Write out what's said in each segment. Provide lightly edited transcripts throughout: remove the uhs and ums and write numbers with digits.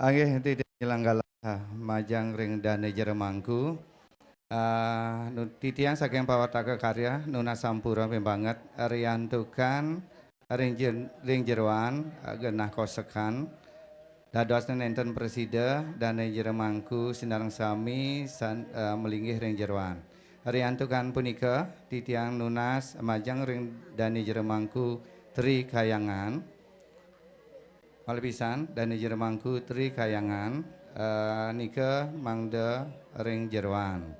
Agih tidak nyelanggala majang ring dane jeremangku. Titiang saking pawataka karya nuna sampura pembanget riantukan ring jeruan genah kosekan dadosna nenten presida dane jeremangku sinareng sami melinggih ring jeruan. Riantukan punika titiang nunas majang ring dane jeremangku tri kayangan. Malpisan dan jeremangku tri kayangan nika mangda ring jeruan.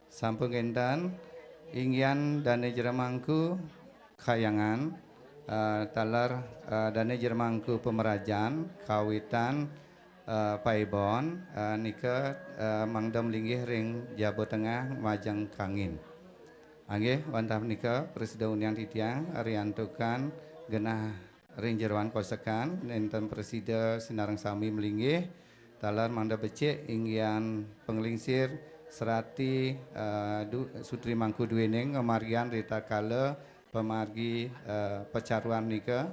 Sampun kentan ingyan dan jeremangku kayangan talar dan jeremangku pemerajan kawitan paibon nika mangda melinggih ring Jawa Tengah majang kangin. Angge wantah nika Presiden Uniang Titiang ariantukan genah ring jeruan kosekan nenten presida sinareng sami melinggih talar manda becik inggian penglingsir serati Sutri Mangku Dwining ngemarian Rita Kala pemargi pecaruan nika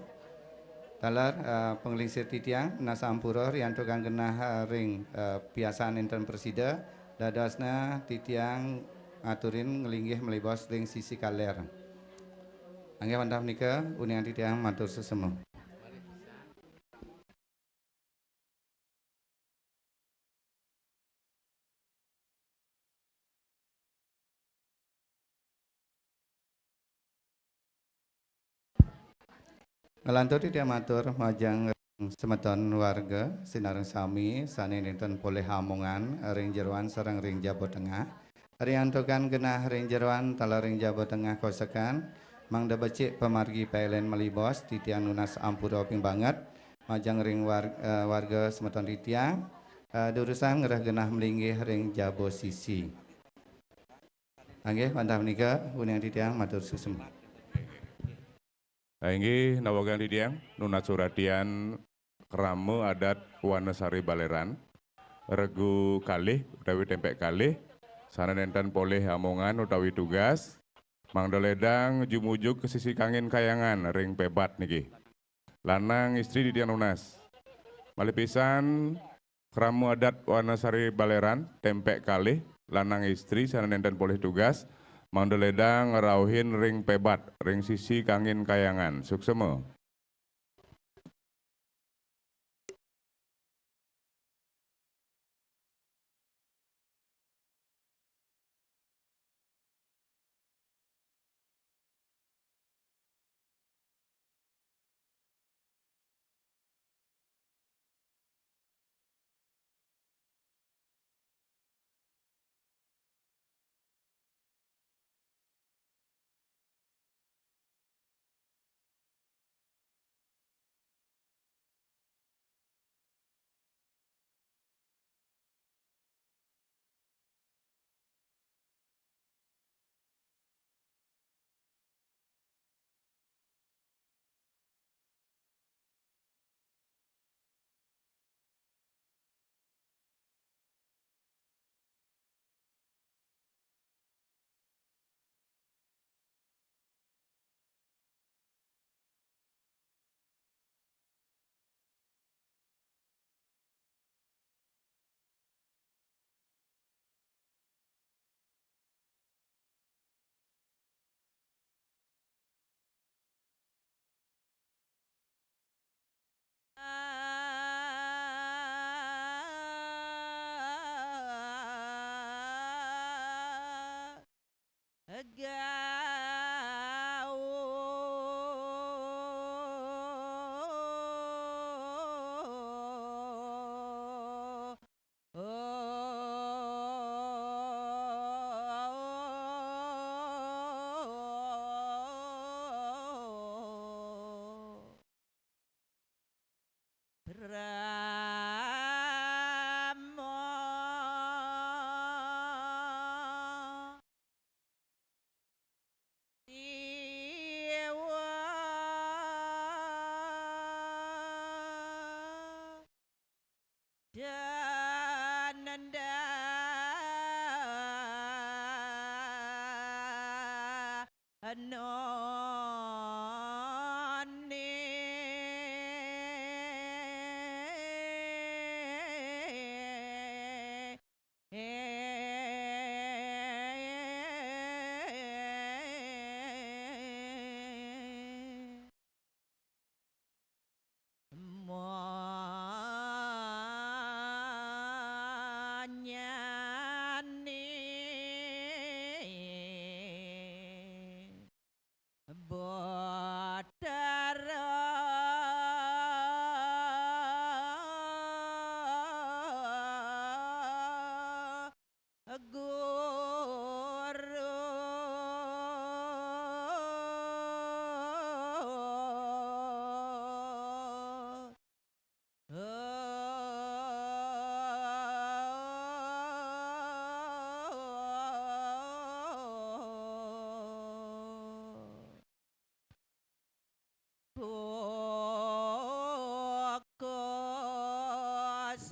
talar penglingsir titiang nasampura riantukan genah ring piasaan nenten presida dadasna titiang ngaturin ngelinggih melibos ring sisi kaler. Angge wantah nika uniang titiang matur sesemu. Ngelantur titiang matur majang semeton warga sinareng sami sane dinten poleh hamongan ring jeruan sareng ring Jawa Tengah. Riantukan genah ring jeruan tala ring Jawa Tengah kosekan mangda becik pemargi PLN melibos titiang nunas ampura pimbanget majang ring warga semeton titiang durusan ngerah genah melinggih ring Jabo sisi. Angge wantah menika uniang titiang matur susem. Inggih nawagan titiang nunat suradian Kramo adat Wanasari Baleran regu kalih utawi tempek kalih sana nenten poleh hamongan utawi tugas mangda ledang jumujuk ke sisi kangin kayangan ring pebat niki lanang istri titiang nunas malipisan Kramo adat Wanasari Baleran tempek kalih lanang istri sana nenten poleh tugas mangda ledang ngerauhin ring pebat ring sisi kangin kayangan suksema.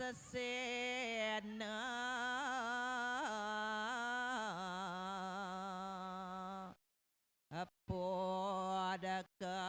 sesena podaka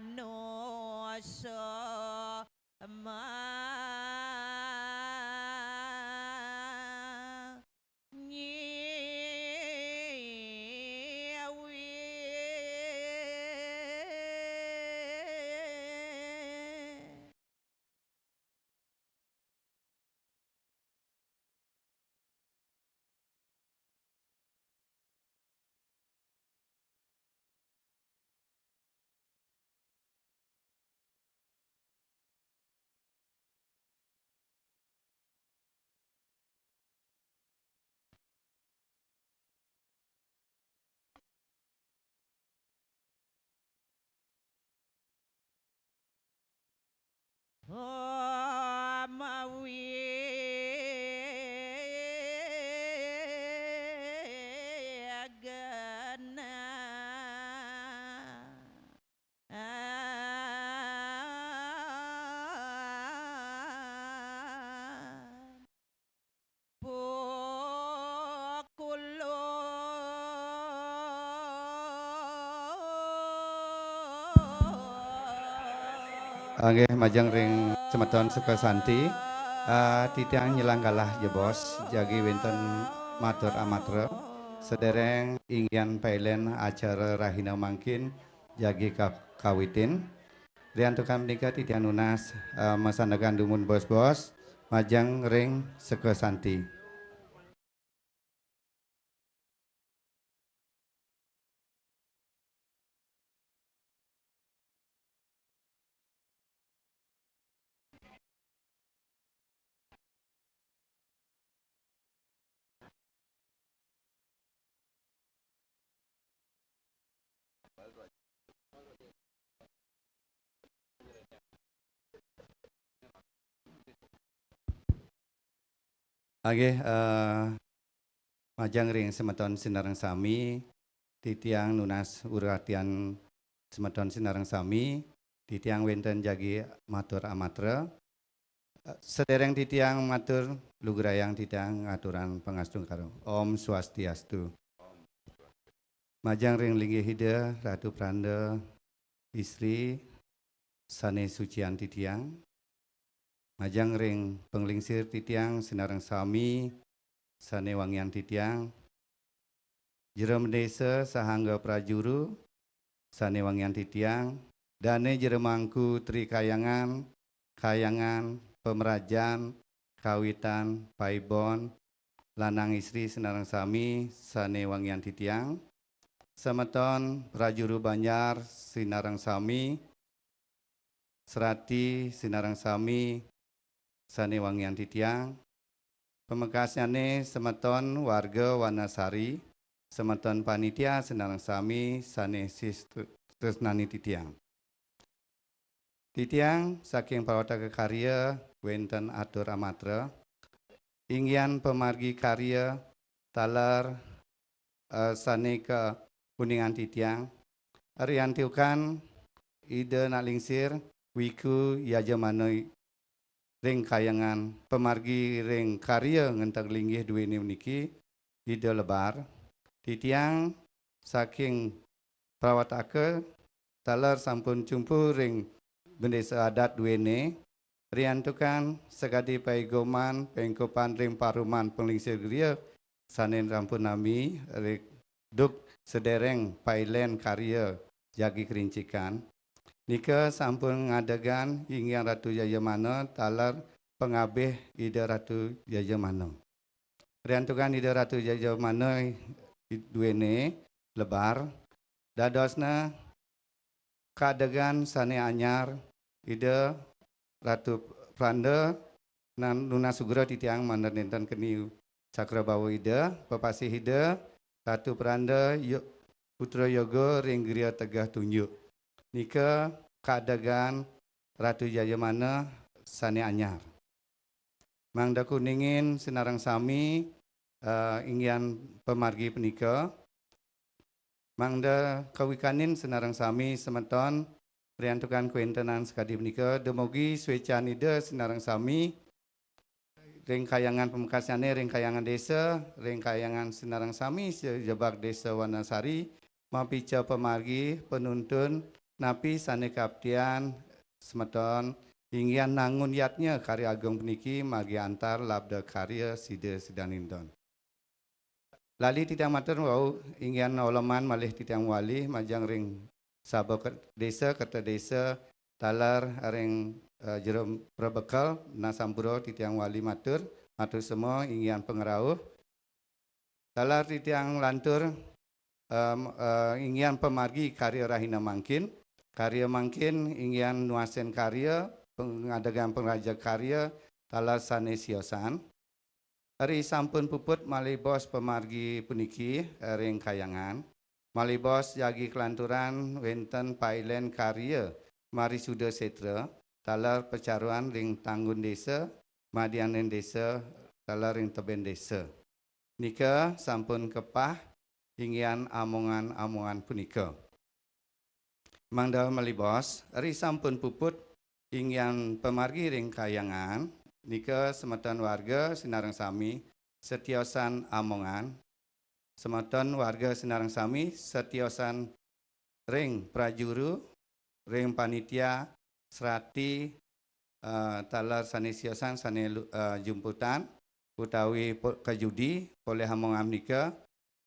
manoso mawi agana Oke, majang ring semeton Sukasanti. Titiang nyelanggalah jebos jagi wonten matur amatra sedereng inggian pailen acara rahina mangkin jagi kawitin. Riantukan menika titiang nunas masandagan dumun bos-bos majang ring Sukasanti. Oke, majang ring semeton sinareng sami titiang nunas uratian semeton sinareng sami titiang wenten jagi matur amatra sedereng titiang matur lugrayang titiang ngaturan pangastung karo Om Swastiastu. Majang ring linggih hida Ratu Pranda istri sane sucian titiang majang ring penglingsir titiang sinareng sami sane wangian titiang jerem desa sahangga prajuru sane wangian titiang dane jeremangku tri kayangan pemerajan kawitan paibon lanang istri sinareng sami sane wangian titiang semeton prajuru Banjar sinareng sami serati sinareng sami sane wangian titiang. Pemekasnyane semeton warga Wanasari, semeton panitia Senarang Sami sane tresnani titiang. Titiang saking pawataka karya wenten atur amatra, inggian pemargi karya talar saneka kuningan titiang, ariantiukan ide nalingsir wiku yajamanoi ring kayangan pemargi ring karya ngentak linggih duweni meniki ide lebar titiang saking perawatake talar sampun cumpu ring bendesa adat duwene riantukan sekadi paigoman pengkopan ring paruman penglingsir geria sanen rampun nami ring duk sedereng pailen karya jagi kerincikan. Nika sampun ngadegan ingin Ratu Yayamana talar pengabih Ida Ratu Yayamana. Riantukan Ida Ratu Yayamana duene lebar dadosna kadegan sane anyar Ida Ratu Pranda nan Nuna Sugro titiang mandar nenten keni Cakrabawa Ida pepasih Ida Ratu Pranda Putra Yoga ring Griya Tegah Tunjuk. Nika kadegan Ratu Jayamana sane anyar. Mangda kuningin Senarang Sami inggian pemargi penika. Mangda kawikanin Senarang Sami semeton priantukan kuentenan sekadi penika demogi swecan ide Senarang Sami ring kayangan pemekasyane ring kayangan desa ring kayangan Senarang Sami sejebak desa Wanasari mapica pemargi penuntun napi sane kaptian semeton inggian nangun yatnya karya agung peniki magi antar labda karya sida sidanindon. Lali titiang matur wau inggian oloman malih titiang wali majang ring sabo desa kata desa talar ring jerom perbekal nasampuro titiang wali matur semua inggian pengerauh talar titiang lantur inggian pemargi karya Rahina Mangkin. Karya mangkin inggian nuasen karya pengadegan pengraja karya talar sane siosan. Hari sampun puput malibos pemargi puniki ring kayangan. Malibos jagi kelanturan wenten pailen karya Marisuda Setra talar pecaruan ring tanggun desa madianen desa talar ring teben desa. Nika sampun kepah inggian amongan-amongan punika. Mangda malibos, ri sampun puput inggian pemargi ring kayangan, nika semeton warga Senarang Sami setiosan amongan, semeton warga Senarang Sami setiosan ring prajuru, ring panitia, serati, talar sane siosan sane jumputan, utawi kajudi oleh amongan nika,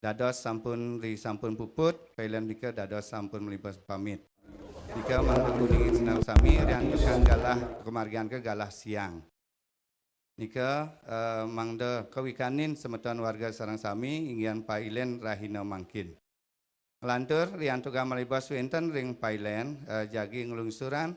dados sampun puput, pailen nika dados sampun melibas pamit. Nika mangda kuningin Senarang Sami riantukan galah kemargian ke galah siang. Nika mangda kawikanin semeton warga Senarang Sami inggian pailen Rahina Mangkin. Lantur riantukan melibas wenten ring pailen jagi ngelungsuran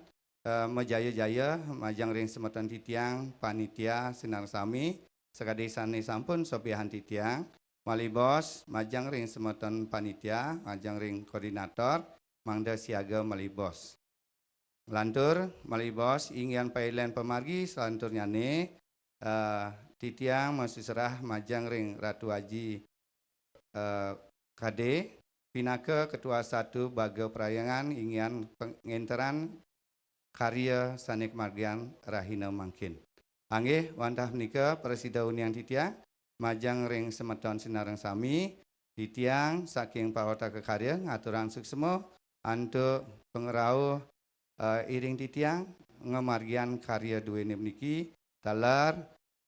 mejaya-jaya majang ring semeton titiang panitia Senarang Sami sekadi sane sampun sopihan titiang malibos majang ring semeton panitia majang ring koordinator mangda siaga malibos. Lantur malibos inggian pailen pemargi selanturnya titiang masih serah majang ring Ratu Haji KD pinaka ketua 1 baga perayangan inggian pengenteran karya sanik margian Rahina Mangkin. Anggih wantah menika presida unian titiang majang ring semeton Senarang Sami titiang saking pawata kekarya ngaturan suksemo antuk pengerau iring titiang ngemargian karya duweni meniki talar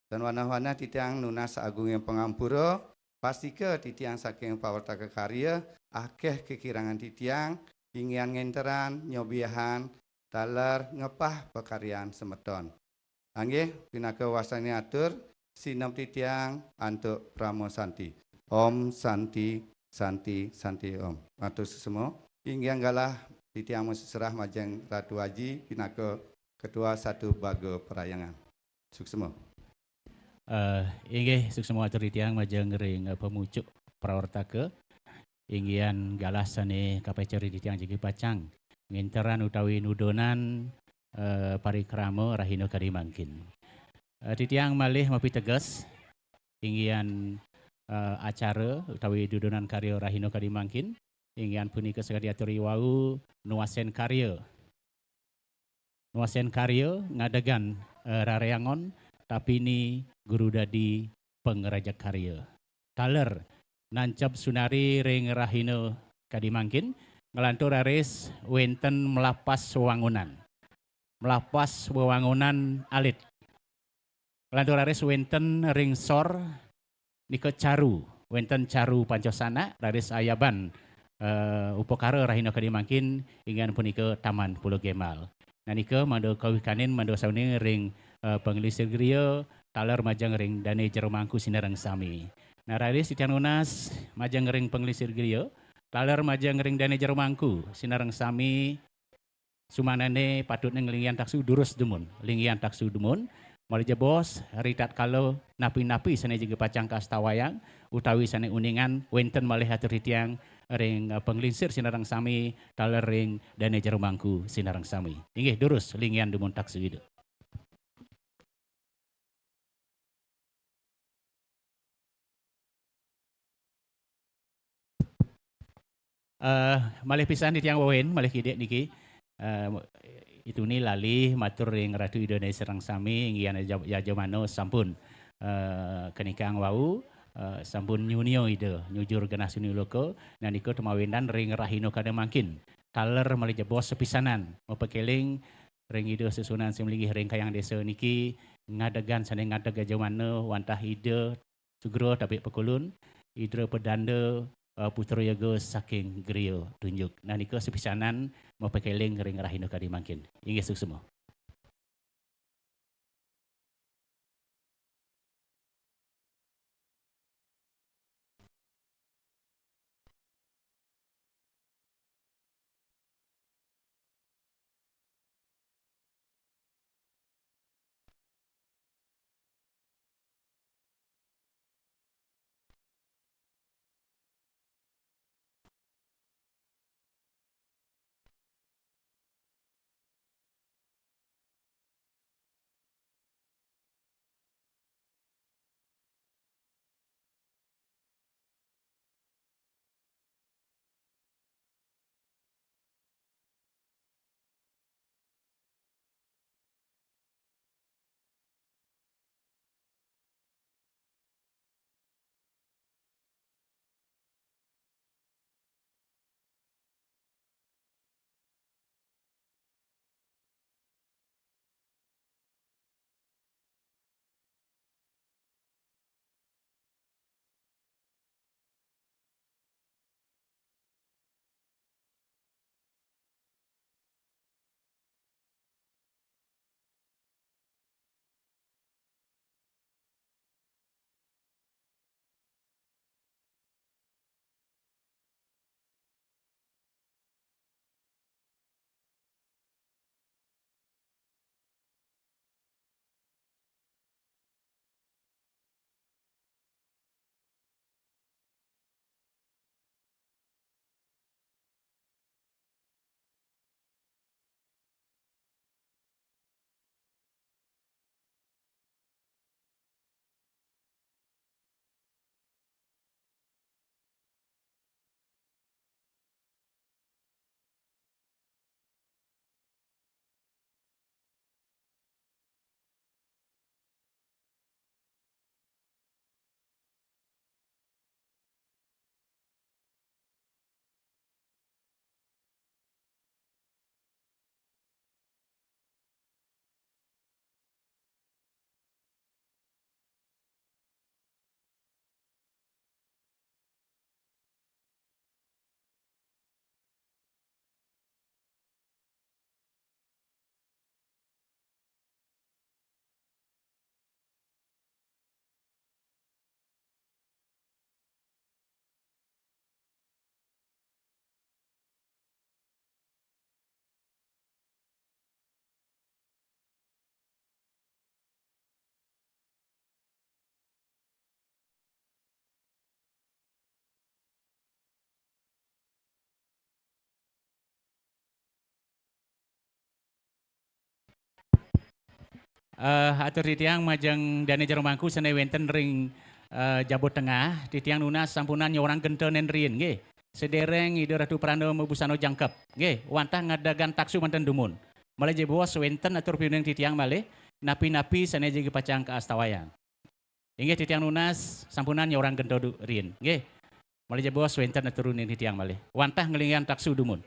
dan wana-wana titiang nunas agung yang pengampura pastika titiang saking pawata kekarya akeh kekirangan titiang ingin ngenteran nyobiahan talar ngepah pekaryaan semeton. Anggih pinaka wasani atur sinam titiang antuk pramo santi. Om santi santi santi om. Matur semua. Inggian galah titiang serah majeng Ratu Haji pinaka ketua 1 baga perayangan. Suksema. Inggih suksema atur tiyang majeng ring pemucuk prawartaka inggian galasane kapecari tiyang jigi pacang nginteran utawi nudonan parikrama rahina kadimangkin. Titiang malih mapi tegas inggian acara utawi dudonan karya rahina kadimangkin inggian punika saged diaturi wau nuasen karya ngadegan rareangon tapi ini guru dadi pengeraja karya. Taler nancap sunari ring rahina kadimangkin ngelantur aris wenten melapas wewangunan. Melapas wewangunan alit. Ngelantur aris wenten ring sor nika caru. Wenten caru pancosana raris ayaban upakara rahina kadimangkin ingin punika Taman Pulau Gemal. Nanika mando kawikanin mando sauni ring penglisir griya taler majang ring dane jero mangku sinareng sami. Narari sitian unas majang ring penglisir griya taler majang ring dane jero mangku sinareng sami sumanane patut nglingian taksu durus dumun lingian taksu dumun malih bos ritat kalau napi-napi sane juga pacang kastawayang utawi sane uningan wenten malih atur tiyang ring penglinsir sinarang sami taler ring dane jero mangku sinarang sami. Inggih durus lingian dumun taksu itu. Malih pisan tiyang wawen malih kidek niki itu ni lali matur ring Ratu Indonesia serang sami inggian yajamano sampun kenikang wau sampun nyunio ide nyujur genah suni loko nanika temawinan ring rahino kademangkin taler malih bos sepisanan mepekeling ring ide susunan simlingih ring kayang desa niki ngadegan sane ngadeg yajamano wantah ide sugro tapi pekulun idra pedanda putra yoga saking griya tunjuk. Nanika sepisanan mepekeling ring rahina kadimangkin. Inggih suksema. Atur titiang majeng dane jeromangku sene wenten ring Jawa Tengah titiang nunas sampunan nyorang gentenen rien nggih. Sedereng ide Ratu Prano mebusano jangkep nggih wantah ngadagan taksu manten dumun. Malih je bos wenten atur piuneng titiang malih napi-napi sene jegi pacang ke astawayang. Inggih titiang nunas sampunan nyorang gento rien nggih. Malih je bos wenten atur piuneng titiang malih. Wantah ngelingan taksu dumun.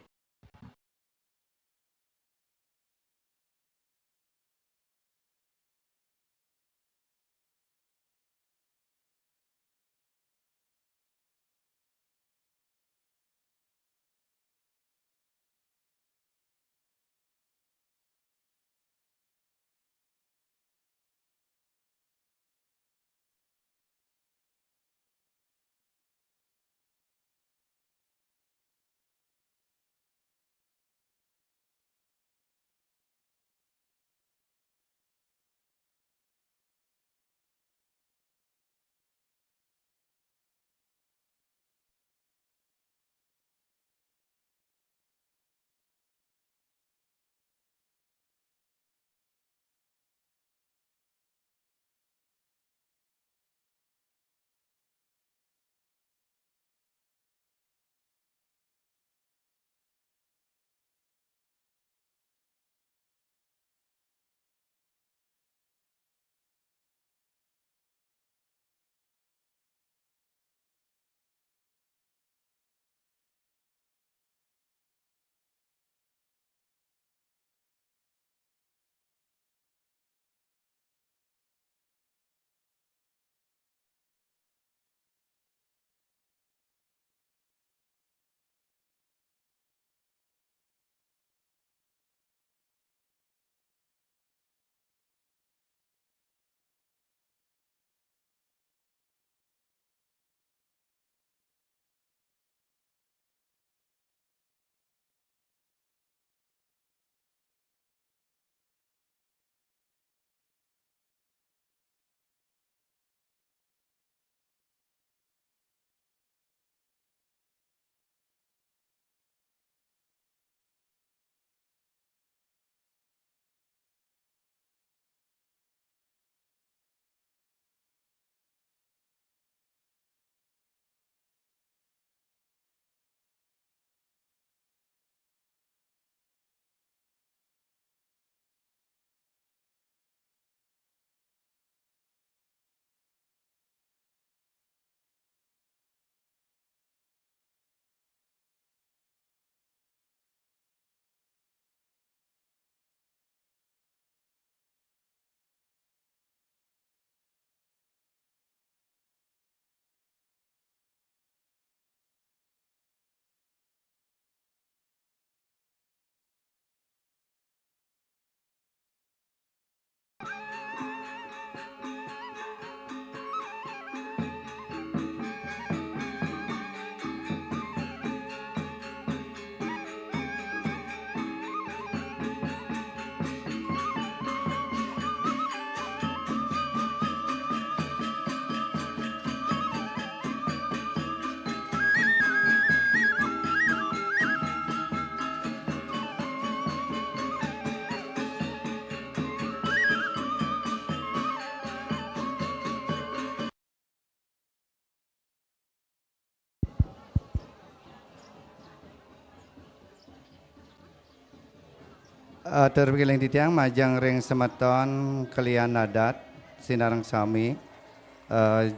Terpikiling titiang majang ring semeton kalian adat sinarang sami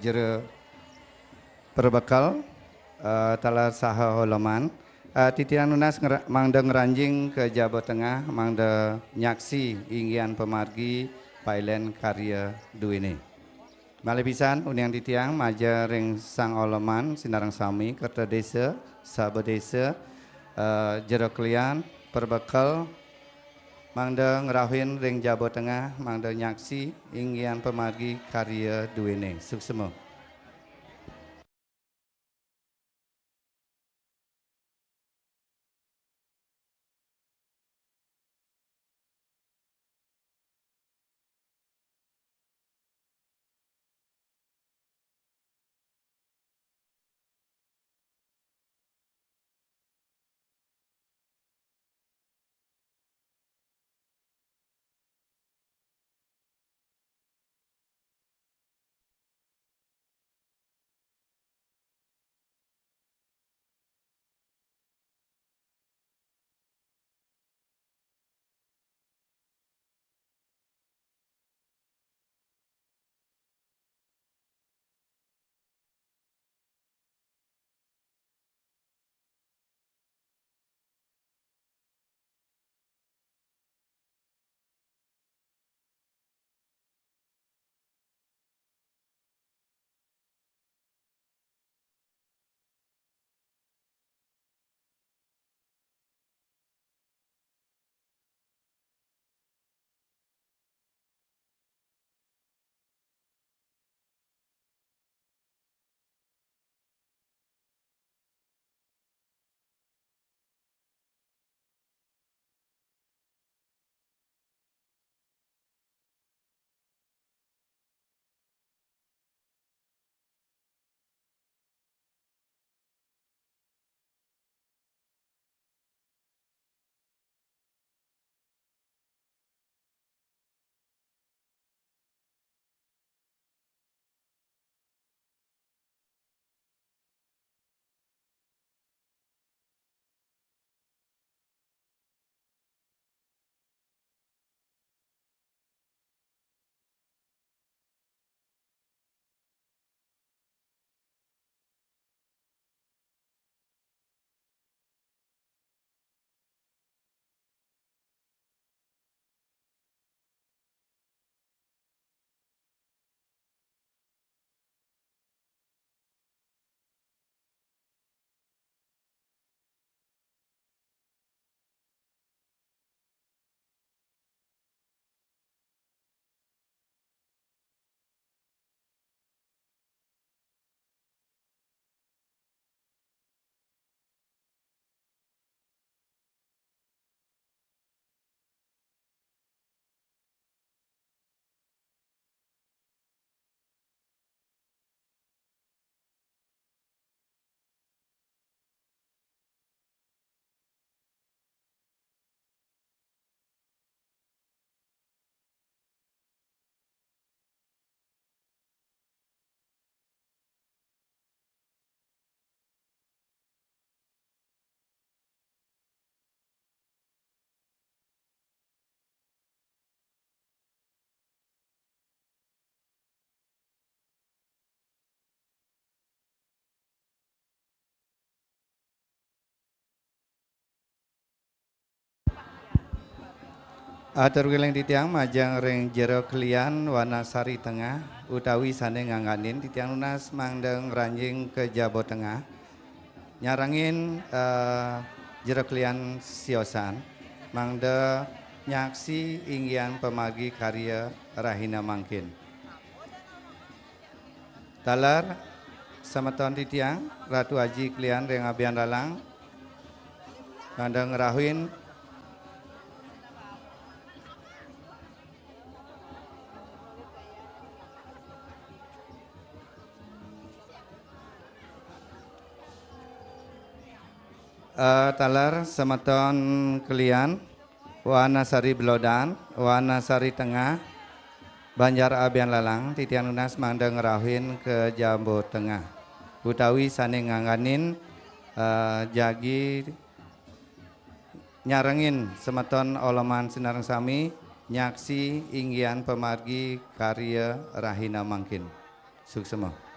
jere perbekal tala saha holoman titiang nunas mangda ngeranjing ke Jawa Tengah mangda nyaksi inggian pemargi pailen karya duwini. Malih pisan uniang titiang maja ring sang holoman sinarang sami kerta desa sabe desa jere kalian perbekal mangda ngerahin ring Jawa Tengah mangda nyaksi inggian pemargi karya duwini. Suksema. Atur giling titiang majang ring jero kelian warna sari tengah utawi sane ngangganin titiang lunas mangdeng ranjing ke Jabo Tengah nyarangin jero kelian siosan mangde nyaksi inggian pemagi karya Rahina Mangkin. Talar semeton titiang Ratu Aji kelian ring abian lalang mangdeng rahuin talar semeton kelian Wana Sari Belodan, Wana Sari Tengah, Banjar Abian Lalang, titian lunas mangdeng rahuin ke Jambu Tengah. Utawi sane ngangganin jagi nyarengin semeton oloman sinareng sami nyaksi inggian pemargi karya Rahina Mangkin. Suksema.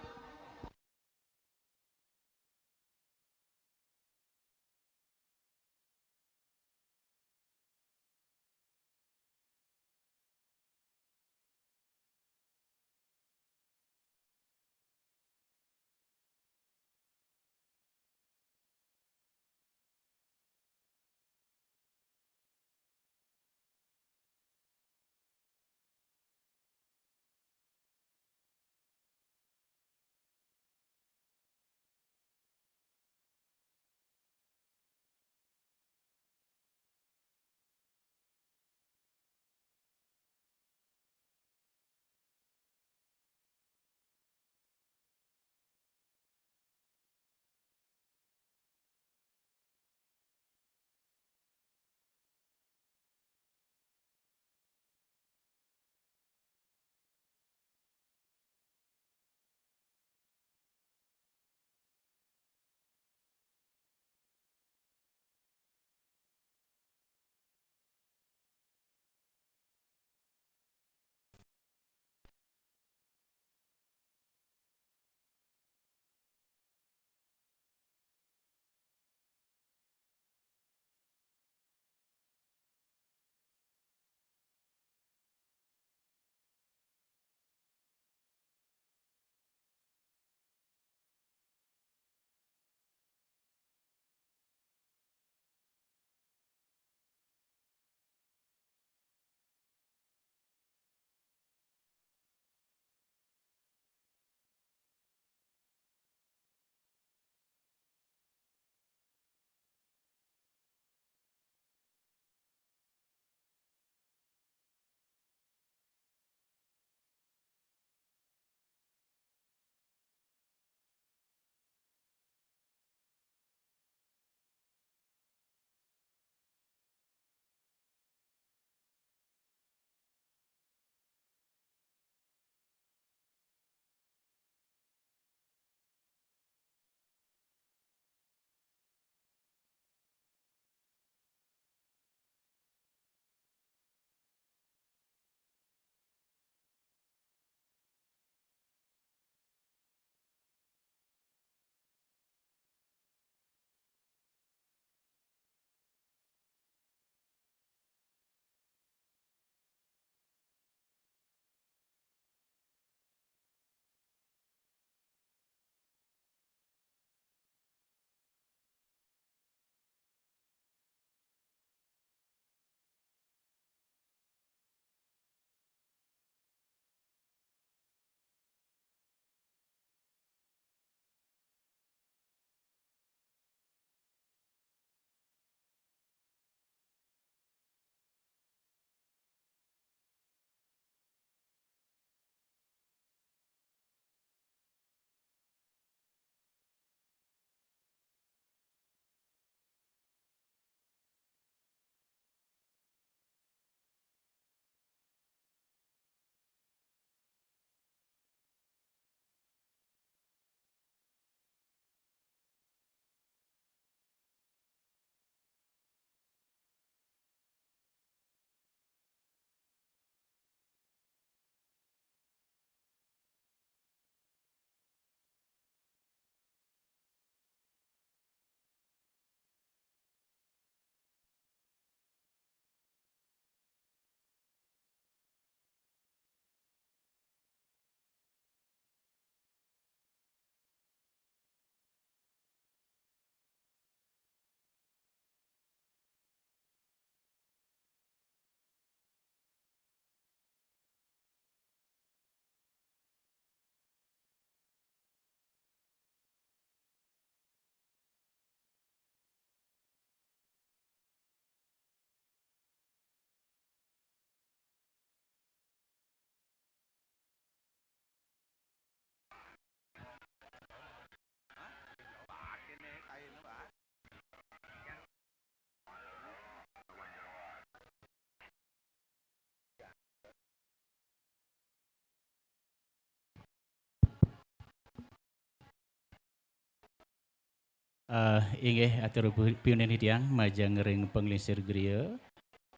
inggih atur piunin hidang majang ring penglingsir griya.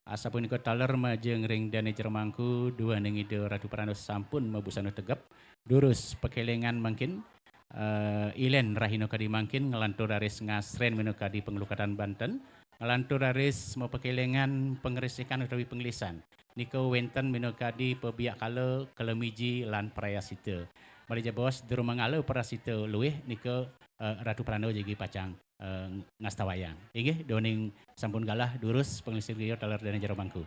Asapun iko taler majeng ring dane jermangku dua nengide Ratu Pranos sampun mabusana tegap durus pekelengan mangkin ilen rahino kadi mangkin ngelantur aris ngasren meno kadi pengelukatan Banten ngelantur aris mau pekelengan pengerisikan utawi penglisan niko wenten meno kadi pebiak kala kelemiji lan prayasita mari bos durung mangalo prasita luweh niko Ratu Prano jadi pacang ngastawayang. Inggih doning sampun galah durus pengelisir griya taler dene jero bangku.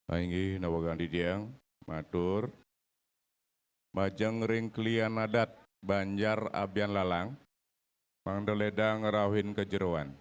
Inggih nawagan didiang matur majeng ring klian adat Banjar Abian Lalang mangdeledang rawin kejeroan.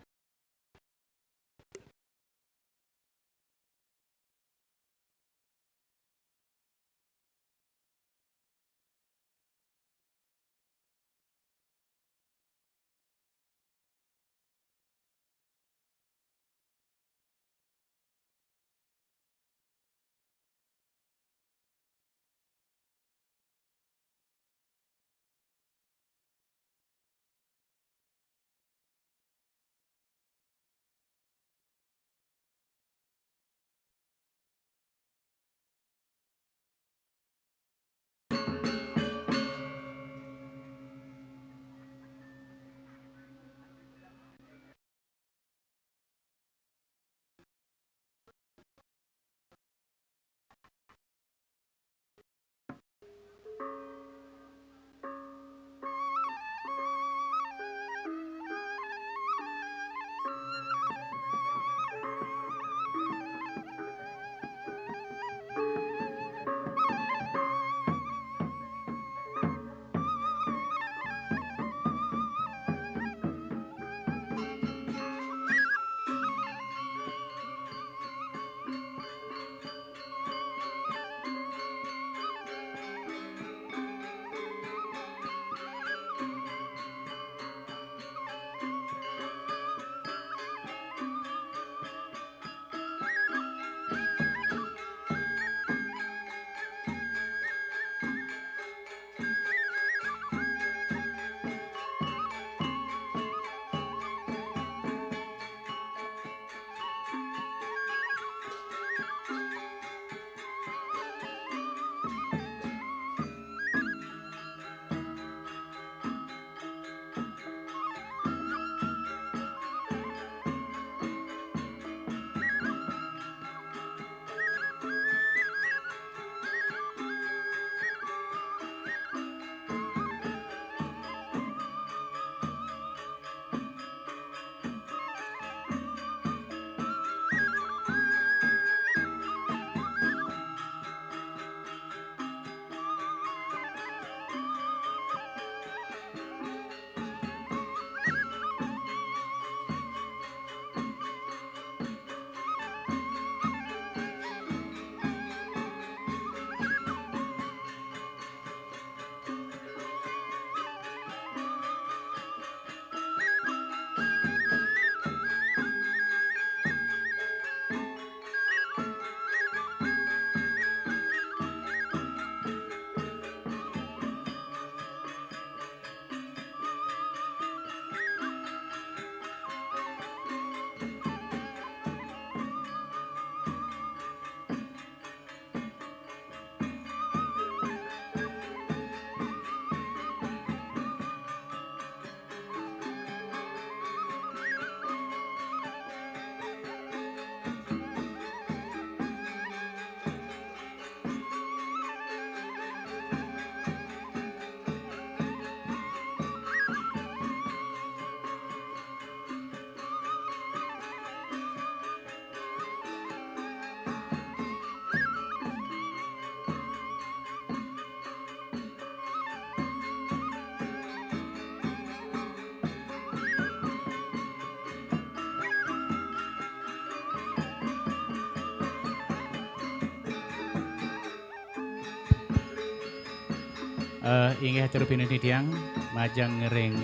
Inggih hatur pinunitiang majang ring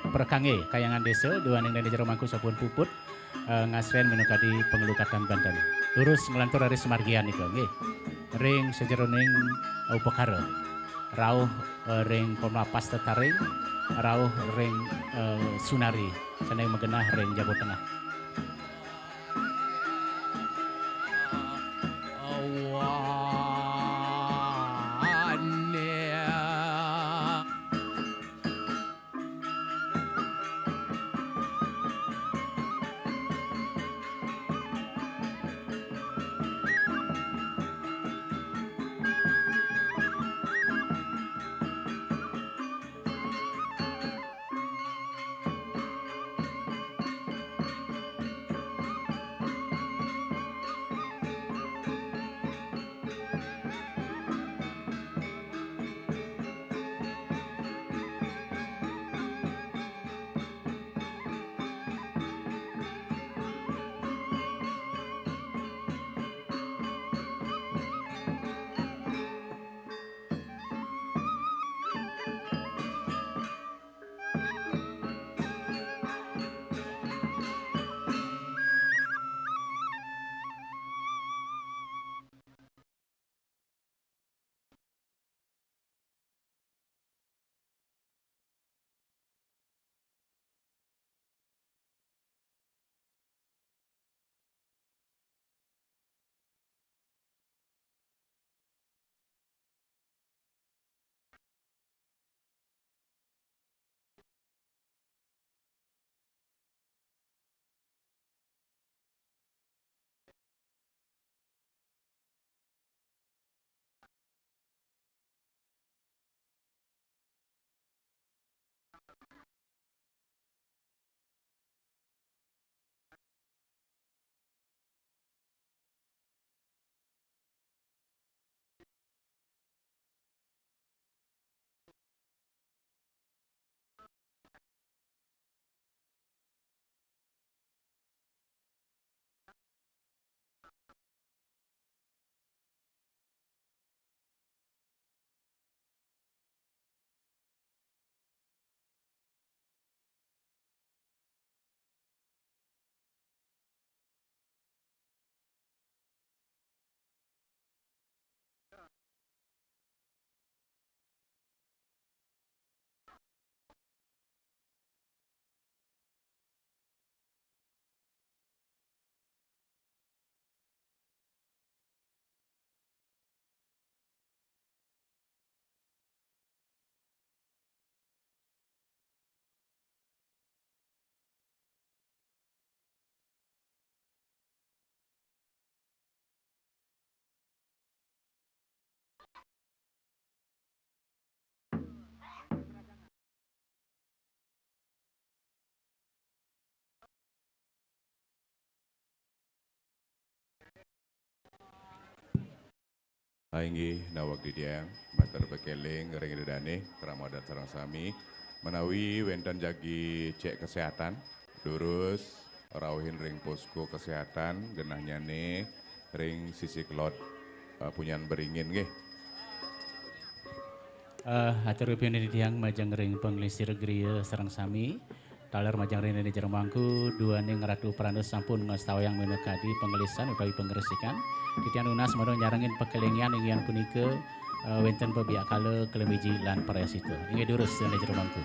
perkange kayangan desa duaning dari jero mangku sampun puput ngasren menukadi pengelukatan Banten. Terus ngelantur dari semargian itu nggih. Ring sejeroning upakara. Rauh ring pemapas tetaring, rauh ring sunari sanai megenah ring Jawa Tengah. Ainggi nawak didiang, mater bekeling, ring dedane, keramadan sarang sami, menawi wenten jagi cek kesehatan, durus, rauhin ring posko kesehatan, genahnya nih, ring sisi kelot, punyan beringin nggih. Hatur pinunitiang majang ring penglisir griya sareng sami. Taler majang ring di jero mangku duaning Ratu Pranus sampun ngastawayang menekadi pengelisan utawi pengresikan. Titian unas mono nyarengin pekelingian ingin punika wenten bebiak kala kelemiji lan parasito. Inggih durus di jero mangku.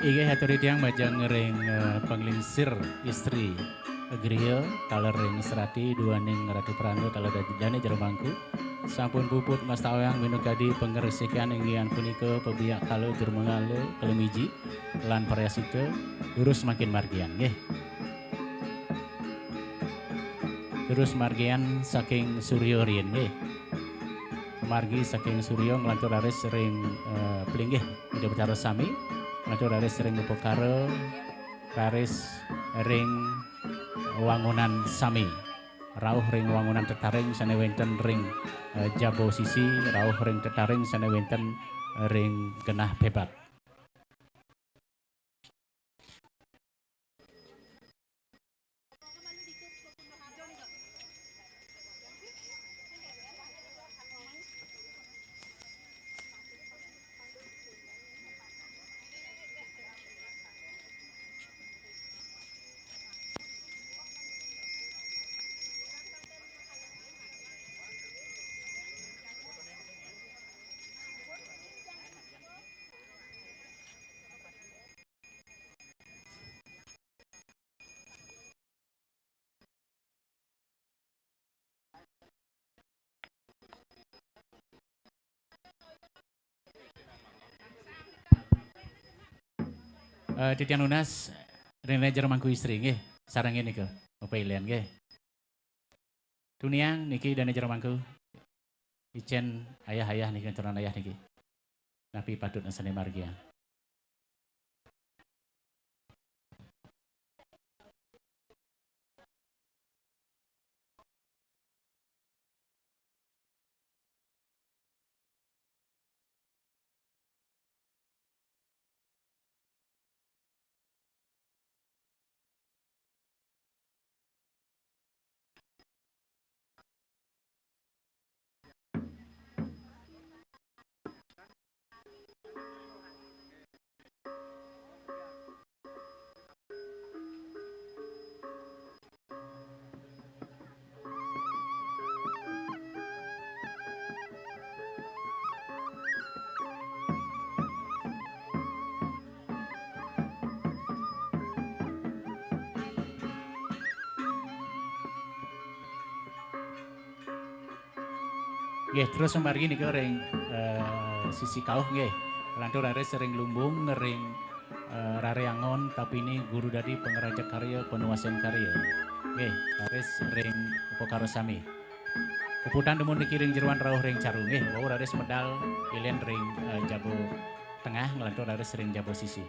Inggih aturi tiyang majang ring panglingsir istri Griya kaler ring serati duaning Ratu Prando kaler dane jero mangku. Sampun puput Mas Tawang minugadi pengeresikan inggihan punika pebiak kalau jurmengale kelemiji lan paryasita terus makin margian nggih. Terus margian saking Suryo riyen nggih. Margi saking Suryo nglantur aris ring pelinggih ida bicara sami nglantur aris ring upakara raris ring wangunan sami. Rauh ring wangunan tetaring sane wenten ring jabo sisi, rauh ring tetaring sane wenten ring genah bebat. Titian Lunas ring ranger mangku istri nggih sareng niki Bapak Ilian nggih. Tuniang niki dane jero mangku. Icen ayah-ayah niki turunan ayah niki. Napi patut asane margia. Nggih, terus margi niku ring sisi kauh nggih. Lantur are sering lumbung ngering rareangon tapi ini guru dari pengeraja karya penuasan karya. Nggih, rares ring upakara sami. Puputan demun niki ring jeruan rawuh ring caru nggih. Wau rares medal ilian ring jabo tengah ngelantur rares ring jabo sisi.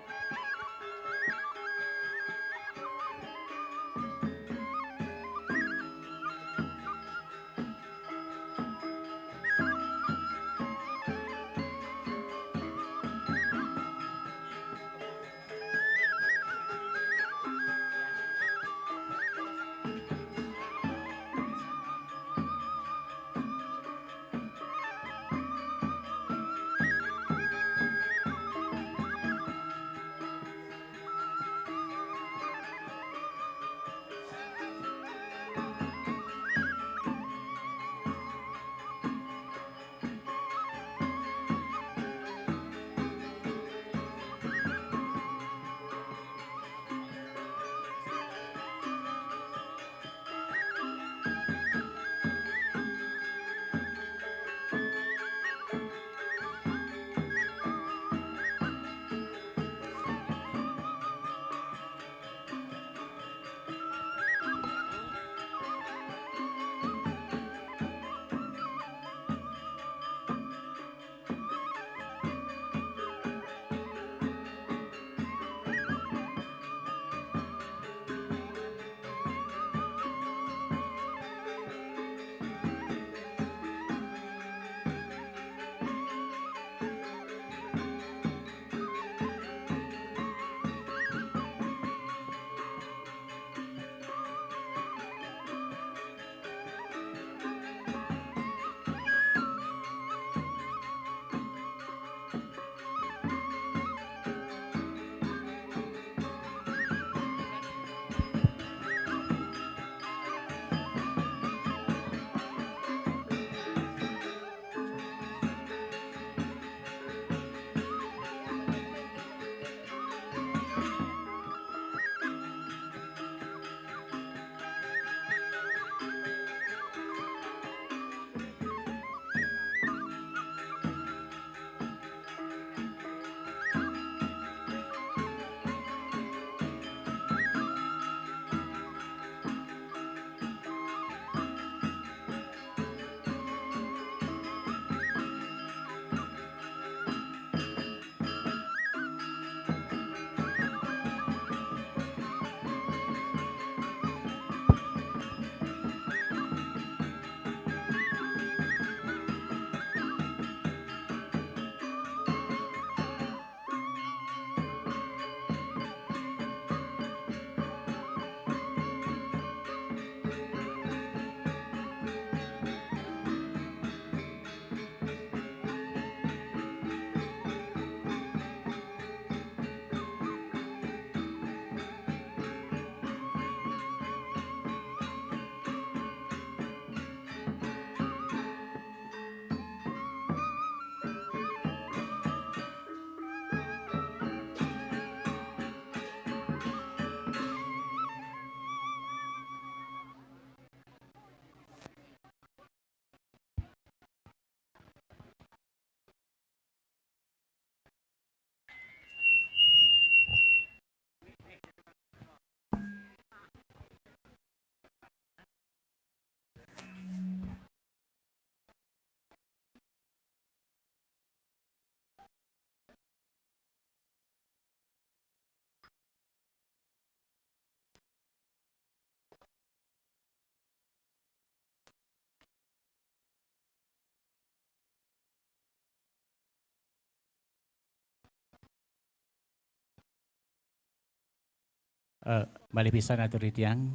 Balik pisan atur tiang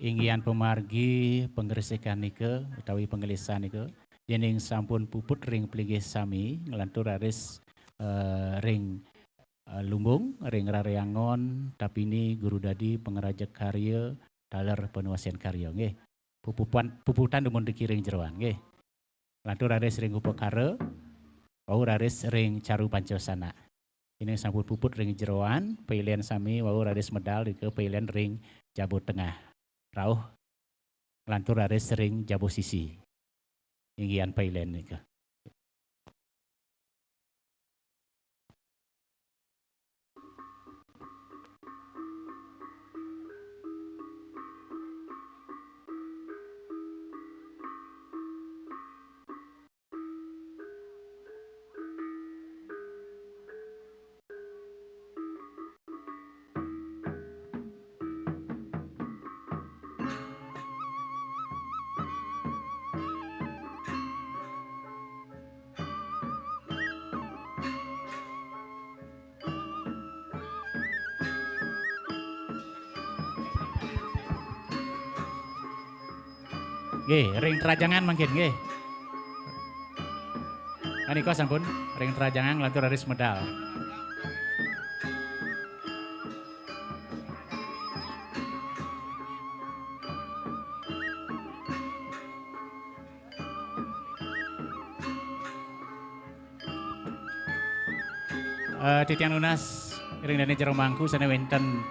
inggian pemargi penggersekan nike utawi penggelisan nike dening sampun puput ring peligih sami ngelantur aris ring lumbung ring rareangon tapi ini guru dadi pengerajak karya daler penuasian karya nggih puputan demun dikiring jeroan nggih lantur aris ring upakara wau aris ring caru pancosana. Ini sampun puput ring jeroan, pilihan sami wau raris medal ke pilihan ring Jabu Tengah. Rauh lantur raris ring Jabu Sisi. Inggian pilihan nika. Nggih, ring terajangan mungkin nggih. Anika sampun ring terajangan lantur aris medal. Titiang lunas ring dani jero mangku sana wenten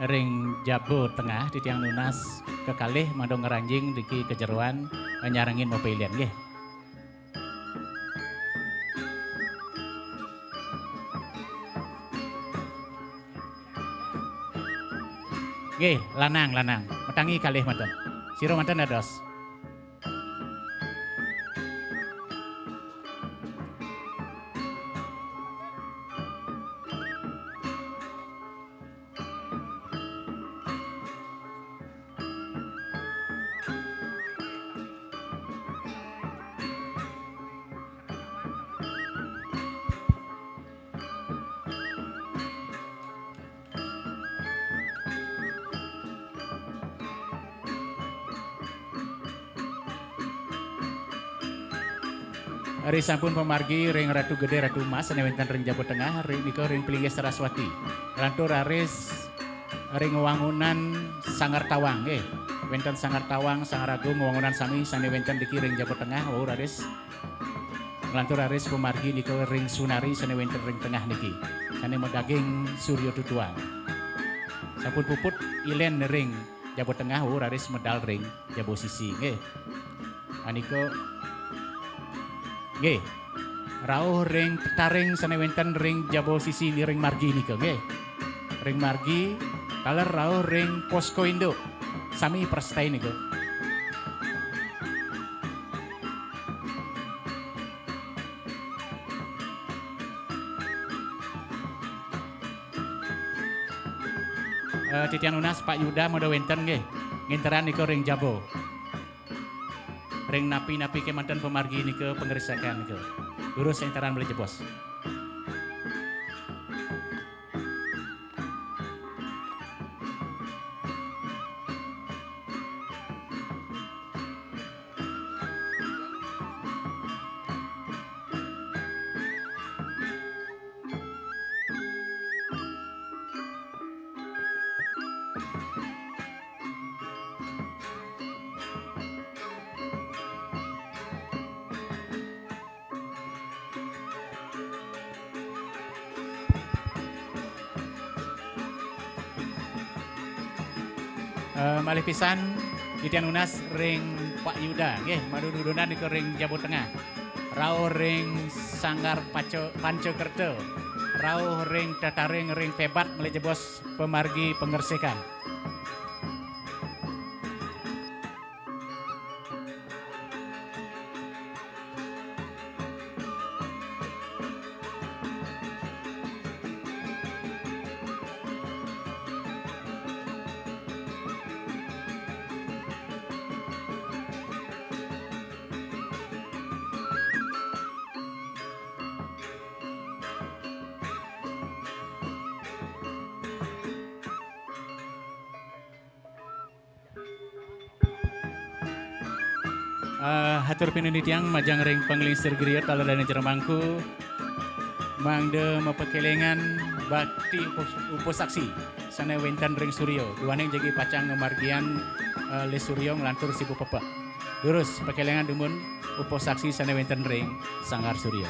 ring Jabu Tengah titiang lunas kekalih mandong ngeranjing diki kejeruan nyarangin mau pilihan nggih. Nggih, lanang metangi kalih manten. Sira manten ados. Hari sampun pemargi ring Ratu Gede Ratu Mas wenten ring Jabu Tengah ring nika ring Pelinggih Saraswati. Lantur aris ring wangunan Sanggar Tawang nggih. Wenten Sanggar Tawang Sanggar Agung wangunan sami sane wenten diki ring Jabu Tengah wau aris. Lantur aris pemargi nika ring Sunari sane wenten ring tengah niki. Sane medaging Suryo Tutuan. Sampun puput ilen ring Jabu Tengah wau aris medal ring Jabu Sisi nggih. Anika nggih, rauh ring taring sane wenten ring Jabu Sisi ni ring margi nika nggih. Ring margi kaler rauh ring Posko Indo. Sami prestai nika. Titian Unas Pak Yuda moda wenten nggih. Nginteran nika ring Jabu. Ring napi-napi kemanten pemargi ini ke pengerisakan ke urus entaran beli jebos. Malih pisan Titian Unas ring Pak Yuda nggih madududunan ke ring Jabu Tengah. Rauh ring Sanggar Pancokerto. Rauh ring Tataring ring Pebat mulai jebos pemargi pengersekan. Hatur pinunitiang majang ring penglingsir griya taladana jermangku mangde mepekelengan bakti uposaksi sana wentan ring suryo duaneng jagi pacang ngemargian le suryo ngelantur sibu pepe durus pekelengan dumun uposaksi sana wentan ring sanggar suryo.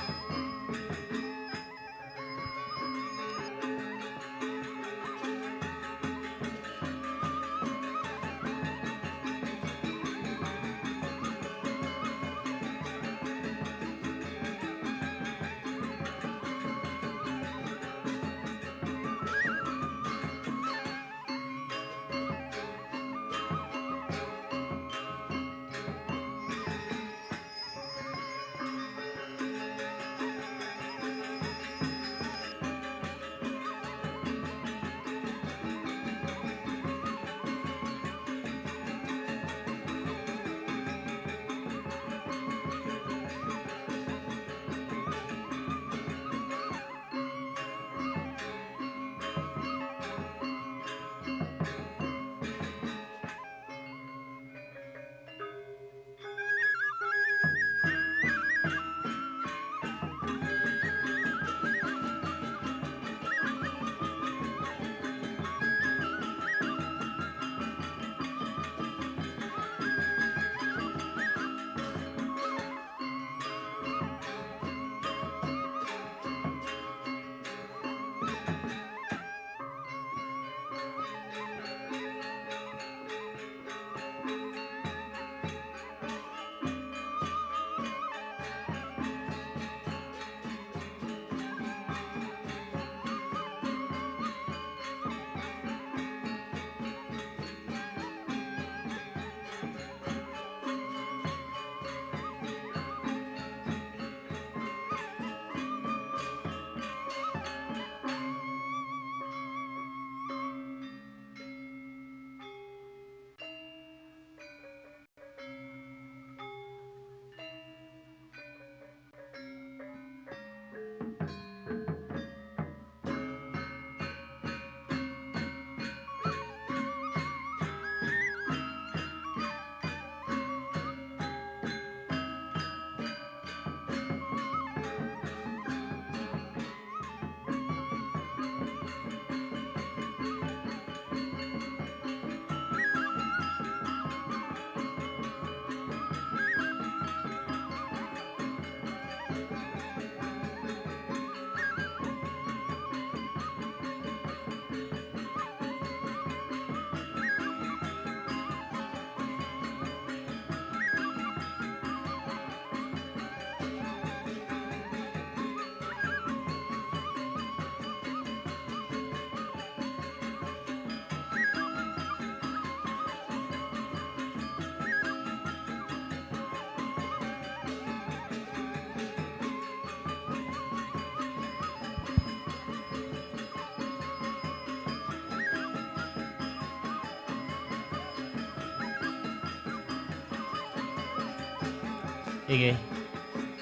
Oke,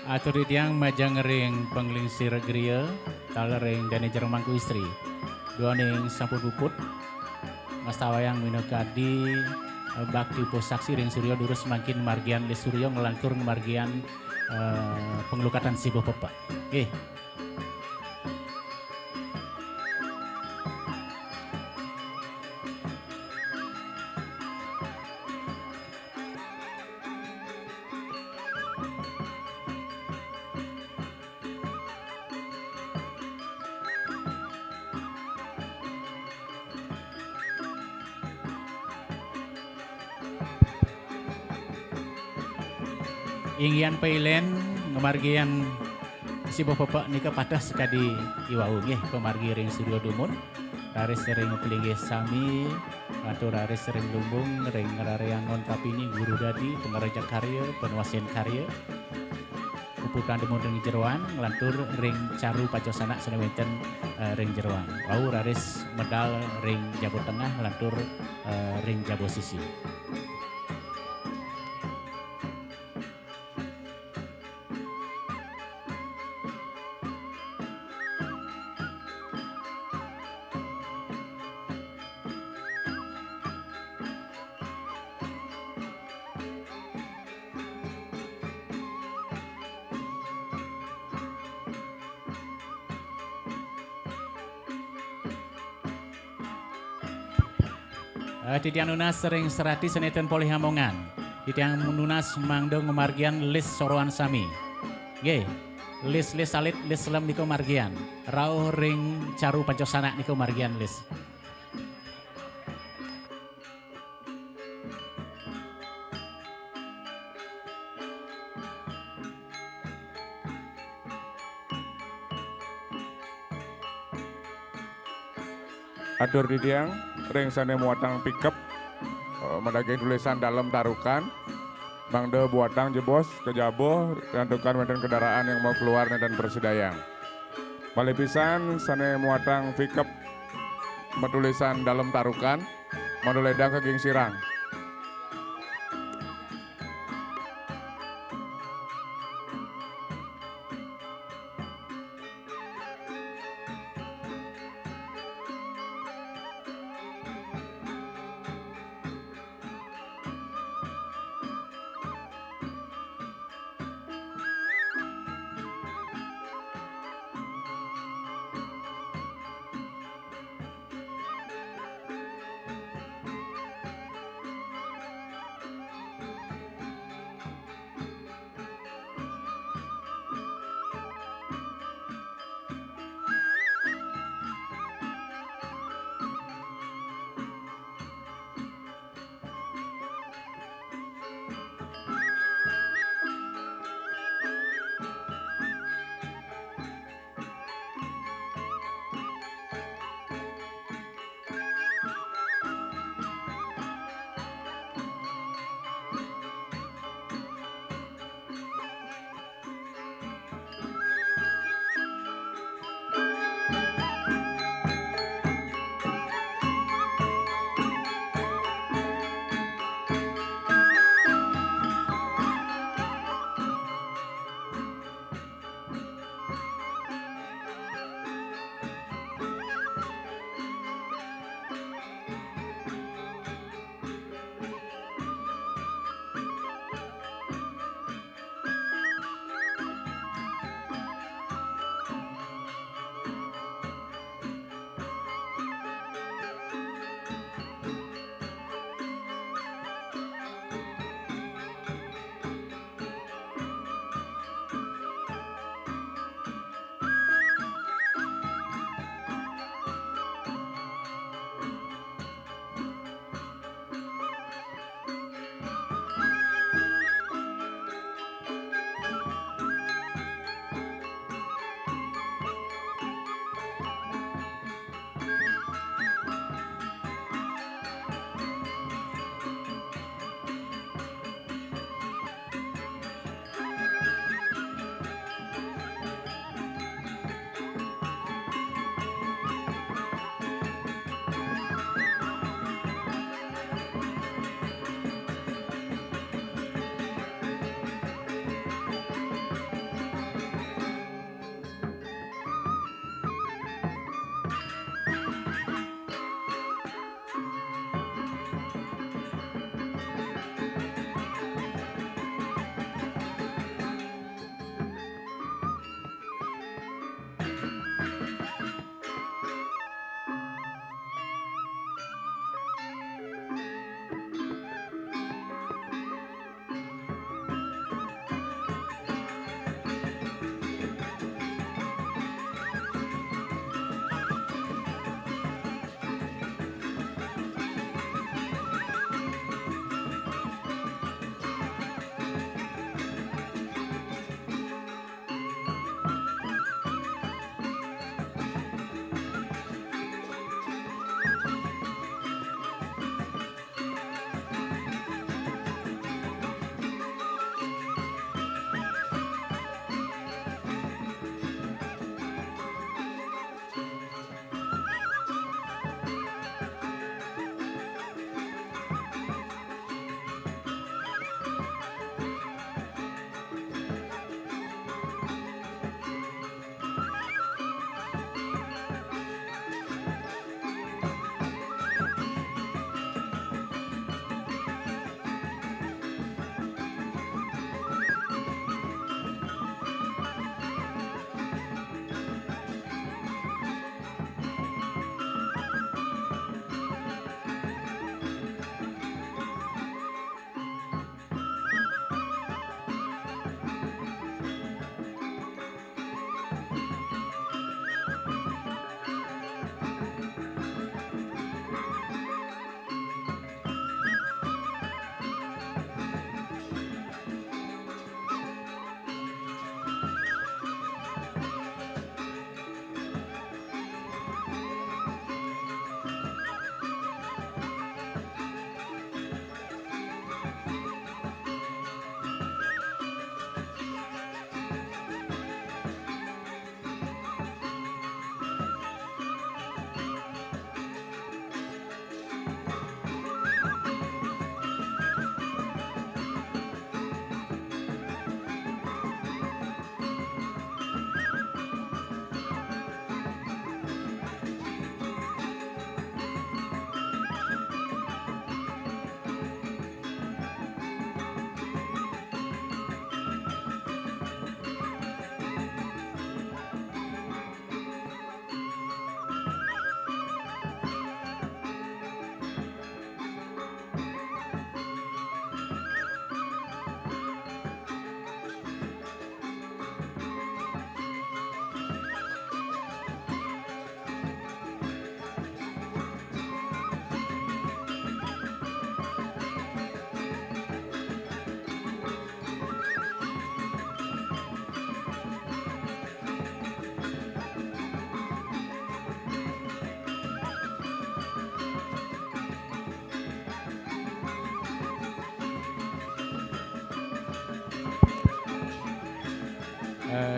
atur tiang majang ring penglingsir griya talereng dane jermangku istri. Dua ning sampun puput Mas Tawayang minokadi bakti uposaksi ring suryo durus makin margian le suryo ngelantur margian pengelukatan sibo pepa. Oke. Ingyan pailen ngemargian si bapak nika patah sekadi iwau nggih pemargi ring suryo dumun raris sering pelingih sami atau raris sering lumbung ring rareangon tapini guru dadi pengerja karya penwasen karya puputan demun ring jeroan ngelantur ring caru pacosana senewenten ring jeroan wau raris medal ring jabo tengah ngelantur ring jabo sisi. Titiang nunas sering serati seneten polih hamongan. Titiang nunas mangdong margian lis soroan sami. Nggih. Lis salit lis lem niko margian. Rauh ring caru pancosana niko margian lis. Atur di tiang, ring sane muatang pickup, mendaging tulisan dalam tarukan, mangde buatang jebos, kejabo, tentukan medan kendaraan yang mau keluar dan bersedayang. Balik pisan, sane muatang pickup, metulisan dalam tarukan, maduledang ke Ging Sirang.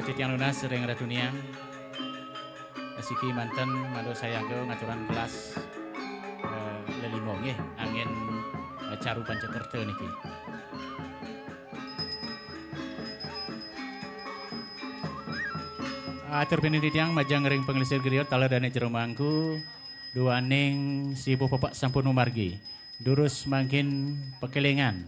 Titiang lunas sering ratuniang Siki manten madu sayago ngaturan kelas lelimo nggih angin caru Pancakerta niki. Atur pinititiang majang ring pengelisir griot tala dane jero mangku duaning si Bapak sampun umargi. Durus mangkin pekelingan.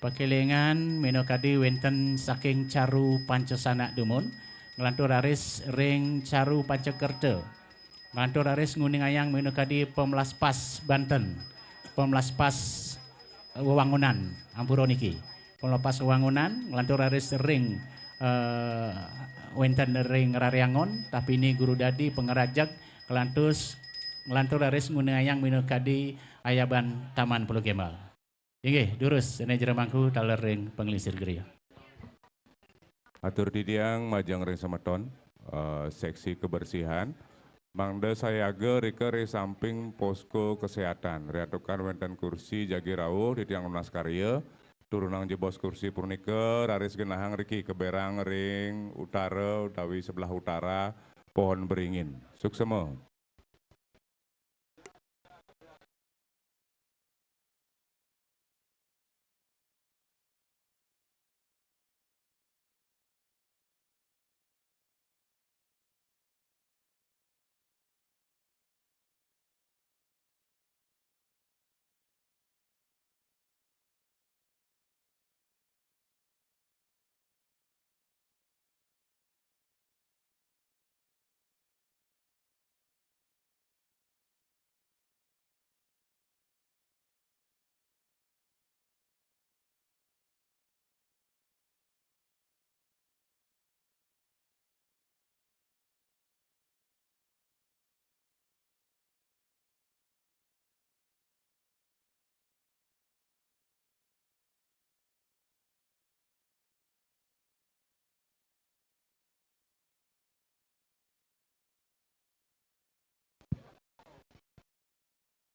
Pekelingan menokadi wenten saking caru Pancasana dumun nglantur aris ring caru Pancakerta. Nglantur aris nguning ayang menokadi Pemlas Pas Banten. Pemlas Pas wewangunan ampura niki. Pemlas Pas wewangunan nglantur aris ring wenten ring Rariangon tapi ini guru dadi pengerajak kelantus ngelantur aris nguning ayang menokadi ayaban Taman Pulau Kemal. Inggih, durus ini jero mangku taler ring pengelisir geria. Atur didiang majang ring semeton seksi kebersihan. Mangda sayaga rike re samping posko kesehatan. Riatukan wenten kursi jagi rawuh di tiang lunas karya. Turunang jebos kursi purnika raris genahang riki keberang ring utara utawi sebelah utara pohon beringin. Suksema.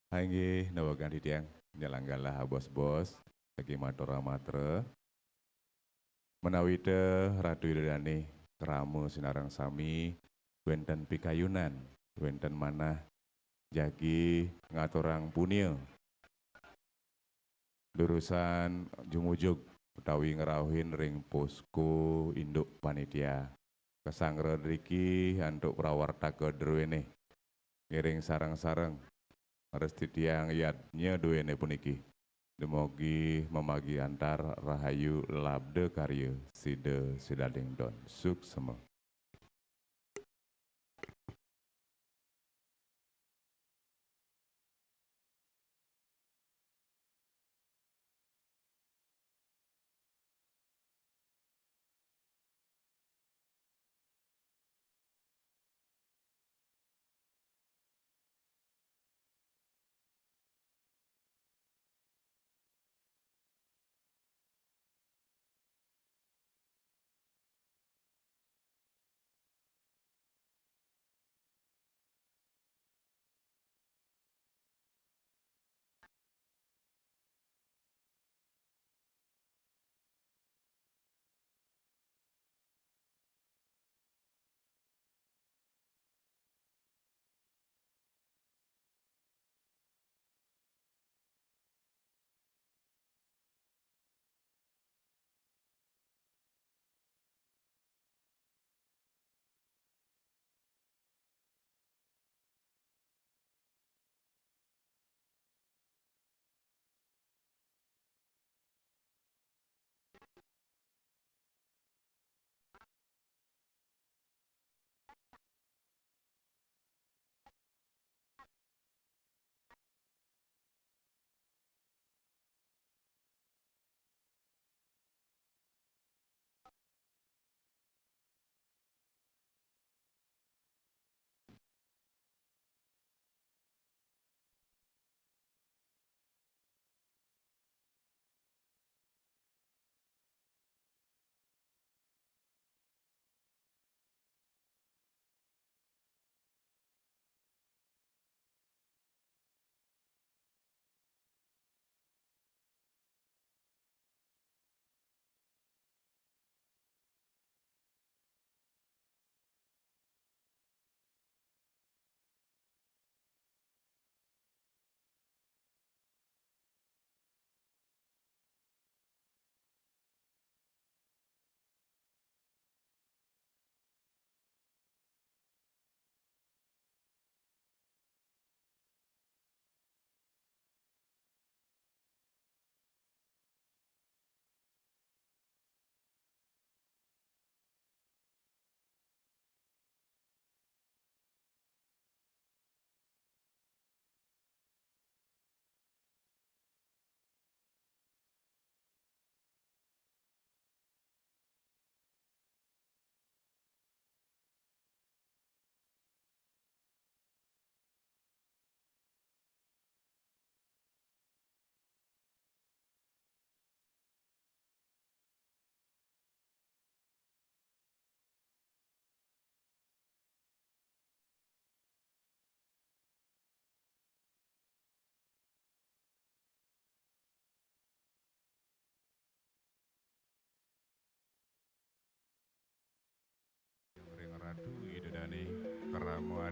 Hainggih nawagan didiang nyalanggalah bos-bos lagi matura matre. Menawi teh Ratu Idodani keramu sinarang sami wenten pikayunan wenten manah jagi ngaturang punia durusan jumujug utawi ngerauhin ring posko induk panitia kesangre riki antuk prawarta kedruene ngiring sarang-sarang harus titiang yatnya duene puniki. Demogi memagi antar rahayu labde karya sida sidading don suksema.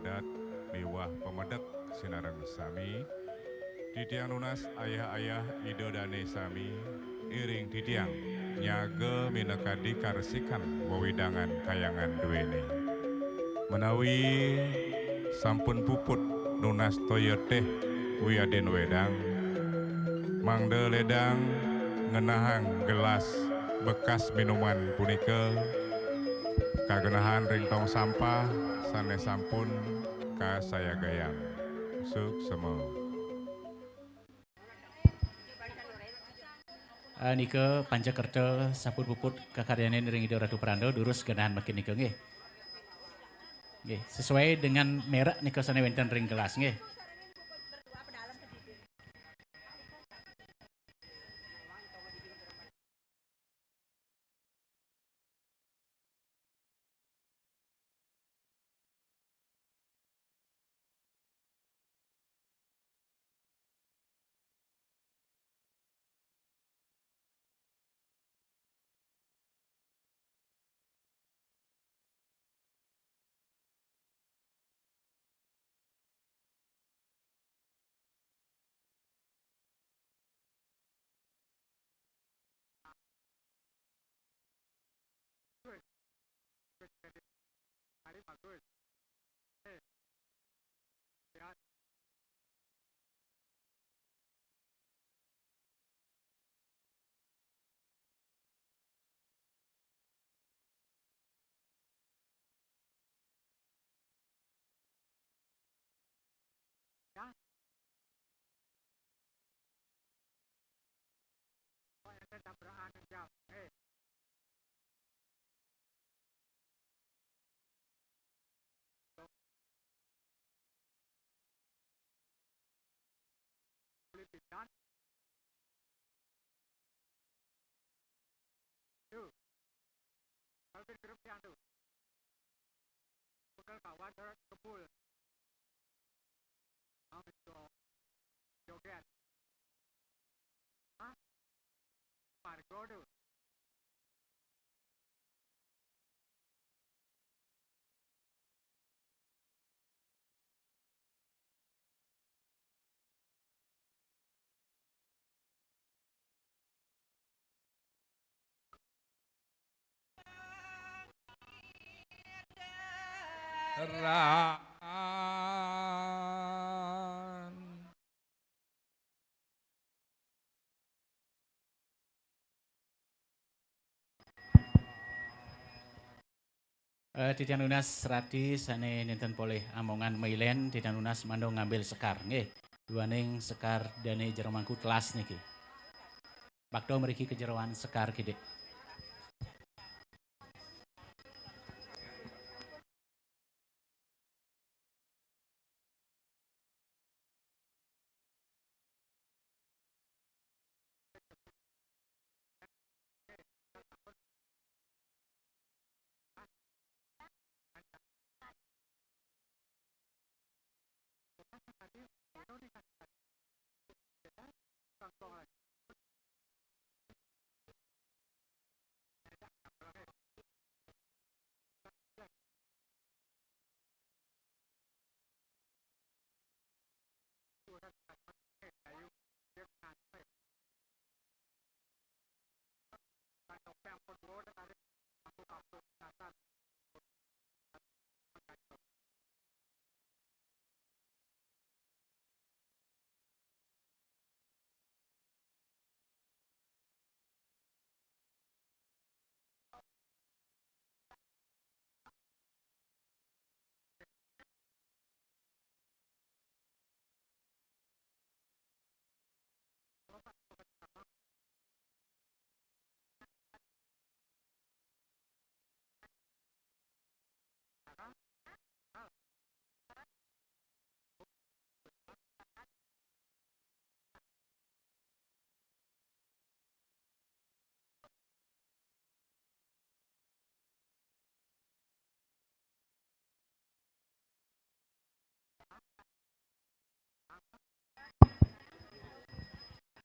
adat Dewa Pemedek Sinareng Sami, Didiang Nunas ayah-ayah Ido Dane Sami, iring Didiang nyaga minekadi karsikan wewidangan kayangan duweni. Menawi sampun puput Nunas toya teh wiadin wedang, mangde ledang ngenahang gelas bekas minuman punika kagenahan ring tong sampah sanes sampun kasaya gayam suk semua. Nika Pancakerta sampun puput kakaryane ring Ido Ratu Prando durus genahan makin nika nggih. Nggih, sesuai dengan merek nika sane wonten ring gelas nggih. Didiang Nunas Rati sane nenten poleh amongan Mailen Didiang Nunas mando ngambil sekar nggih. Duaning sekar dane jero mangku telas niki. Bakdo mriki kejeroan sekar gede.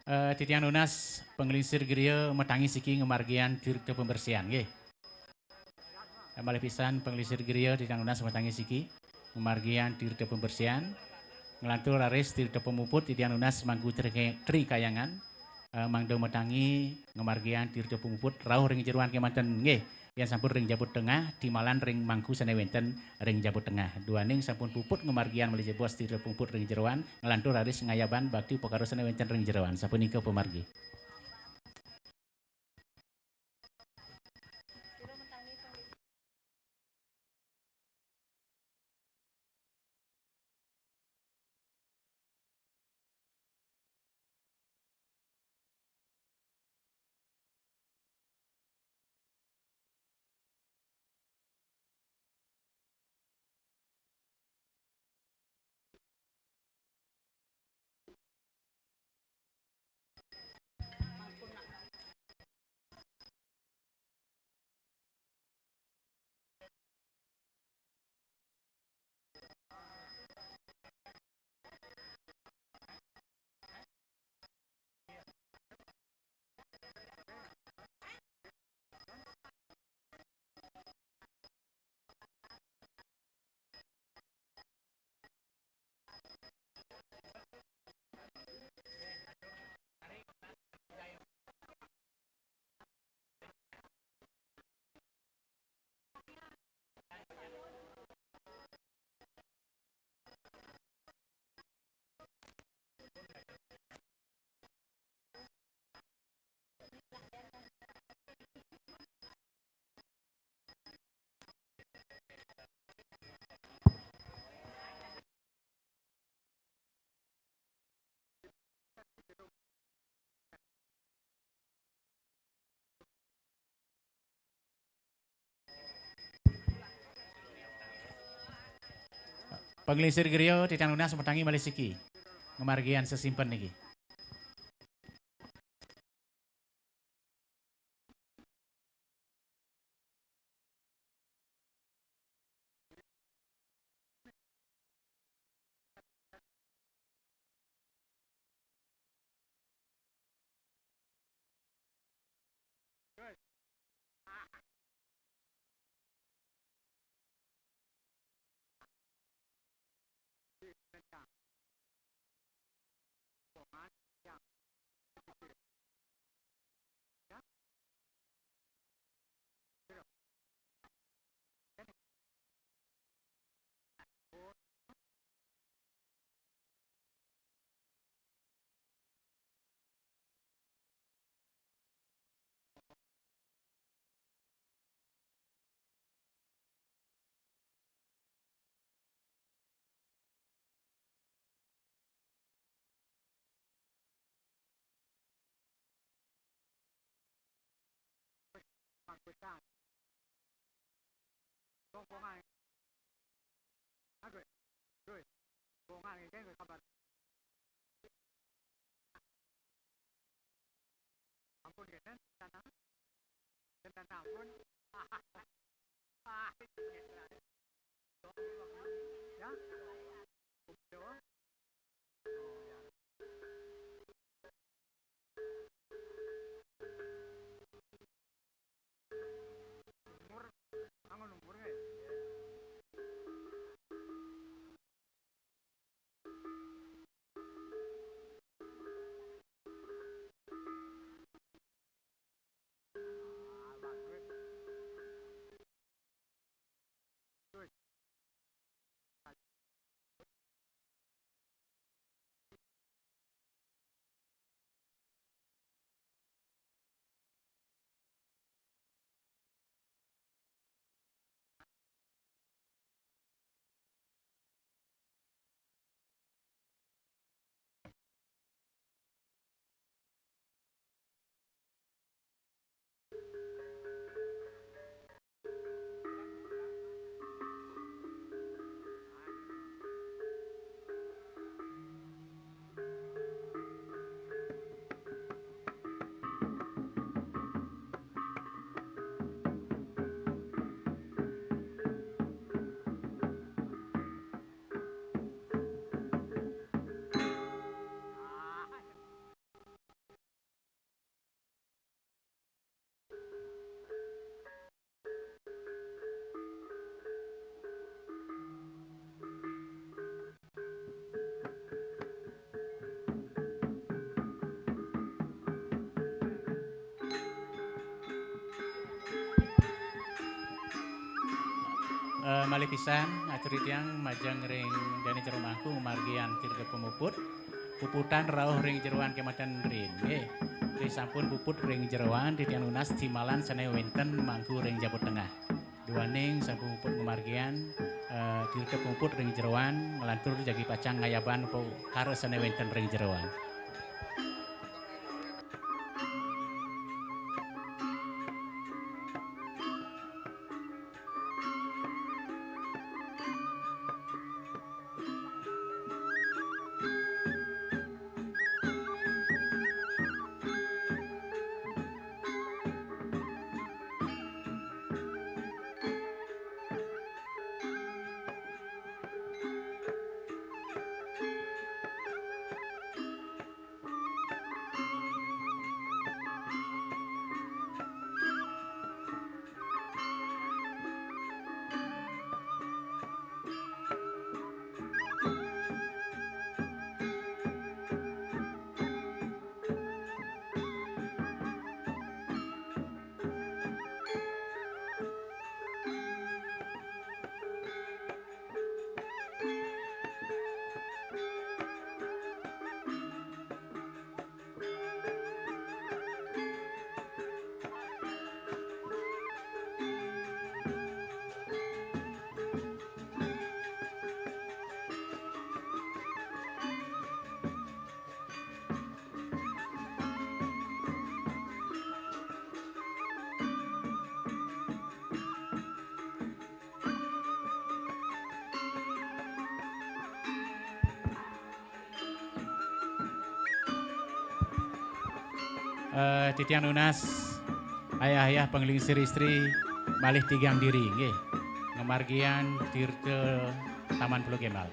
Didiang Nunas pengelisir geria metangi siki ngemargian direk pembersihan nggih. Malih pisan pengelisir geria Didiang Nunas metangi siki Margian tirta pembersihan, ngelantur laris tirta pemuput titian unas manggu tri kayangan, mangdo metangi ngemargian tirta pemuput rauh ring jeruan kemanten nggih, yang sampun ring Jabut Tengah, timalan ring mangku sanewenten ring Jabut Tengah. Duaning sampun puput ngemargian melije bos tirta pemuput ring jeruan, ngelantur laris ngayaban bakti pokaro sanewenten ring jeruan. Sampun ika pemargi. Pengelisir griyo titian unas metangi malisiki, ngemargian sesimpen niki. malih pisan aturi tiyang majang ring dene jero mangku margian tirga pemuput puputan rawuh ring jeroan kematan rin nggih sampun puput ring jeroan titian lunas timalan sane wenten mangku ring Jawa Tengah duaning sampun puput margian tirga pemuput ring jeroan ngelantur jagi pacang ngayaban po karo sane wenten ring jeroan. Titian lunas ayah-ayah penglingsir istri malih tigang diri nggih ngemargian tirke Taman Pulau Gembal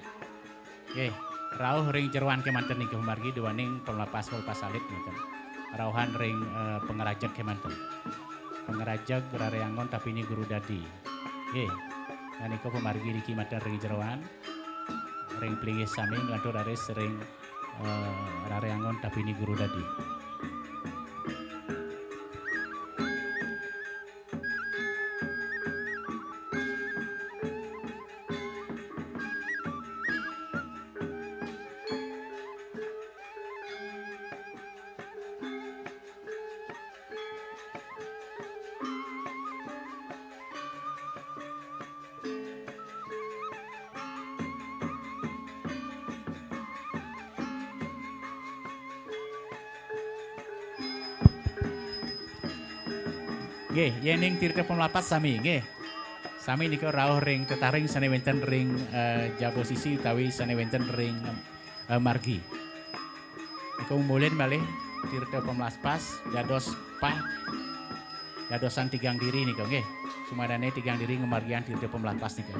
nggih rawuh ring jeroan kemanten niki margi duaning pelepas salit ngoten rawuhan ring pengerajak kemanten pengerajak rareangon tapi ini guru dadi nggih nanika pemargi niki manten ring jeroan ring plingis sami nglantur aris ring rareangon tapi ini guru dadi. Nggih, yening tirta pemlapat sami nggih. Sami nika rawuh ring tetaring sane wenten ring Jabo Sisi utawi sane wenten ring margi. Nika mulih malih tirta pemlapas dados pah dadosan tigang diri nika nggih. Sumadane tigang diri ngemargian tirta pemlapas nika.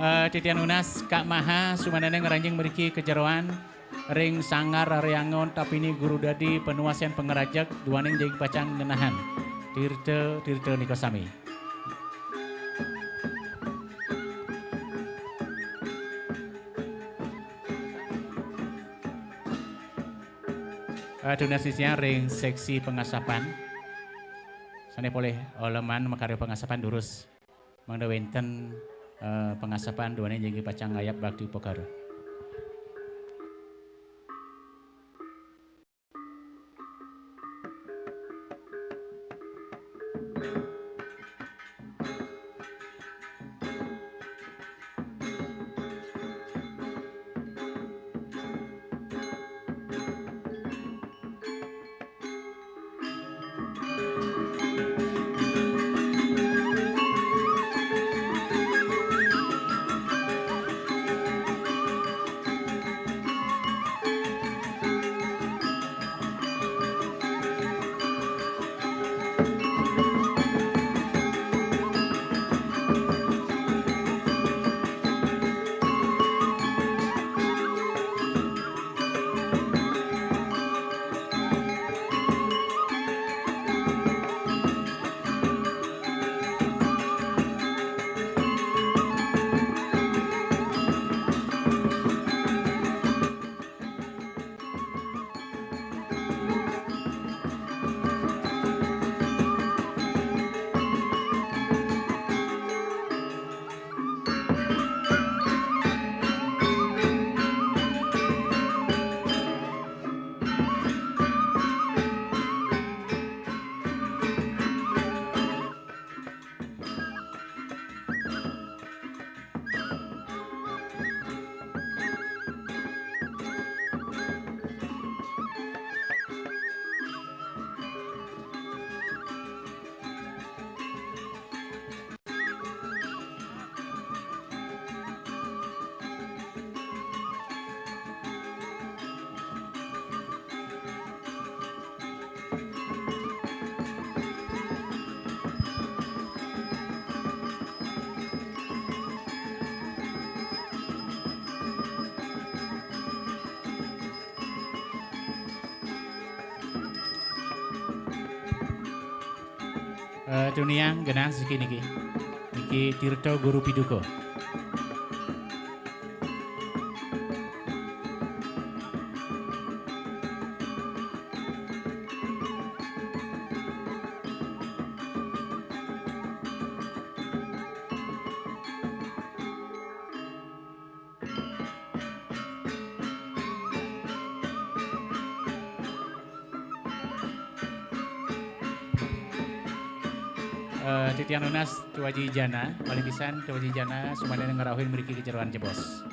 Titian Unas Kak Maha sumanana ngeranjing meriki kejeroan ring sangar reangon tapi ini guru dadi penuasian pengerajak duaning jadi pacang ngenahan Tirte Nikosami. Donasinya ring seksi pengasapan. Sana boleh oleman makarya pengasapan durus. Mangda wenten pengasapan duane jadi pacang ayat bakti pokar. Dunia genang siki niki. Niki Tirto Guru Piduko. Titian Unas Tuaji Jana, paling pisan Tuaji Jana sumadana ngarahuin meriki kejeroan jebos.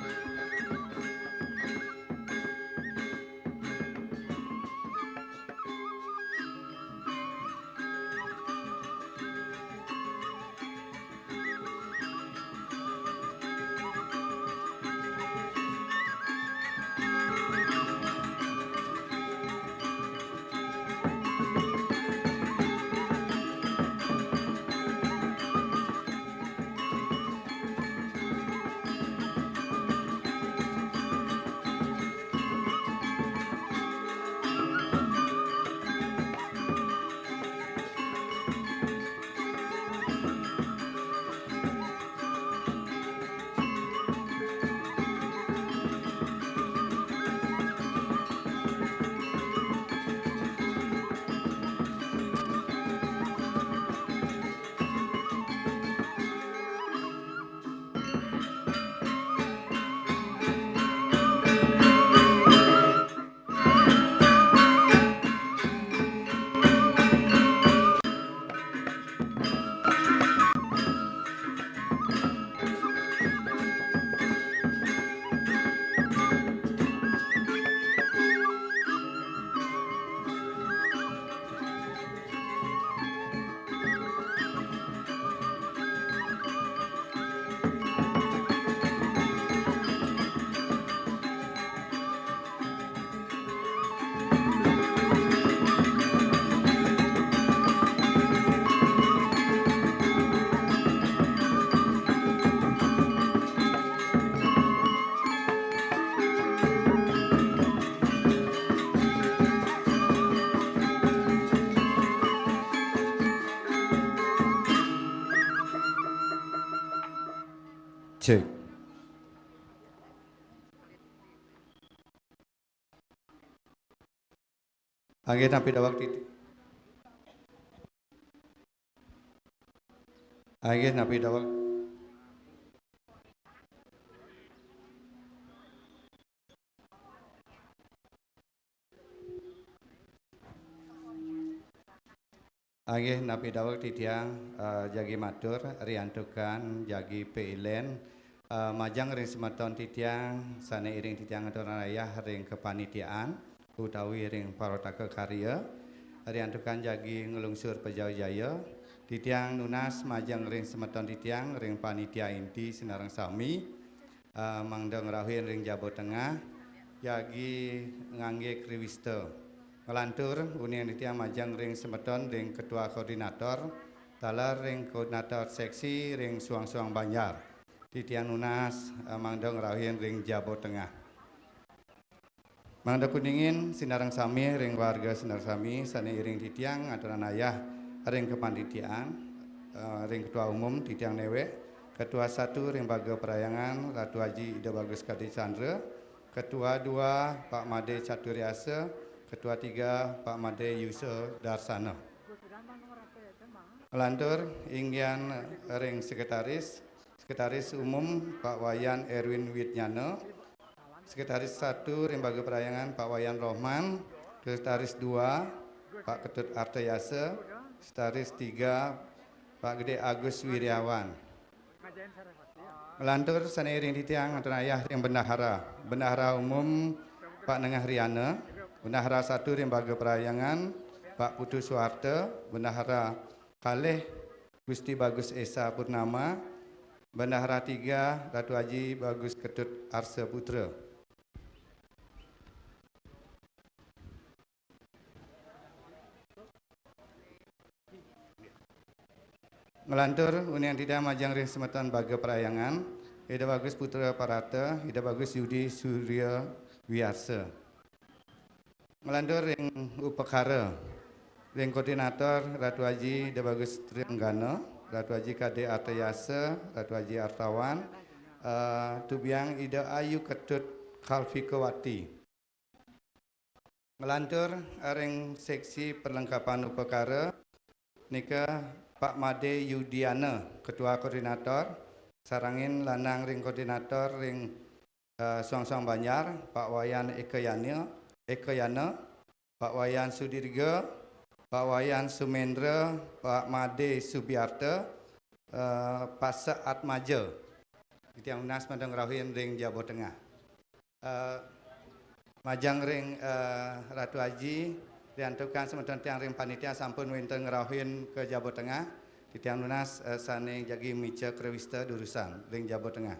Cek. Angin napi dawak titik. Angin napi dawak. Angin napi dawak titiang jagi matur riantukan jagi peilen majang ring semeton titiang sane iring titiang aturan ayah ring kepanitiaan utawi ring parotake karya riantukan jagi ngelungsur pejau jaya titiang nunas majang ring semeton titiang ring panitia inti Sinareng Sami mangdeng rahuin ring Jawa Tengah jagi ngangge kriwiste Ngelantur unian titiang majang ring semeton ring ketua koordinator talar ring koordinator seksi ring suang-suang Banjar titiang nunas mangdeng rahuin ring Jawa Tengah Mangda kuningin Sinareng Sami ring warga Sinareng Sami sane iring titiang aturan ayah ring kepanitiaan ring ketua umum titiang newe ketua 1 ring baga perayangan Ratu Haji Ida Bagus Kadi Chandra ketua 2 Pak Made Caturiasa ketua 3 Pak Made Yusuf Darsana Melantur inggian ring sekretaris umum Pak Wayan Erwin Witnyana sekretaris 1 ring baga perayangan Pak Wayan Rohman sekretaris 2 Pak Ketut Artayasa sekretaris 3 Pak Gede Agus Wiryawan Melantur saneiring titiang aturan ayah yang bendahara umum Pak Nengah Riana bendahara 1 ring baga perayangan Pak Putu Suharto bendahara kalih Gusti Bagus Esa Purnama bendahara 3 Ratu Haji Bagus Ketut Arsa Putra Melantur unian tidak majang ring semeton baga perayangan Ida Bagus Putra Parata Ida Bagus Yudi Surya Wiyarsa Melantur ring upekara ring koordinator Ratu Haji Ida Bagus Trianggana Ratu Haji Kade Artayasa Ratu Haji Artawan Tubiang Ida Ayu Ketut Khalfikawati Melantur ring seksi perlengkapan upekara nika Pak Made Yudiana Ketua Koordinator sarangin lanang ring koordinator ring Suang-Suang Banjar Pak Wayan Ekayana Pak Wayan Sudirga Pak Wayan Sumendra Pak Made Subiarta Pak Saat Maja Titiang Unas Mandang Rahuin ring Jawa Tengah majang ring Ratu Haji diantukan semeton tiang ring panitia sampun winten ngerahuin ke Jawa Tengah titiang nunas sane jagi mica krewista durusan ring Jawa Tengah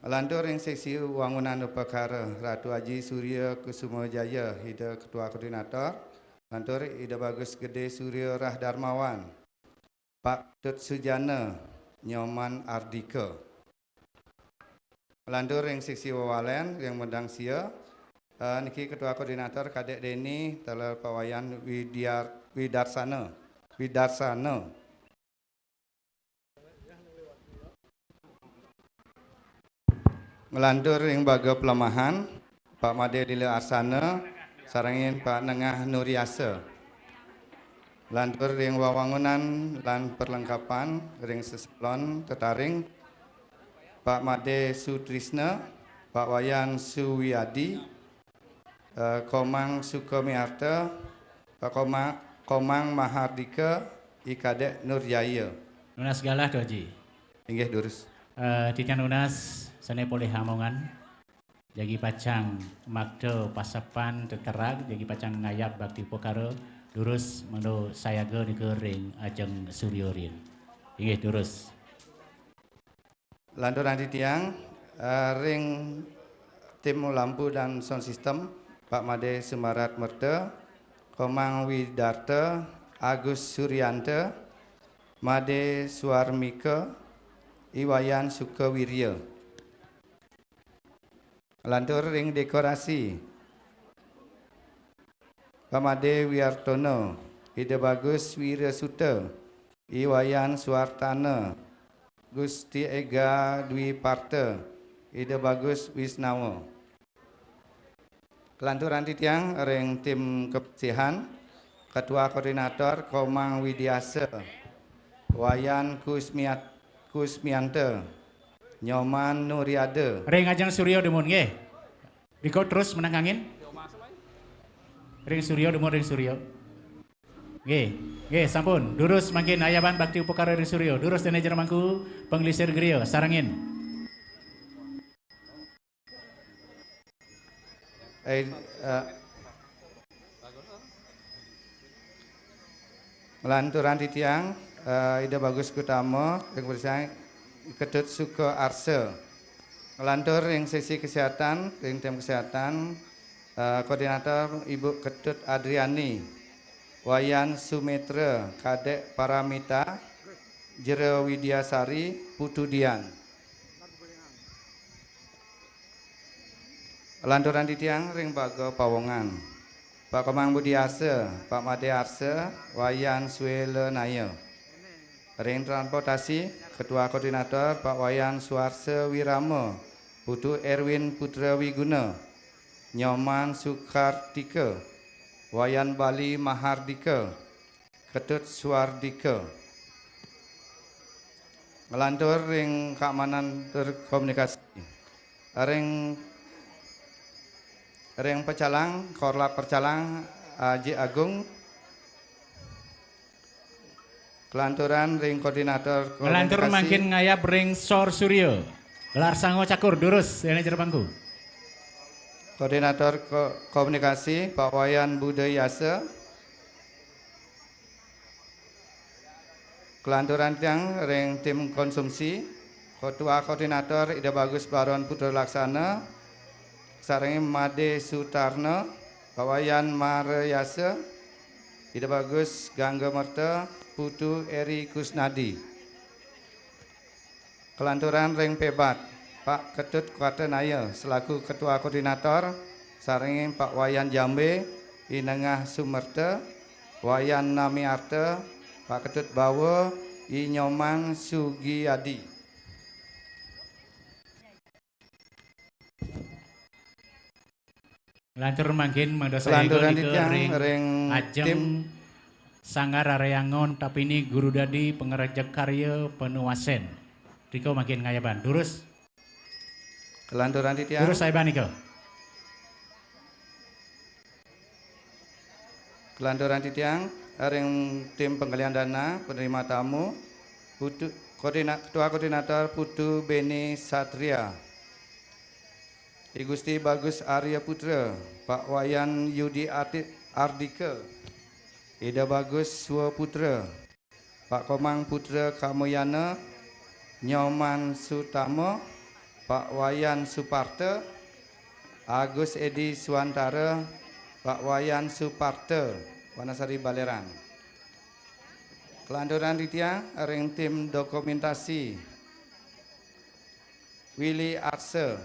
Lantur ring seksi wangunan upekara Ratu Haji Surya Kusumo Jaya Ida Ketua Koordinator Lantur Ida Bagus Gede Surya Rah Darmawan Pak Tut Sujana Nyoman Ardika Lantur ring seksi wawalen ring Mendang Sia niki Ketua Koordinator Kadek Deni Teler Pawayan Widarsana Melantur ring baga pelemahan Pak Made Dile Arsana sarangin Pak Nengah Nuriasa Lantur ring wawangunan lan perlengkapan ring seselon tetaring Pak Made Sutrisna Pak Wayan Suwiyadi Komang Sukomiarta Pak Komang Mahardika Ikadek Nurjaya Nunas galah Doji inggih durus titiang nunas sane poleh hamongan jagi pacang makdo pasapan teterak jagi pacang ngayap bakti pokare durus mendo sayaga nike ring ajeng suryorin inggih durus lantur nanti tiang ring tim lampu dan sound system Pak Made Semarat Merta Komang Widarta Agus Suryanta Made Suarmika Iwayan Sukawirya Lantur ring dekorasi Pak Made Wiartono Ida Bagus Wirasuta Iwayan Suartana Gusti Ega Dwi Parte, Ida Bagus Wisnawa. Kelanturan titiang ring tim kebersihan, Ketua Koordinator Komang Widiase, Wayan Kusmiante, Nyoman Nuriade. Ring ajang Suryo demun nggih. Diko terus menang angin. Ring Suryo demun ring Suryo. Nggih, sampun. Durus mangkin ayaban bakti upakara ring Suryo. Durus manajer mangku penglisir griyo sarangin. Melanturan titiang Ida Bagus Kutama yang bersama Ketut Suko Arse. Melantur yang sesi kesehatan, yang tim kesehatan Koordinator Ibu Ketut Adriani, Wayan Sumetra, Kadek Paramita, Jero Widyasari, Putu Dian. Lanturan titiang ring Bago Pawongan, Pak Komang Budiase, Pak Made Arse, Wayan Suele Nayo. Ring transportasi, Ketua Koordinator Pak Wayan Suarse Wiramo, Putu Erwin Putra Wiguna, Nyoman Sukartika, Wayan Bali Mahardika, Ketut Suardika. Melantur ring keamanan terkomunikasi, ring pecalang, Korlap Percalang, Aji Agung. Kelanturan ring koordinator Melantur komunikasi. makin ngayap ring Sor Suryo. Larsango Cakur durus manajer bangku. Koordinator komunikasi Pak Wayan Budayasa. Kelanturan tiang ring tim konsumsi, Ketua Koordinator Ida Bagus Baron Putra Laksana, Sarangi Made Sutarno, Pawayan Marayasa, Ida Bagus Gangga Merta, Putu Eri Kusnadi. Kelanturan ring pebat, Pak Ketut Kuatenaya selaku Ketua Koordinator, Sarangi Pak Wayan Jambe, Inengah Sumerta, Wayan Namiarte, Pak Ketut Bawa, Inyoman Sugiyadi. Lantur mangkin mendosa Kelanturan ego titiang ring ajeng tim Sanggar Areangon tapi ini Guru Dadi pengerajak karya penuasen. Riko makin ngayaban. Durus. Kelanturan titiang Durus saiban Niko. Kelanturan titiang ring tim penggalian dana penerima tamu Ketua Koordinator Putu Beni Satria, I Gusti Bagus Arya Putra, Pak Wayan Yudi Ardika, Ida Bagus Swa Putra, Pak Komang Putra Kamoyana, Nyoman Sutama, Pak Wayan Suparta, Agus Edi Suantara, Pak Wayan Suparta, Wanasari Baleran. Kelanturan titiang ring tim dokumentasi Willy Arse,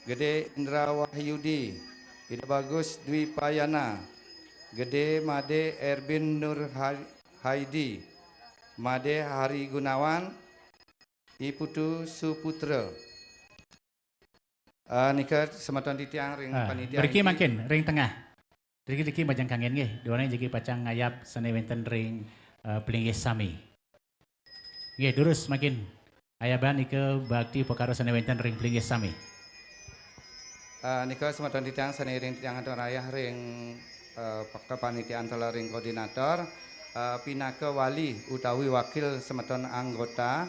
Gede Indra Wahyudi, Ida Bagus Dwi Payana, Gede Made Erbin Nur Haidi, Made Hari Gunawan, Iputu Suputra. Nika sematan titiang ring panitia. Beriki makin ring tengah. Diki bajang kangen nggih. Duane jeki pacang ngayap sane wenten ring Plinggih Sami. Nggih durus makin ayaban ike bakti perkara sane wenten ring Plinggih Sami. Nika sematan titiang sane ring tiang raya ring kepanitiaan telah ring koordinator Pinaka Wali utawi wakil semeton anggota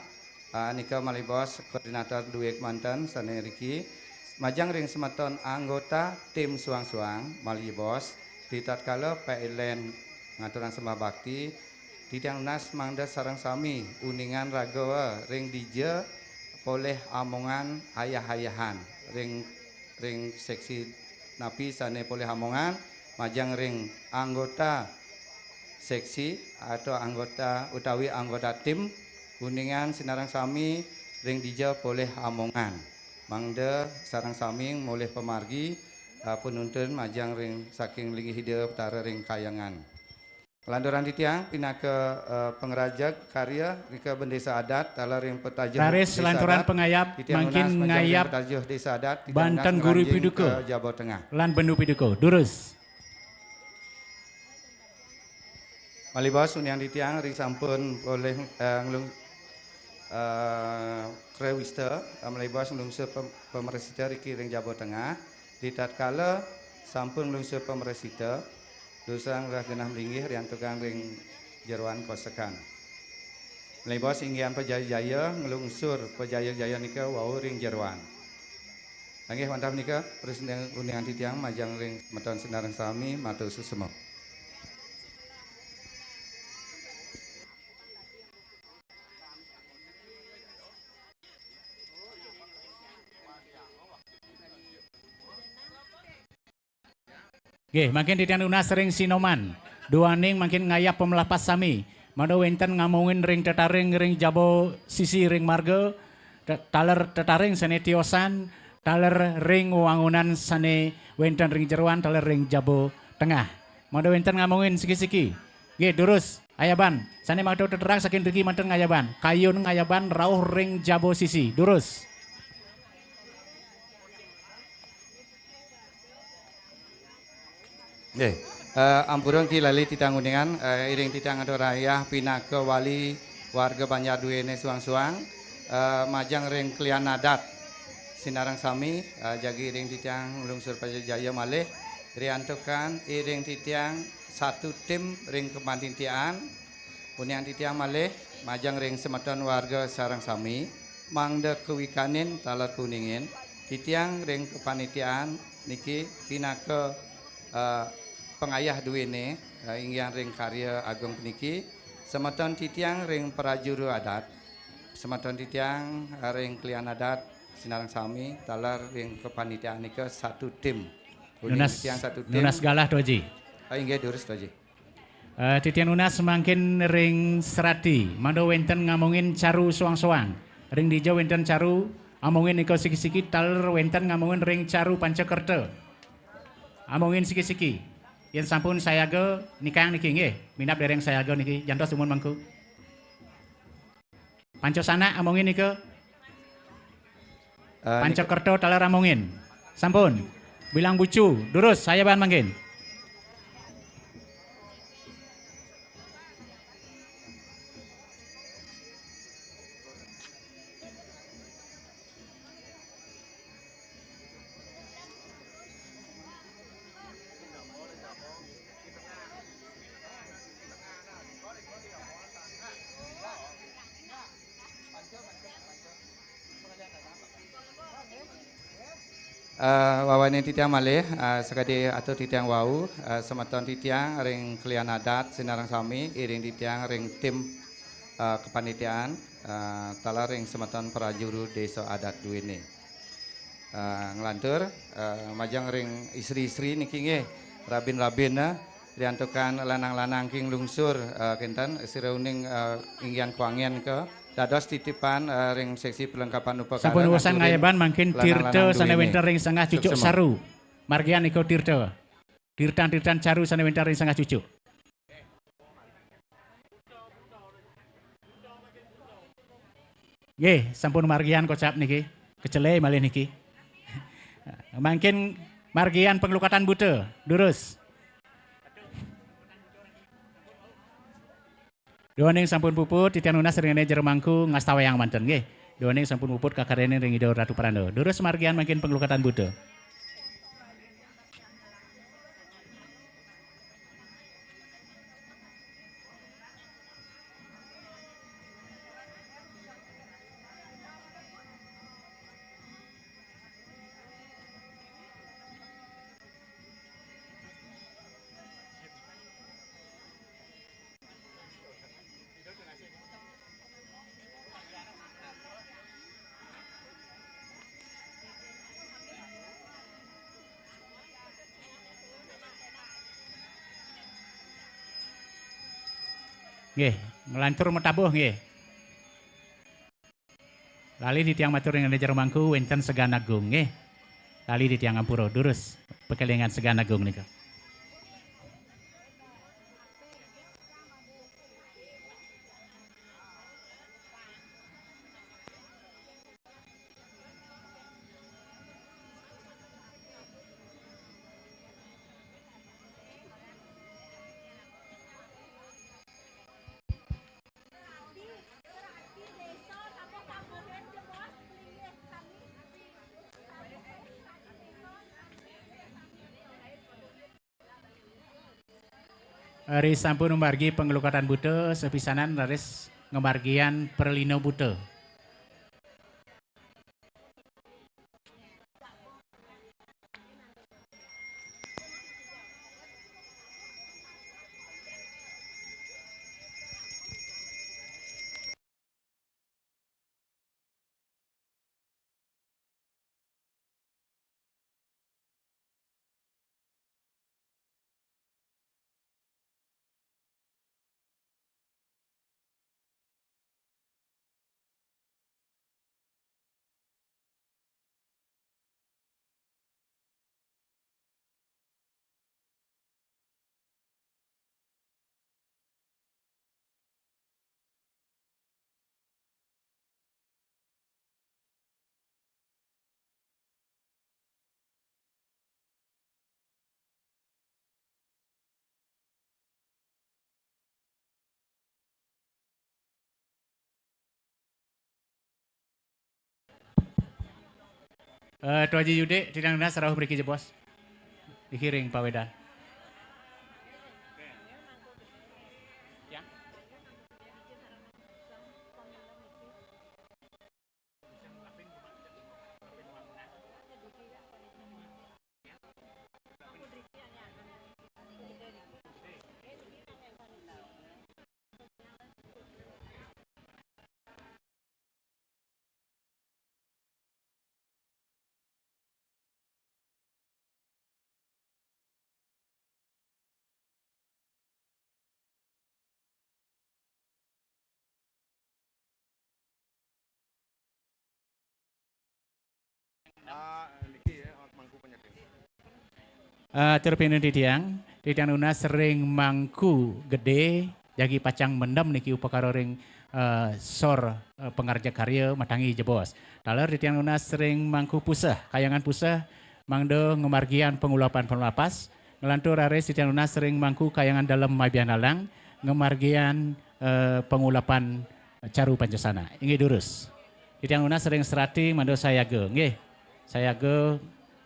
nika malibos koordinator Duwek Manten sane riki majang ring semeton anggota tim suang-suang malibos di tatkala PLN ngaturan sembah bakti titiang nas mangda sarang sami uningan ragawa ring dija poleh amongan ayah-ayahan ring seksi napi sane poleh amongan majang ring anggota seksi atau anggota utawi anggota tim kuningan sinarang sami ring dija poleh amongan mangda sarang sami moleh pemargi penuntun majang ring saking lingi hidep tara ring kayangan. Kelanduran titiang pina ke pengerajak karya rika bendesa adat talar yang petajuh Raris lanturan pengayap makin ngayap petajuh desa adat Banten Guru Piduko ke Jawa Tengah. lan Bendu Piduko durus. Malibos uniang titiang ring sampun oleh ngelung krewista malibos ngelungsur pemeresita riki ring Jawa Tengah di tatkala sampun ngelungsur pemeresita dosang rah genah melinggih rian tukang ring jeruan kosekan. Malibos inggian pejaya-jaya ngelungsur pejaya-jaya nika wau ring jeruan. Nggih mantap nika presiden uniang titiang majang ring meton senareng sami matur susemo. Nggih, makin titian una sering sinoman. Duaning makin ngayap pemelapas sami. Mado wenten ngamungin ring tetaring ring jabo sisi ring marga. Taler tetaring sane tiosan, taler ring wangunan sane wenten ring jeruan, taler ring jabo tengah. Mado wenten ngamungin siki-siki. Nggih, durus. Ayaban, sane mado teterang saking riki manten ngayaban. Kayun ngayaban rauh ring jabo sisi. Durus. Nggih, ampurun ki lali titang uningan iring titang ado rayah pinaka wali warga Banjar Duwene suang-suang majang ring klian adat sinarang sami jagi iring titang lungsur Pajajaya malih riantukan iring titang satu tim ring kepanitiaan uniang titang malih majang ring semeton warga sarang sami mangda kewikanin talar kuningin titiang ring kepanitiaan niki pinaka pengayah duwene inggian ring karya agung peniki semeton titiang ring prajuru adat semeton titiang ring klian adat sinarang sami talar ring kepanitiaan nika satu tim Nunas satu tim Nunas galah doji. Inggih durus doji. Titian Nunas semakin ring serati. Mando wenten ngamungin caru soang-soang. Ring dijo wenten caru amungin nika siki-siki taler wenten ngamungin ring caru Pancakerta. Amungin siki-siki. Yen sampun sayaga nikang niki nggih, minap dereng sayaga niki jantos sumun mangku. Pancosana amungin nika. Pancakerta taler amungin. Sampun. Bilang bucu, durus saya bahan mangkin. Wawane titiang malih sekadi atau titiang wau semeton titiang ring klian adat sinarang sami iring titiang ring tim kepanitiaan talar ring semeton prajuru desa adat duwene ngelantur majang ring istri-istri niki nggih rabin-rabin diantukan lanang-lanang king lungsur kinten sireuning inggian kuangian ke dados titipan ring seksi perlengkapan upakara. Sampun urusan ngayaban mangkin tirta sana wenter ring sengah cucuk saru. Margian iko tirta. Tirtan-tirtan caru sana wenter ring sengah cucuk. Nggih, sampun margian kocap niki. Kecele malih niki. Mangkin margian penglukatan buta. Durus. Doaning sampun puput titian Nunas ring nejer mangku ngastawayang manten nggih. Doaning sampun puput kakarene ring Ido Ratu Parando. Durus margian makin penglukatan buta. Nggih, ngelantur metabuh nggih. Lali di tiang matur ing nejer mangku wenten Segan Agung nggih. Lali di tiang Ampura durus pekelingan Segan Agung nika. Hari sampun memargi pengelukatan buta sepisanan laris ngemargian perlino buta. Tuaji Yude, tidak nas sarau beri bos. Dikiring Pak Weda. Terpinu di tiang Nuna sering mangku gede jagi pacang mendem niki upakara ring sor pengarja karya matangi jebos. Taler di tiang Nuna sering mangku pusah, kayangan pusah mangdo ngemargian pengulapan penlapas. Ngelantur ares di tiang Nuna sering mangku kayangan dalam mabian alang ngemargian pengulapan caru pancasana. Ingi durus. Di tiang Nuna sering serati mando sayaga. Nggih. Sayaga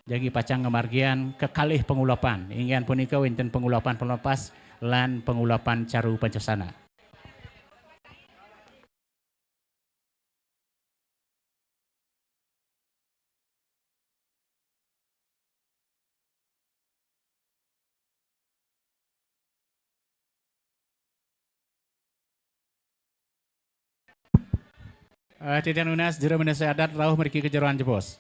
jagi pacang ngemargian kekalih pengulapan. Ingin punika wonten pengulapan pelepas lan pengulapan caru pancasana. Tidak Nunas jero menesa adat rauh meriki kejeroan jebos.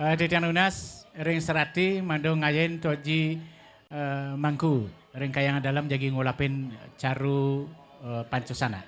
Ditian Unas ring serati mando ngayen toji mangku ring kayangan dalam jagi ngulapin caru Pancusana.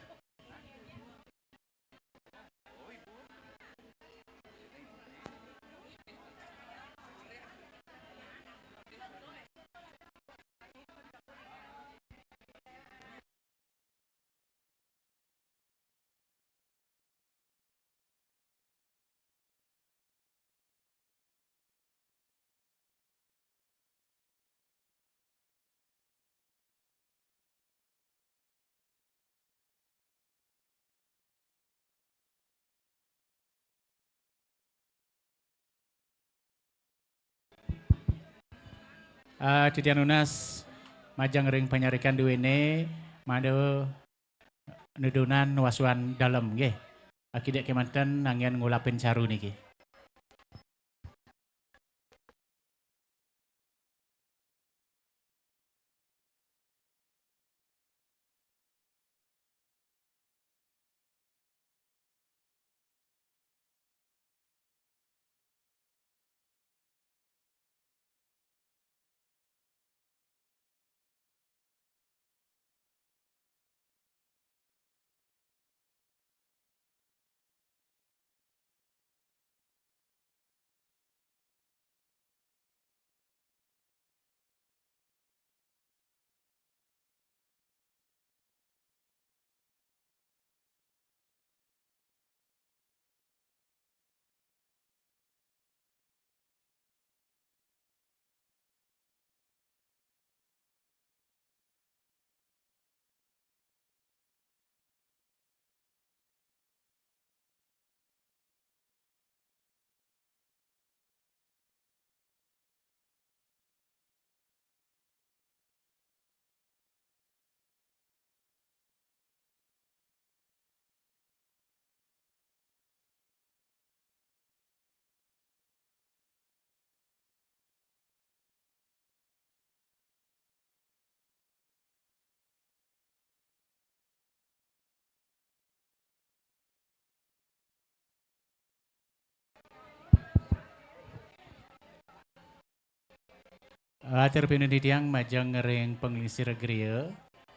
Titian Nunas majang ring penyarikan duwene mado nudunan wasuan dalam nggih. Akidak kemanten nangian ngulapin caru niki. Atur pinundidiang majang ngering penglisir griya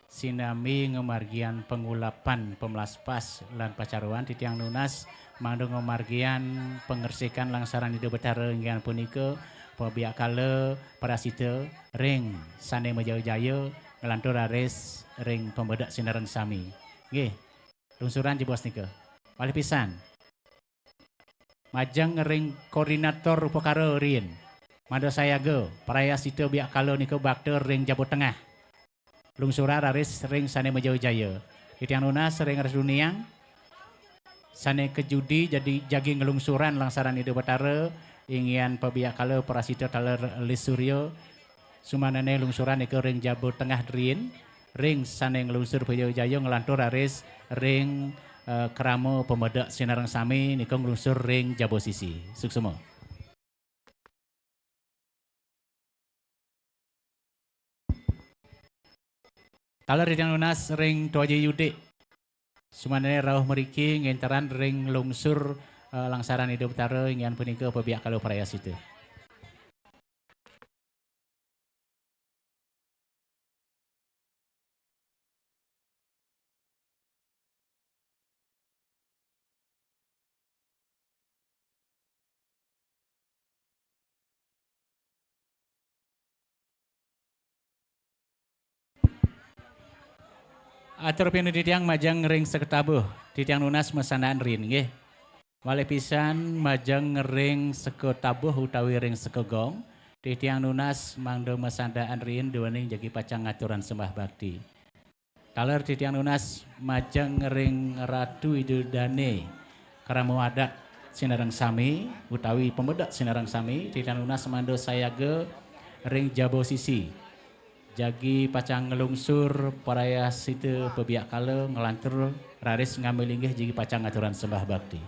sinami ngemargian pengulapan pemelaspas lan pacaruan Titiang Nunas mangdo ngemargian pengersikan langsaran hidup betara inggian punika pabiak kala parasita ring sane Majaya ngelantur aris ring pembedak Sinareng Sami. Nggih, lungsuran jebos nika. Wali pisan. Majang ngering koordinator upakara rin. Mado saya go, peraya situ biak kalau niko bakter ring Jawa Tengah. Lungsura raris ring sane Majaya. Titiang Nunas ring res duniang. Sane kejudi jadi jagi ngelungsuran langsaran hidup betara. Ingian pabiak kalau parasita taler lisuryo. Sumanane lungsuran niko ring Jawa Tengah rin. Ring sane ngelungsur Majaya ngelantur raris ring keramo pemedak Sinareng Sami niko ngelungsur ring Jawa Sisi. Suksemo. Taler Titiang Nunas ring Toaji Yudik. Sumanane rawuh meriki ngenteran ring lungsur langsaran hidup betara ingian punika pabiak kalau peraya situ. Atur pinundidiang majang ring seketabuh Titiang Nunas mesanaan rin nggih. Wale pisan majang ring seketabuh utawi ring sekegong Titiang Nunas mangdo mesandaan rin duwening jagi pacang ngaturan sembah bakti. Taler Titiang Nunas majang ring Ratu Idudane karamu adat Sinareng Sami utawi pemedak Sinareng Sami Titiang Nunas mando sayaga ring Jabo Sisi. Jagi pacang ngelungsur paraya situ pebiak kala ngelantur raris ngambil inggih jagi pacang ngaturan sembah bakti.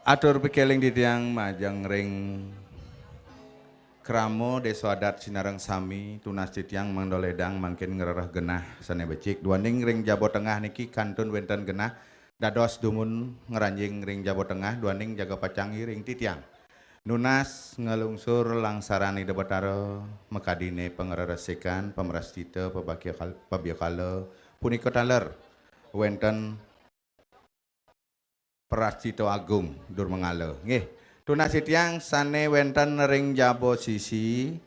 Atur bekeling di tiang majang ring kramo deso adat sinareng sami tunas titiang mangdoledang mangkin ngerereh genah sane becik duaning ring Jawa Tengah niki kantun wenten genah dados dumun ngeranjing ring Jawa Tengah duaning jaga pacangi ring titiang nunas ngelungsur langsarani debataro mekadine pengereresekan pemerastita pabiakala punika taler wenten Prastito Agung Durmengala nggih tunas titiang sane wenten ring Jabo sisi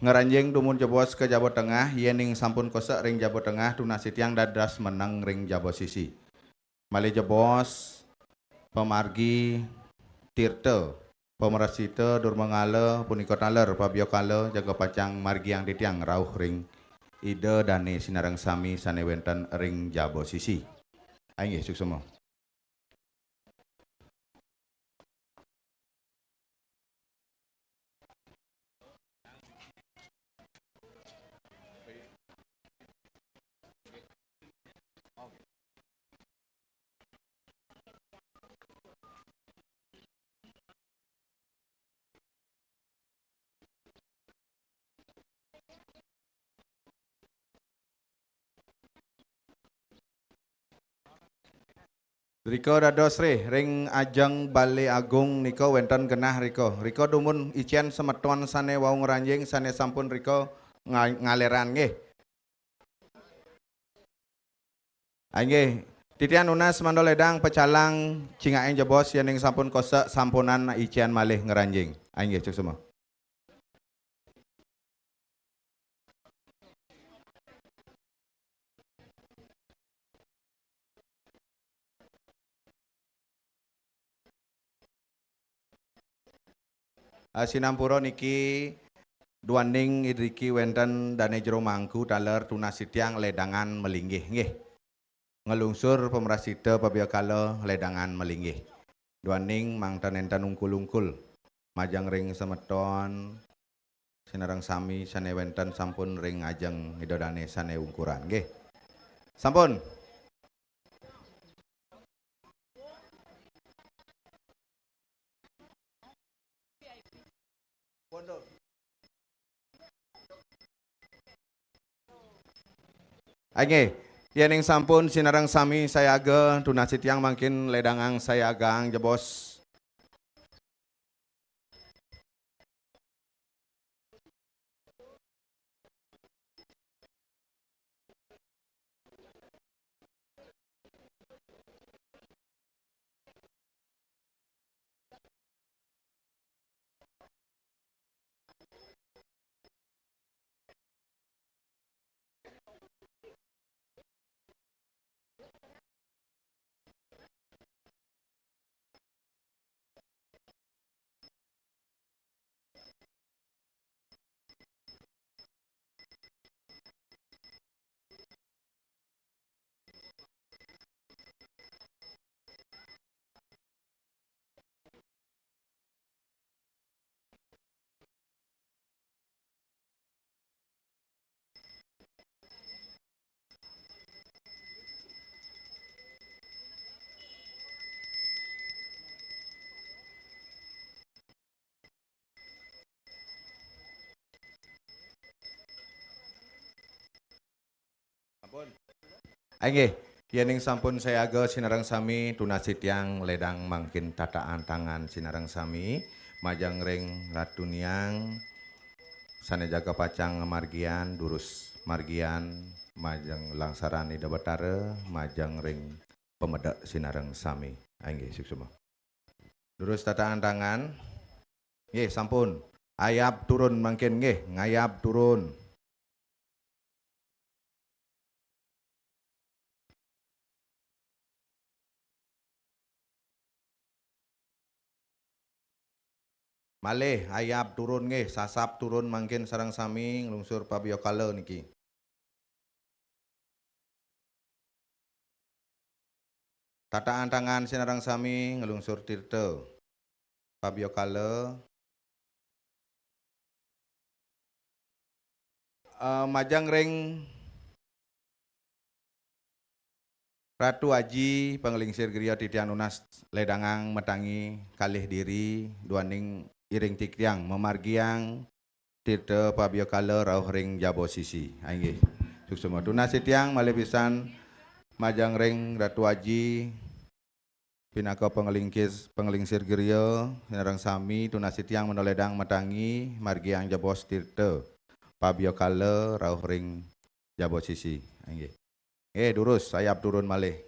ngeranjing dumun jebos ke Jawa Tengah yening sampun kosek ring Jawa Tengah tunas titiang dadas menang ring Jabo sisi malih jebos pemargi Tirta Pemerasita Durmengala punika taler pabiokala jaga pacang margiang titiang rauh ring ide dane sinareng sami sane wenten ring Jabo sisi nggih suksema. Riko dados ring ajeng Bale Agung niko wenten genah Riko dumun icen semeton sane wau ngranjing sane sampun Riko ngaleran nggih. Nggih, titian nunas mandoledang pecalang cingaeng jebos yening sampun kosek sampunan icen malih ngeranjing. Nggih cuk semua. Sinampura niki duaning idriki wenten dane jero mangku taler tunas sitiang ledangan melinggih nggih. Ngelungsur pemerasita pabiakala ledangan melinggih. Duaning mangtan enten ungkul-ungkul majang ring semeton sinareng sami sane wenten sampun ring ajeng idodane sane ungkuran nggih. Sampun. Nggih, yening sampun sinareng sami sayaga tunas titiang mangkin ledangang sayagang jebos. Nggih, yening sampun sayaga sinareng sami tunas titiang ledang mangkin tataan tangan sinareng sami majang ring ratuniang sane jaga pacang margian durus margian majang langsarani debetare majang ring pemedek sinareng sami. Nggih suksema. Durus tataan tangan. Nggih sampun. Ayap turun mangkin nggih, ngayap turun. Malih ayap turun nggih, sasap turun mangkin sareng sami nglungsur pabiokala niki. Tataan tangan sinareng sami ngelungsur tirta. Pabiokala majang ring Ratu Aji penglingsir griya titian unas ledangang metangi kalih diri duaning iring tikyang memargiang tirta pabio kala rauh ring jabo sisi. Inggih. Suksuma tunas titiang malih pisan majang ring Ratu Aji pinaka penglingsir griya sinareng sami tunas titiang menoledang metangi margiang jabos tirta pabio kala rauh ring jabo sisi. Inggih. Durus sayap turun malih.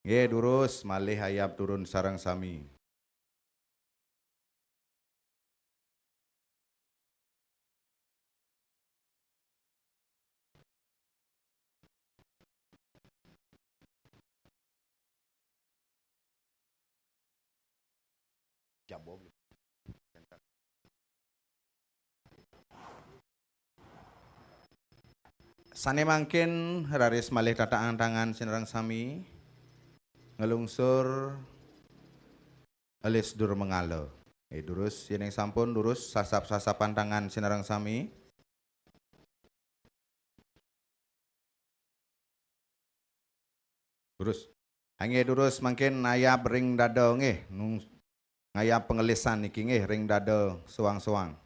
Durus malih hayap turun sarang sami. Sane mangkin raris malih tataang tangan sinareng sami ngelungsur alis dur mengalo. Durus yeneng sampun durus sasap-sasapan tangan sinareng sami. Durus. Durus mangkin ngayap ring dada nggih ngayap pengelisan niki nggih ring dada suwang-suwang.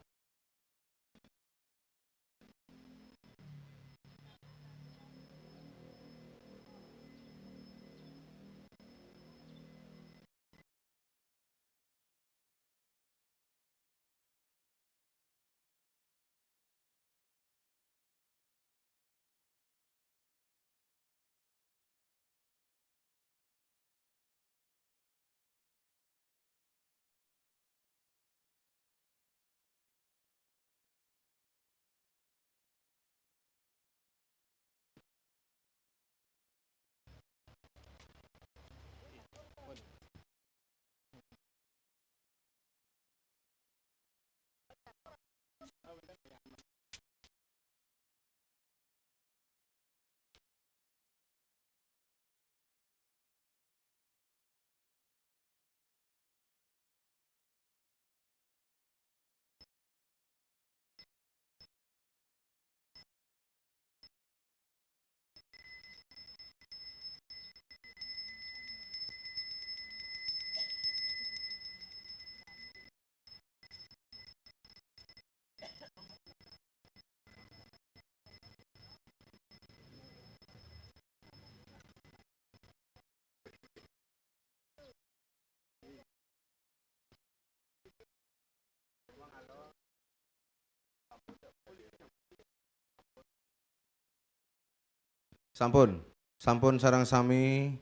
Sampun sarang sami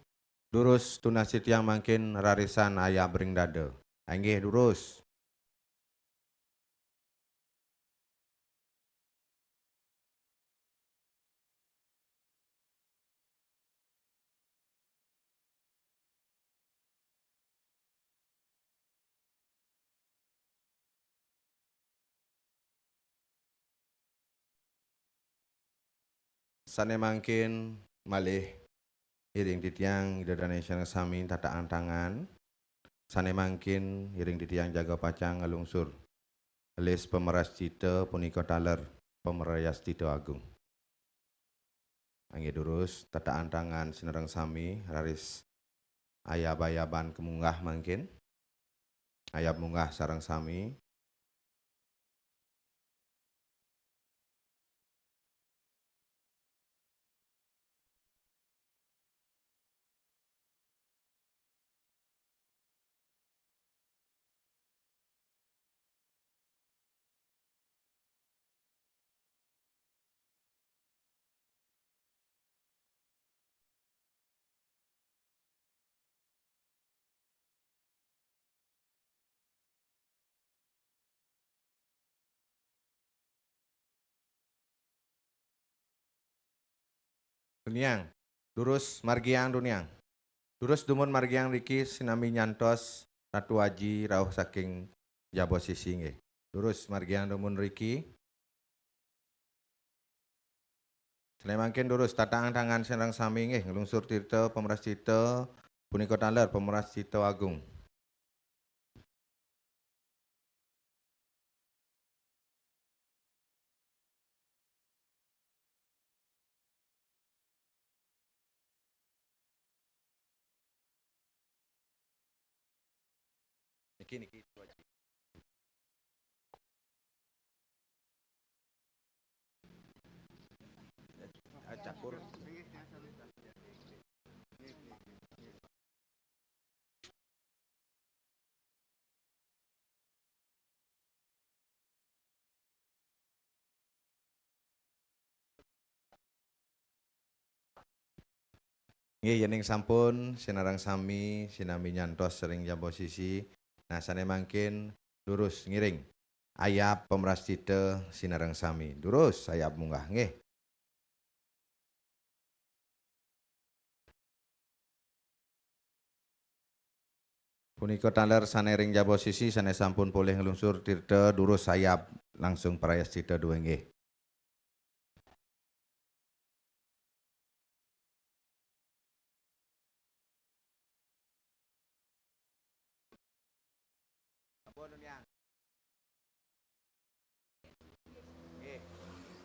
durus tunas titiang mangkin rarisan ayah bring dada. Inggih durus. Sane mangkin malih iring titiang idadane sareng sami tataan tangan. Sane mangkin iring titiang jaga pacang ngelungsur elis pemeras cita punika taler pemerayas cita agung. Inggih durus tataan tangan sinareng sami raris ayab-ayaban kemunggah mangkin. Ayab munggah sareng sami. Duniang, durus margiang duniang. Durus dumun margiang riki sinami nyantos Ratu Aji rauh saking jabo sisi nggih. Durus margiang dumun riki. Selain durus tataan tangan sareng sami nggih ngelungsur tirta pemeras cita punika taler pemeras cita agung. Niki cakur. Nggih yening sampun sinareng sami sinami nyantos sering jam posisi. Nah sane mangkin lurus ngiring. Ayap pemerastite sinareng sami. Lurus ayap munggah nggih. Punika taler sanering jam posisi sane sampun poleh ngelungsur tirta lurus sayap langsung prayastita duwe nggih.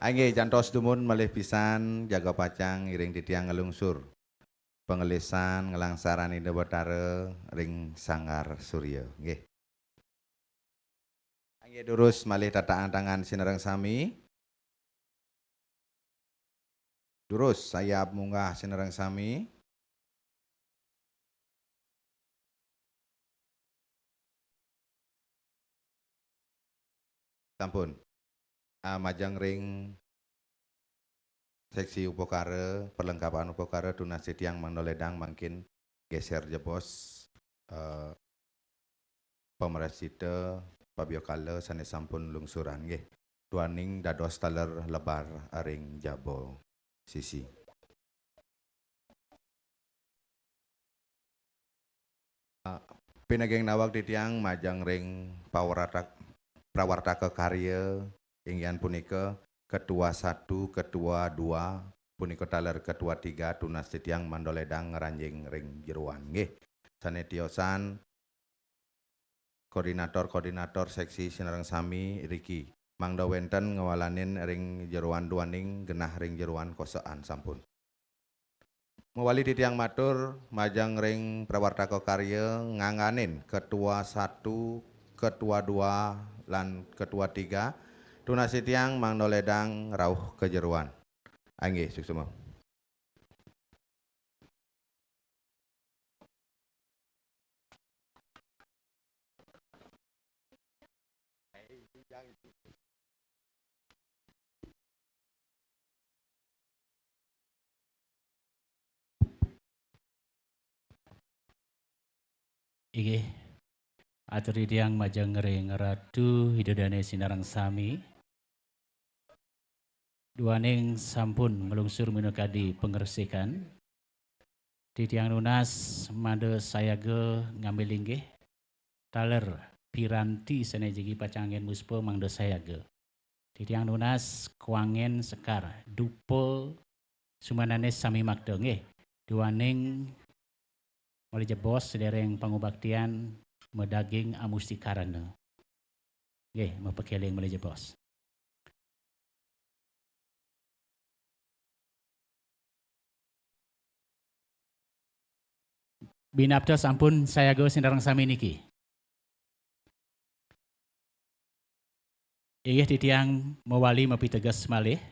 Angge jantos dumun malih pisan jaga pacang iring titiang ngelungsur. Pengelisan ngelangsaran ide betare ring sanggar surya nggih. Angge durus malih tataan tangan sinareng sami. Durus sayap munggah sinareng sami. Sampun. Majang ring seksi upokara, perlengkapan upokara tunasi tiang mandoledang mungkin geser jebos pemerasita pabio kala sane sampun lungsuran nggih. Duaning dados taler lebar aring jabo sisi. Pinageng nawak di tiang majang ring prawartaka karya inggian punika ketua 1, ketua 2, punika taler ketua 3 tunas titiang mandoledang ngeranjing ring jeruan nggih. Sane tiosan koordinator seksi sinareng sami Riki. Mangda wenten ngewalanin ring jeruan duaning genah ring jeruan kosean sampun. Mewali titiang matur majang ring prawartaka karya nganganin ketua 1, ketua 2 lan ketua 3 tunasi tiang mangdoledang rauh kejeruan. Angge suksema. Iki atur tiang majang ring ratu hidodane sinarang sami. Duaning sampun melungsur minukadi pengersikan. Titiang nunas made sayaga ngambil linggih. Taler piranti sanejigi pacangen muspo mangdo sayaga. Titiang nunas kuangen sekar dupo sumanane sami makdo nggih. Duaning mulai jebos sedereng pangubaktian medaging amustikarana. Nggih, mepekeling mulai jebos. Binapta sampun sayaga sinareng sami niki. Inggih titiang mewali mapitegas malih.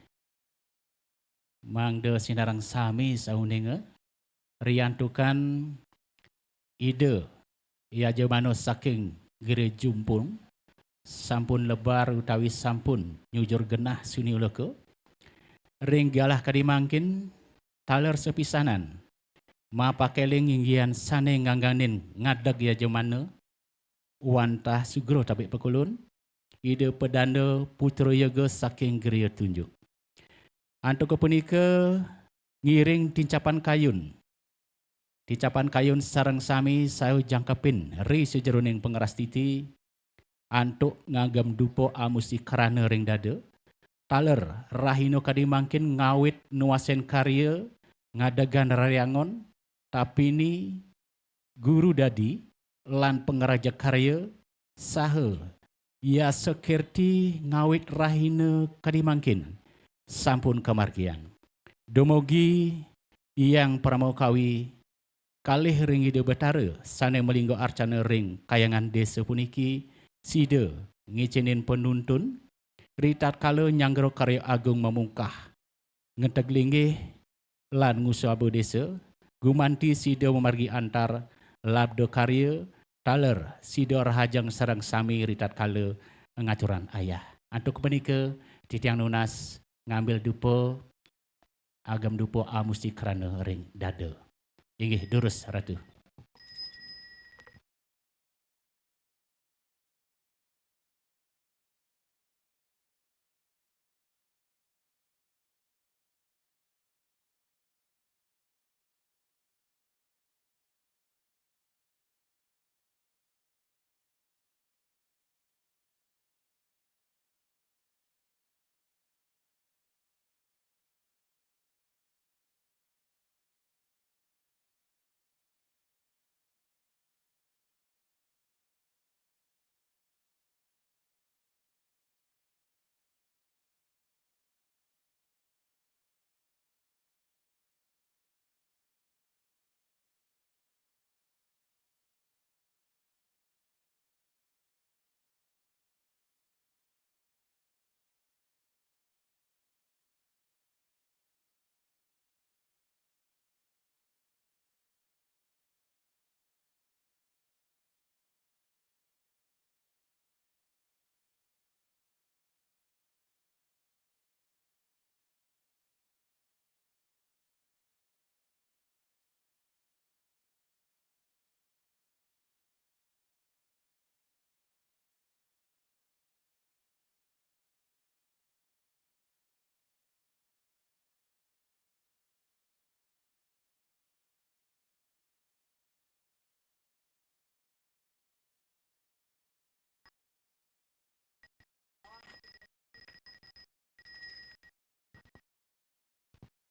Mangda sinareng sami sauninga riantukan ide ia jemano saking gere jumpun sampun lebar utawi sampun nyujur genah suni uleke ring galah kadimangkin taler sepisanan ma pakeling inggian sane ngangganin ngadag ya jemana wantah sugro tapi pekulun ide pedanda putra yaga saking geria tunjuk antuk kepunika ngiring tincapan kayun sareng sami sayu jangkepin ri sejeroning pengeras titi antuk ngagam dupo amusi kerana ring dada taler rahino kadimangkin ngawit nuasen karya ngadagan rayangon tapi ini guru dadi lan pengeraja karya saha ya sekirti ngawit rahina kadimangkin sampun kemargian. Domogi yang pramukawi kalih ring ide betara sane melinggo arcana ring kayangan desa puniki sida ngicinin penuntun ritat kala nyanggro karya agung memungkah ngeteg linggih lan ngusabu desa gumanti sida memargi antar labdo karya taler sida rahajang sareng sami ritat kala ngaturan ayah antuk kepenika titiang nunas ngambil dupo agam dupo amusti kerana ring dada. Inggih durus Ratu.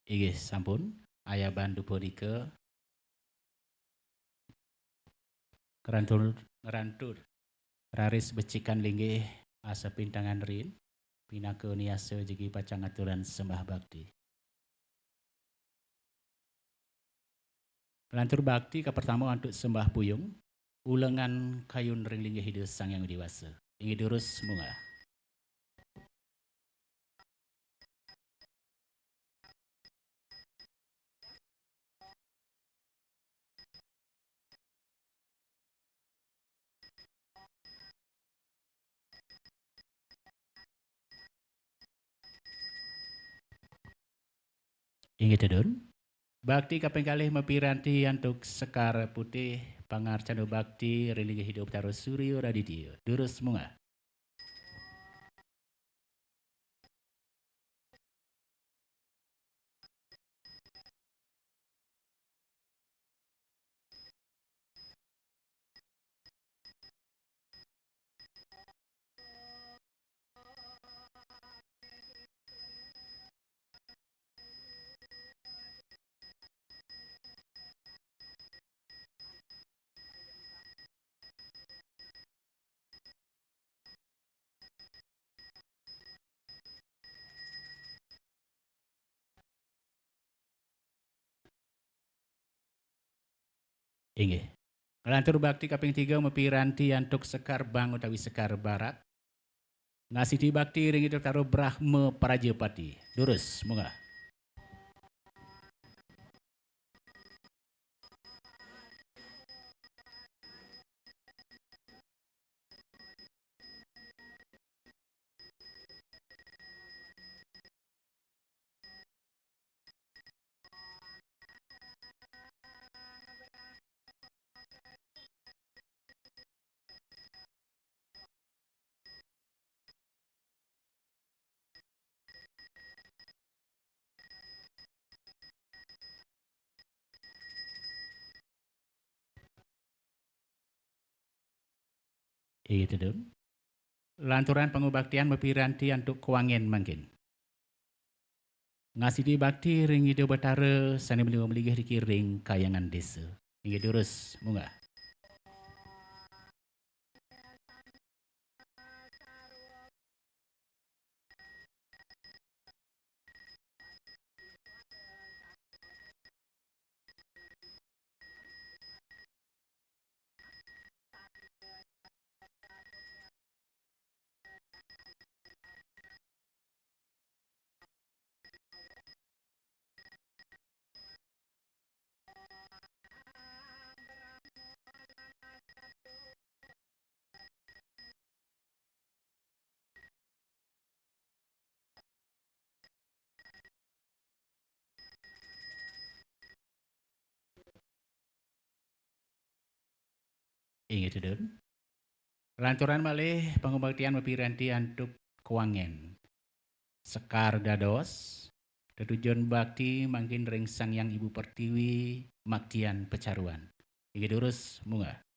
Inggih sampun ayah bandu punika ngerantur raris becikan linggih asa pintangan rin pinaka niasa jegi pacangaturan sembah bakti. Lantur bakti ke pertama untuk sembah puyung ulengan kayun ring linggih hidup sang yang dewasa. Inggih durus munga. Inggih tedun. Bakti kaping kalih mepiranti untuk sekar putih pangarcana bakti ring hidup taruh Suryo Raditya. Durus munga. Inggih. Lantur bakti kaping 3 mepiranti untuk sekar bang utawi sekar barat. Ngasiti bakti ring hidup taruh Brahma Prajapati. Durus munga. Itu dun. Lanturan pengubaktian mepiranti untuk kuangin mangkin. Ngasih bakti ring hidup betara sani beliau meligih ring kayangan desa. Inggih durus munga. Ingat sedun. Lanturan malih pangubaktian mapiranti antuk kuangen. Sekar dados. Tetujuan bakti mangkin ring sang yang ibu pertiwi maktian pecaruan. Ingat urus munga.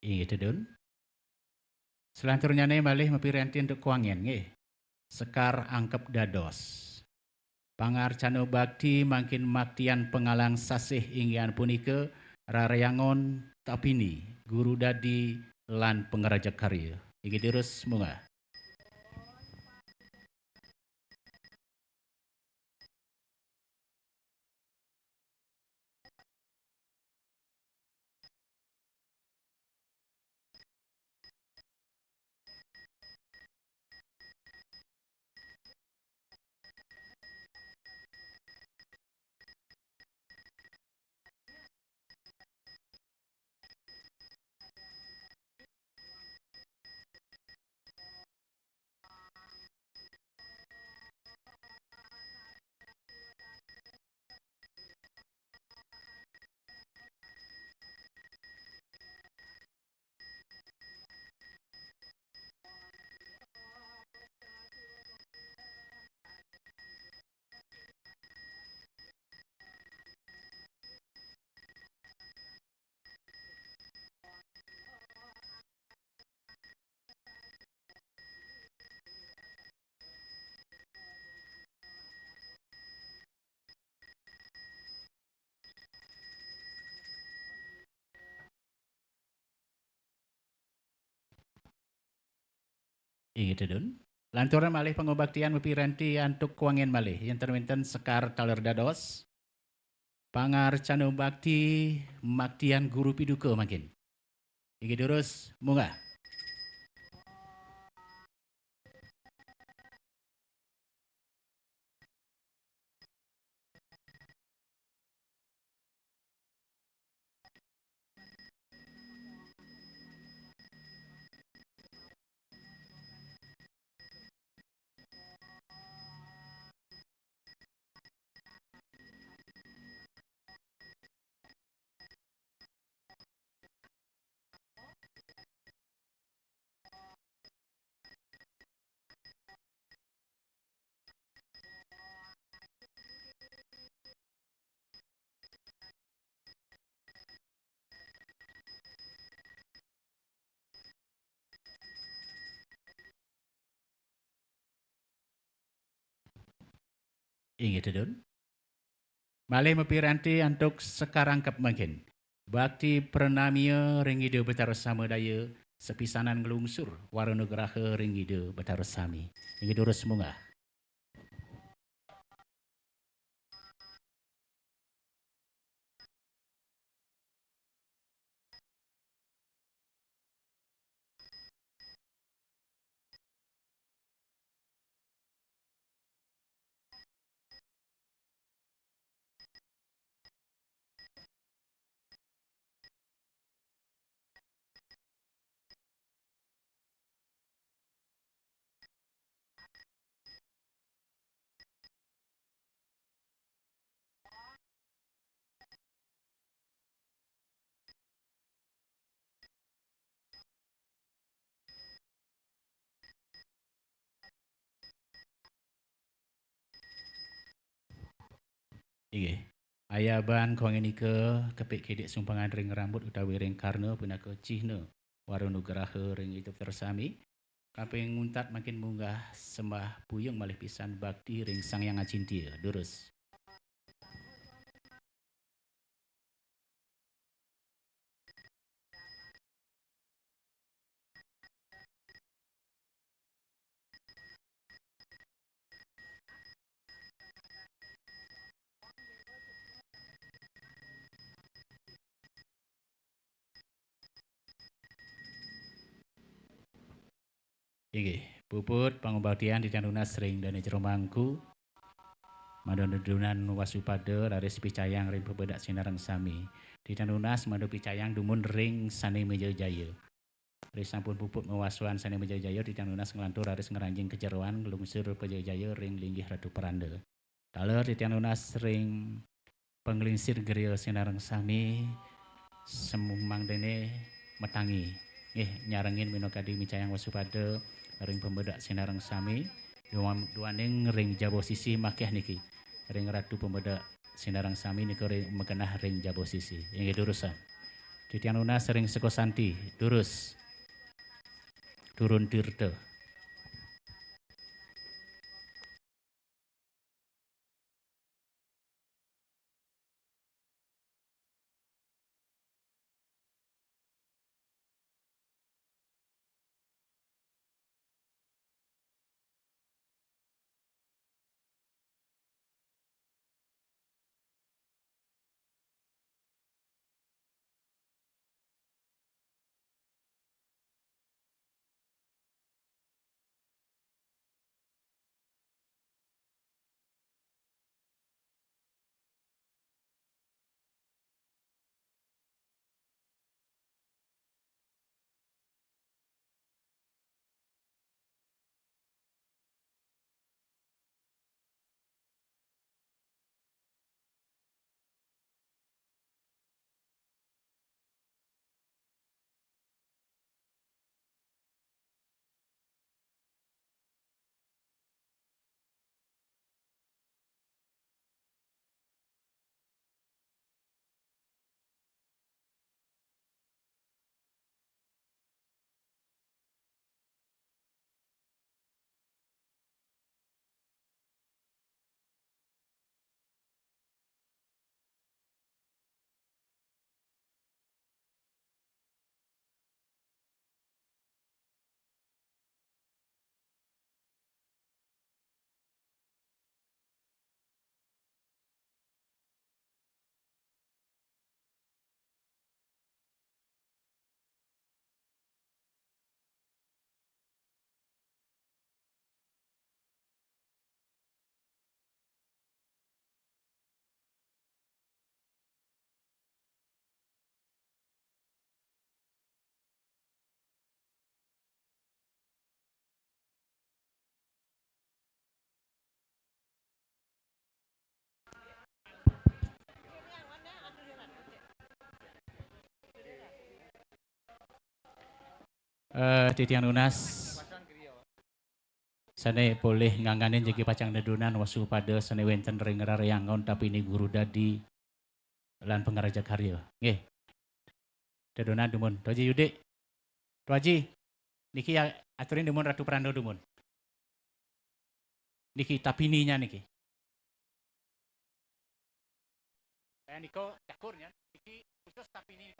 Ingat sedun. Selanturnya malih mapiranti untuk kuangen nggih. Sekar angkep dados. Pangarcano bakti mangkin maktian pengalang sasih inggian punika rareyangon tapini guru dadi lan pengerajak karya. Iki terus munga. Ingat sedun. Lanturan malih pangubaktian mapiranti antuk kuangen malih. Yang terwenten sekar taler dados. Pangarcano bakti maktian guru piduka makin. Iki terus munga. Ingat sedun. Malih mapiranti antuk sekarang kep makin. Bakti pranamia ringido betarus sama daya sepisanan ngelungsur waronugraha ringido betarus sami. Ingat urus munga. Inggih. Ayaban kuangenika kepik kedik sumpangan ring rambut utawi ring karna punaka cihna waronugraha ring itu tersami. Kaping nguntat makin munggah sembah puyung malih pisan bakti ring sang yang acintia. Durus. Inggih, puput pangubaktian Titian Lunas ring dene jero mangku. Madonudunan wasupada raris picayang ring pebedak sinareng sami. Titian Lunas madu picayang dumun ring sane meja jaya. Raris sampun puput mewasuan sane meja jaya Titian Lunas ngelantur raris ngeranjing kejeruan lungsur peja jaya ring linggih ratu peranda. Taler Titian Lunas ring penglingsir griya sinareng sami semumang dene metangi. Nggih nyarengin minokadi micayang wasupada ring pembedak sinareng sami duaning ring jabo sisi makeh niki ring ratu pembedak sinareng sami niku ring mekenah ring jabo sisi inggih durusan Titian Lunas ring Sekosanti durus turun tirta. Titian Lunas sane boleh ngangganin jeki pacang dedunan wasupada sane wenten ring rareyangon tapi ini guru dadi lan pengaraja karya. Nggih. Dedunan dumun. Doji Yudik. Doji. Niki ya aturin dumun Ratu Prando dumun. Niki tapininya niki. Saya niko cakurnya. Niki khusus tapini.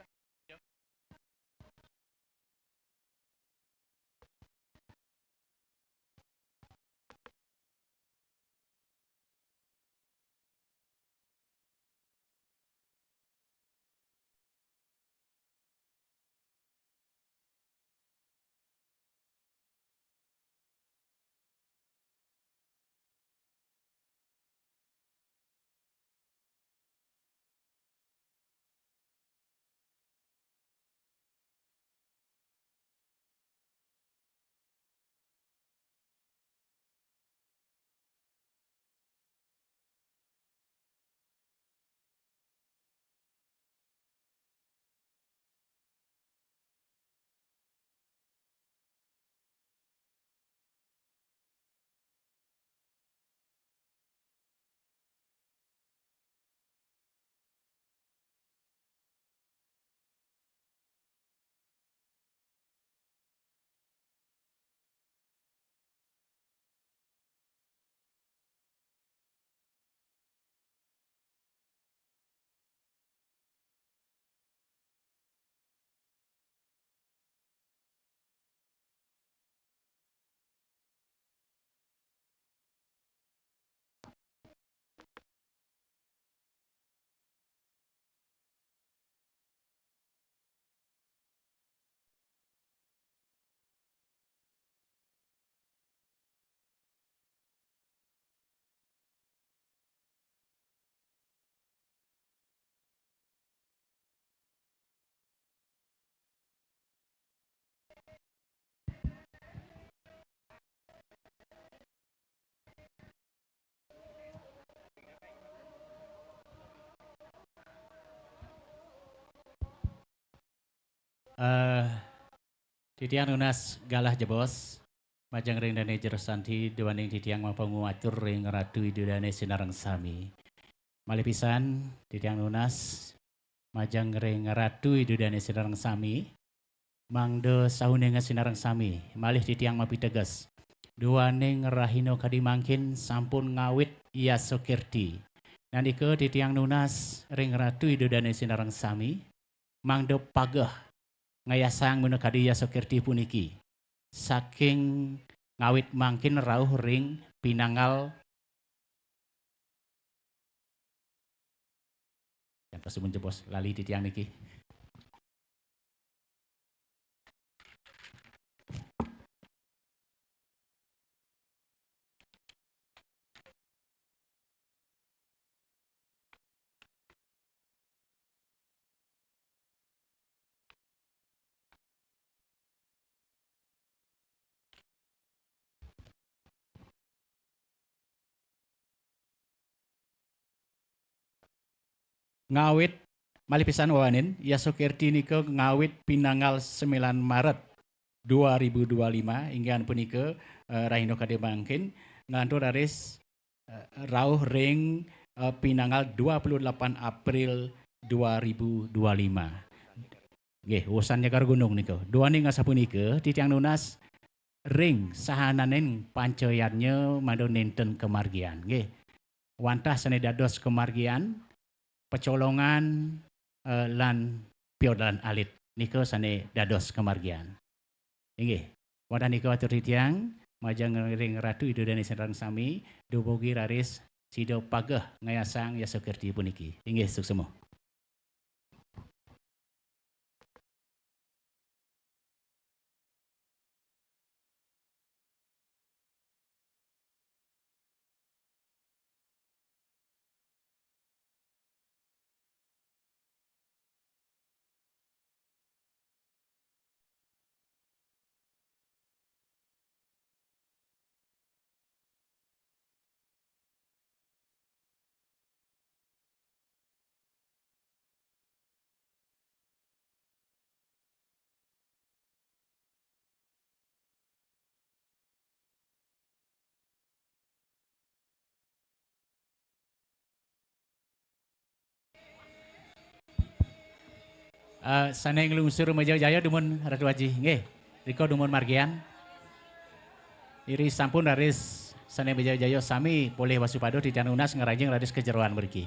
Eh, Titiang nunas galah jebos, majang ring dane jerosanti dewaning titiang mampangu atur ring ratu idudane sinarang sami. Malipisan titiang nunas majang ring ratu idudane sinarang sami. Mangdo sahunenga sinarang sami, malih titiang mapitegas. Duaning rahino kadimangkin sampun ngawit iya sokirti. Nandika titiang nunas ring ratu idudane sinarang sami. Mangdo pagah ngayasang muna kadiya sokirti puniki. Saking ngawit mangkin rauh ring pinangal yang tersebut jebos lali titiang niki. Ngawit malipisan wawanin ya sokirti nika ngawit pinangal 9 Maret 2025 hingga punika rahino kademangkin ngantur aris rauh ring pinangal 28 April 2025. Nggih, usannya karo gunung nika. Duane ngasapunika titiang nunas ring sahananing pancoyannya madu nenten kemargian. Nggih. Wantah sane dados kemargian pecolongan lan piodalan alit nika sane dados kemargian. Inggih, wadah nika atur titiang majang ring ratu idudane sinarang sami dumugi raris sido pagah ngayasang ya sokirti puniki. Inggih suksemo. Sana yang lungsur Meja Jaya dumun Ratu Haji. Nggih, riko dumun margian. Iri sampun raris sana Meja Jaya sami boleh wasupado titian unas ngerajeng raris kejeroan berki.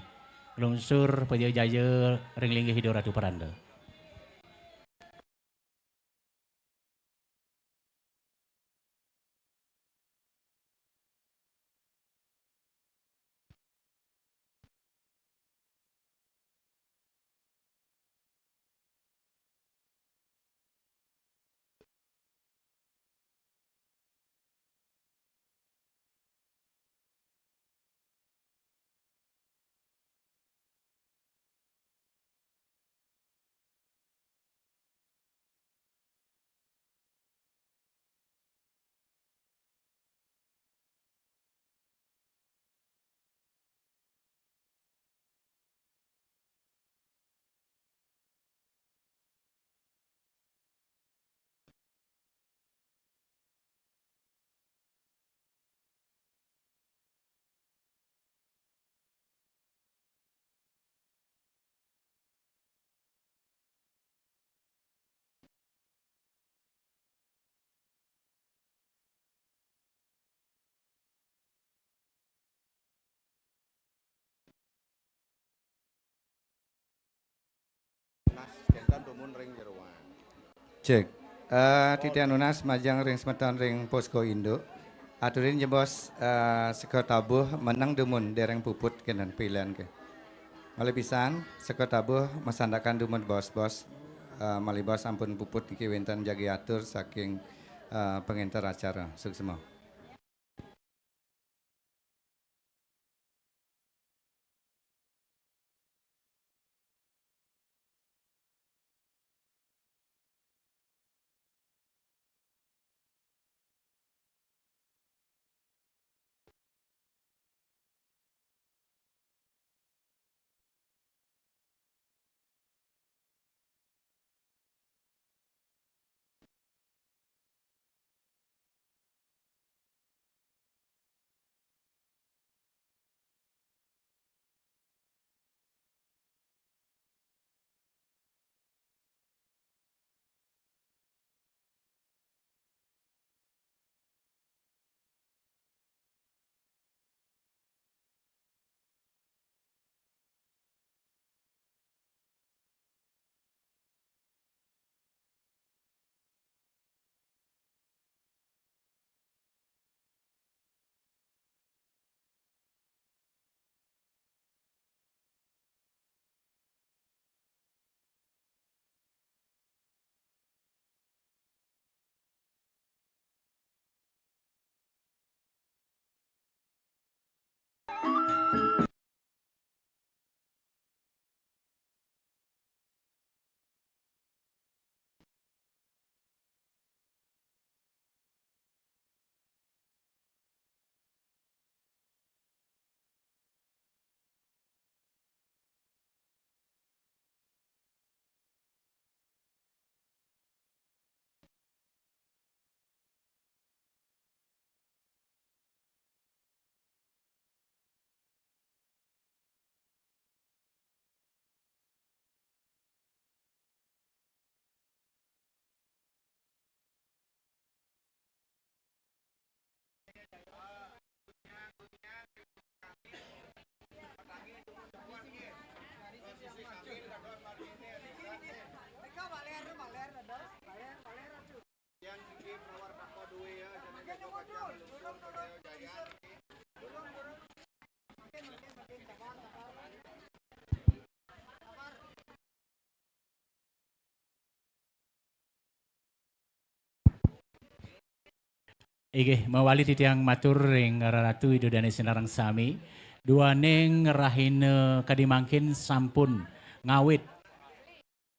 Lungsur Meja Jaya ring linggih hido Ratu Paranda. Cek. Titian nunas majang ring semeton ring posko induk. Aturin jebos seko tabuh menang dumun dereng puput kenan pilihan ke. Malipisan seko tabuh mesandakan dumun bos-bos. Malibos ampun puput niki wenten jagi atur saking penginter acara. Suksema. Ige, mawali titiang matur ring raratu idodane sinarang sami. Dua neng rahine kadimangkin sampun ngawit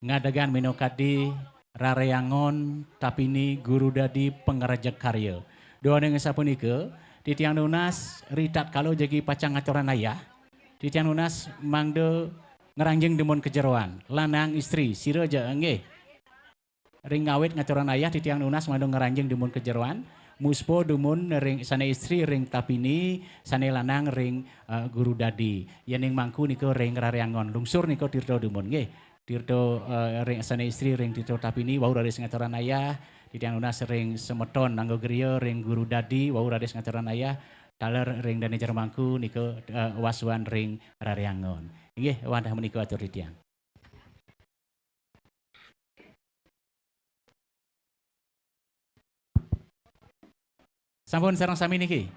ngadagan minokadi rareangon tapini guru dadi pengerajak karya. Dua neng sapunike titiang nunas ritat kalau jagi pacang aturan ayah. Titiang nunas mangde ngeranjeng demun kejeroan. Lanang istri sireja nggih. Ring ngawit ngaturan ayah titiang nunas mangde ngeranjeng demun kejeroan. Muspo dumun ring sana istri ring tapini sane lanang ring guru dadi yening mangku niko ring rareangon lungsur niko tirto dumun nggih tirto ring sana istri ring tirto tapini wau rades ngaturan ayah titiang nunas ring semeton nanggo griya ring guru dadi wau rades ngaturan ayah taler ring danejar mangku niko wasuan ring rareangon nggih wadah menika atur titiang. Sampun sareng sami niki.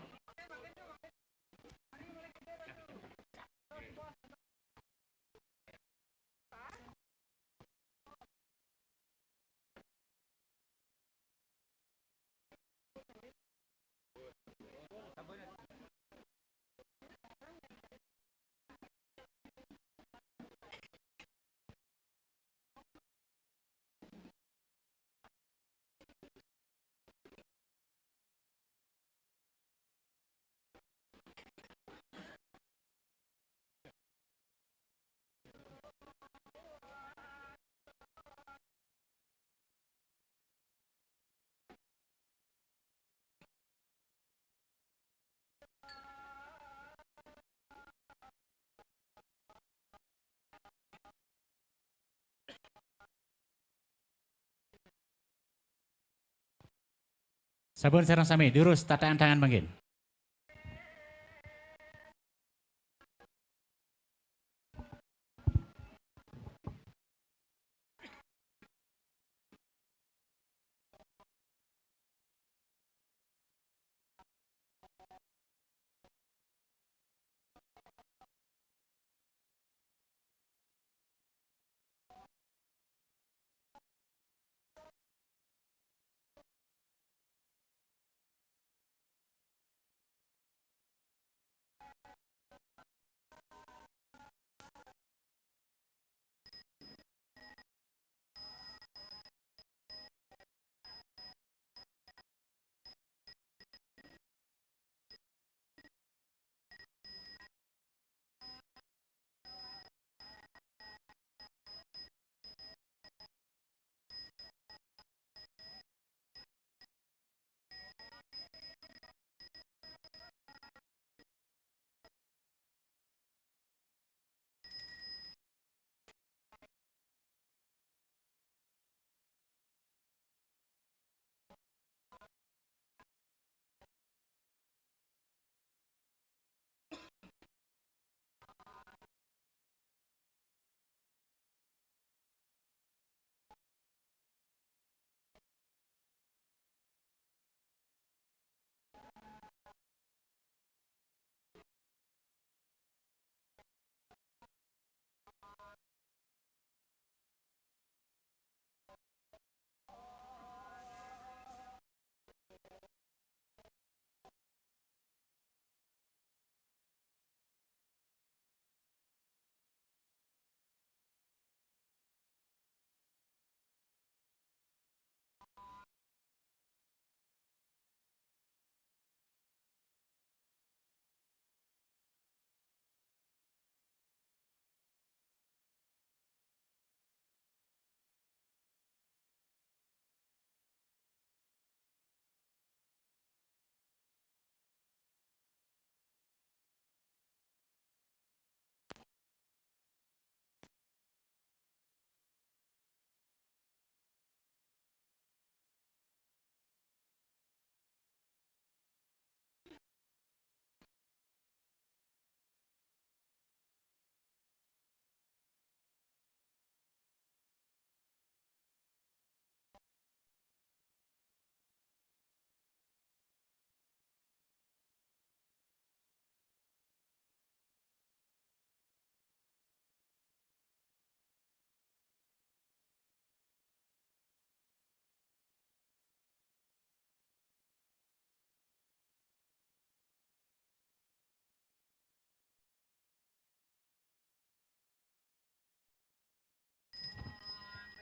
Sampun sareng sami diurus tataan tangan mangkin.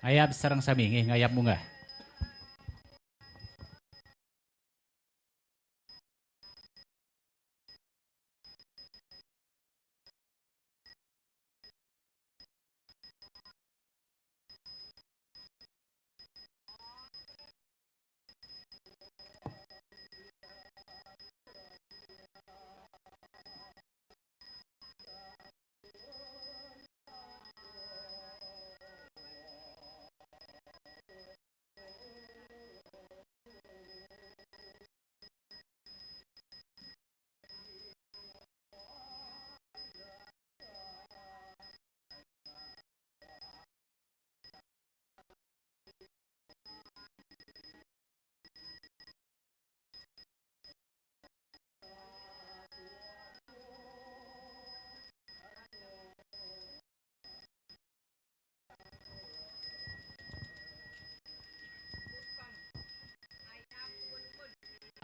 Ngayap sareng sami nggih ngayap munggah.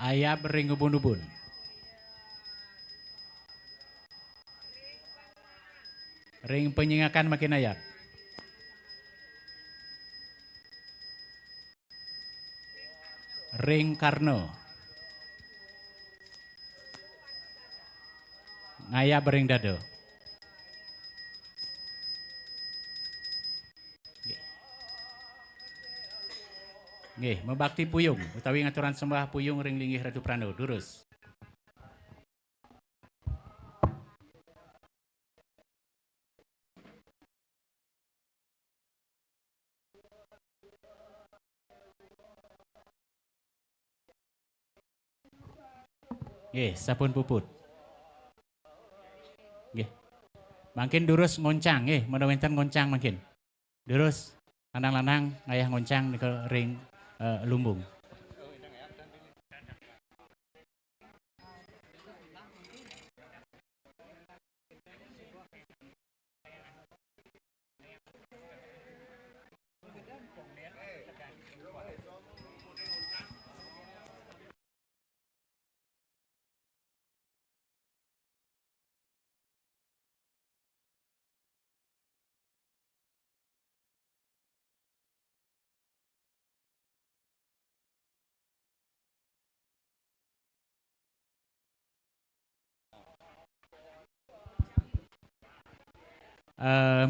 Ayah bering ubun-ubun. Ring penyengakan makin ayat. Ring Karno. Ngaya bering dado. Nggih, membakti puyung utawi ngaturan sembah puyung ring linggih Ratu Prano durus. Nggih, sampun puput. Nggih. Mangkin durus ngoncang nggih, menawi enten ngoncang mangkin. Durus lanang-lanang ngayah ngoncang niku ring lumbung.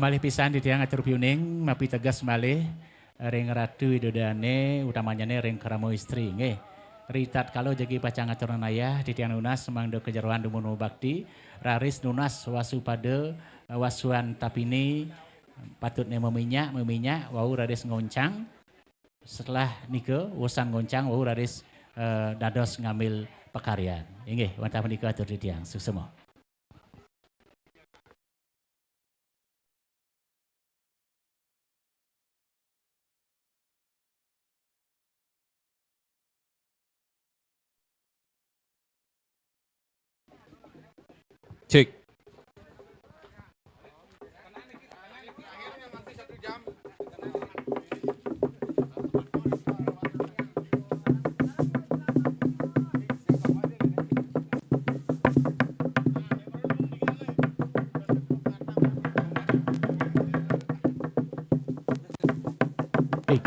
Malih pisan di tiang atur piuning mapi tegas malih ring Ratu Widodane utamanya ring Karamo istri nggih. Ritat kalau jagi pacang aturan ayah di tiang nunas semangdo kejeroan dumun bakti raris nunas wasupada wasuan tapini patutnya meminyak wau raris ngoncang setelah nike wusan ngoncang wau raris dados ngambil pekarian nggih wantah menika atur di tiang suksema. Cek.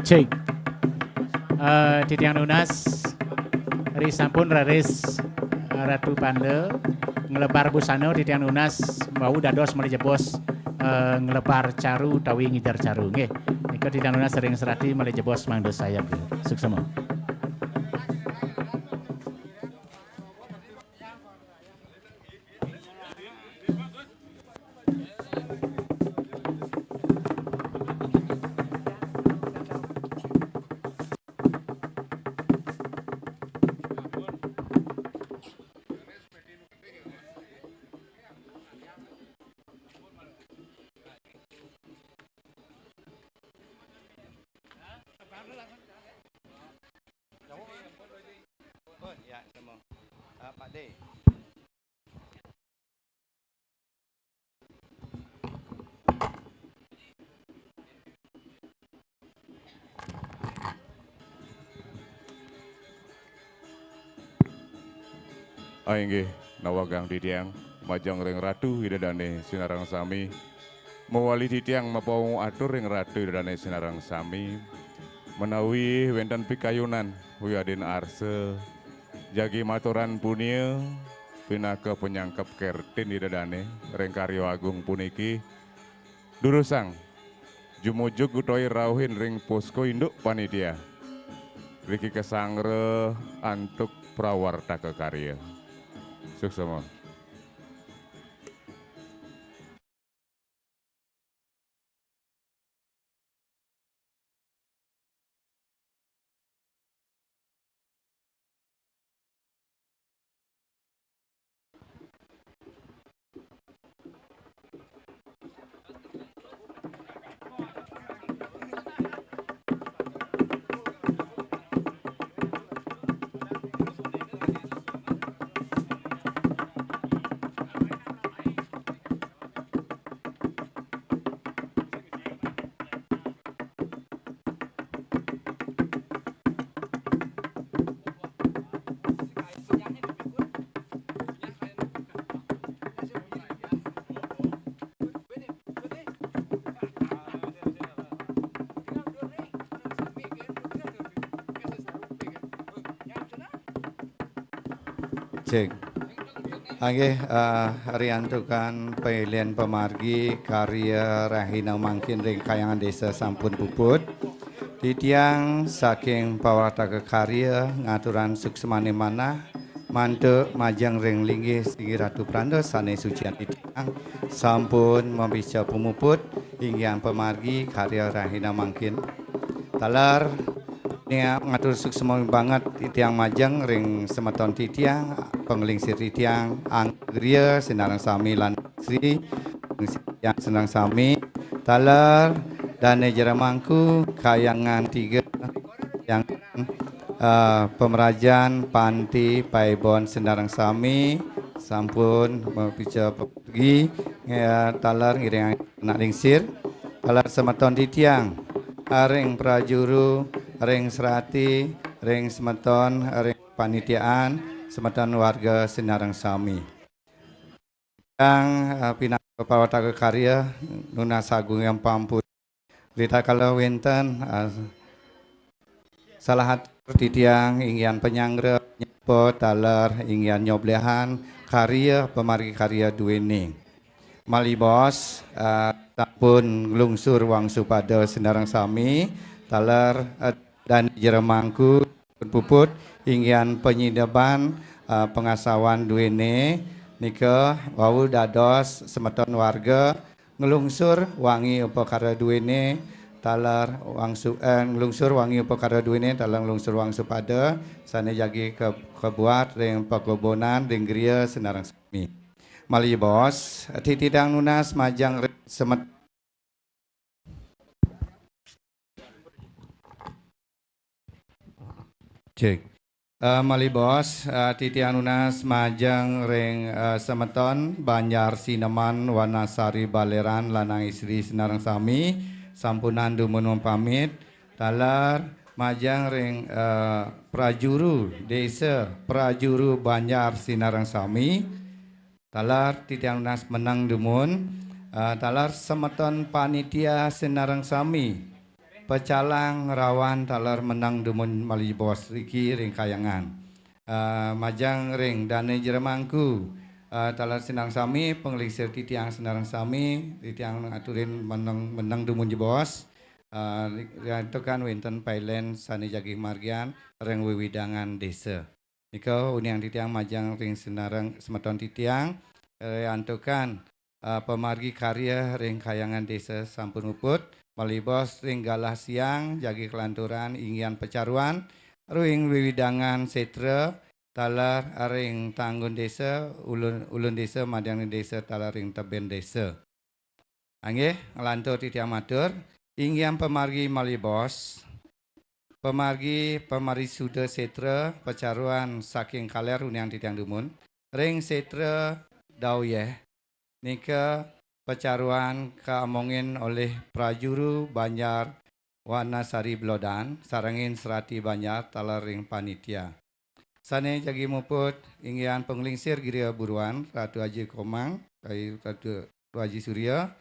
Cek. Titiang Nunas Ri sampun raris Ratu Pande ngelebar busana Titiang Nunas mau dados melejebos ngelebar caru tawi ngijar caru nggih. Nika Titiang Nunas sering serati melejebos mangdo sayap. Suksema. Ya, semua. Pak D. Inggih nawagang di tiang majang ring Ratu Widodane sinarang sami mewali titiang mapau atur ring ratu dane sinarang sami menawi wenten pikayunan huyadin arse jagi maturan punia pinaka penyangkep kertin di dadane ring karyo agung puniki durusang jumujuk utoi rauhin ring posko induk panitia Riki kesangre antuk prawarta kekarya suksema. Cek. Oke, riantukan pilihan pemargi karya Rahina Mangkin ring kayangan desa sampun puput. Titiang saking pawarta kekarya ngaturan suksemane manah mantuk majang ring linggih sigi ratu pranda sane sucian titiang sampun membica pemuput hingga pemargi karya Rahina Mangkin. Talar nia ngatur suksemane banget titiang majang ring semeton titiang penglingsir titiang anggria sinarang sami lan sri yang senang sami talar dan jeramangku kayangan tiga yang pemerajaan panti paibon senarang sami sampun membica pergi talar ngiring nak lingsir talar semeton titiang ring prajuru ring serati ring semeton ring panitiaan semeton warga sinarang sami yang pinaka pawarta kekarya nuna sagung yang pampun lita kalau wenten salah satu titiang ingin penyangre nyepo talar ingin nyoblehan karya pemargi karya duweni malibos sampun lungsur wang supada sinarang sami talar dan jeremangku puput ingin penyidaban pengasawan duene nika wau dados semeton warga ngelungsur wangi upakara duene talar wangsu ngelungsur wangi upakara duene talar ngelungsur wang supada sane jagi kebuat ring pakobonan ring griya senarang sami mali bos titidang nunas majang semet cek mali bos titiang nunas majang ring semeton Banjar Sineman Wanasari Baleran lanang istri senarang sami sampunan dumun pamit talar majang ring prajuru desa prajuru Banjar Sinarang Sami talar titiang nunas menang dumun talar semeton panitia Sinarang Sami pecalang rawan talar menang dumun mali bos riki ring kayangan majang ring dane jeremangku talar Sinarang Sami penglingsir titiang Sinarang Sami titiang aturin menang dumun jebos itu kan wenten pailen sani jagi margian ring wiwidangan desa nika uniang titiang majang ring Sinarang semeton titiang antukan pemargi karya ring kayangan desa sampun uput malibos ring galah siang jagi kelanturan ingin pecaruan ring wiwidangan setra talar ring tanggun desa ulun desa madang desa talar ring teben desa angge ngelantur titiang matur ingin pemargi malibos pemargi suda setra pecaruan saking kaler uniang titiang dumun ring setra dauyeh nika pecaruan keamongin oleh prajuru Banjar Wanasari Blodan sarangin serati Banjar talar ring panitia sane jagi muput ingin penglingsir Giria Buruan Ratu Haji Komang Ratu Haji Surya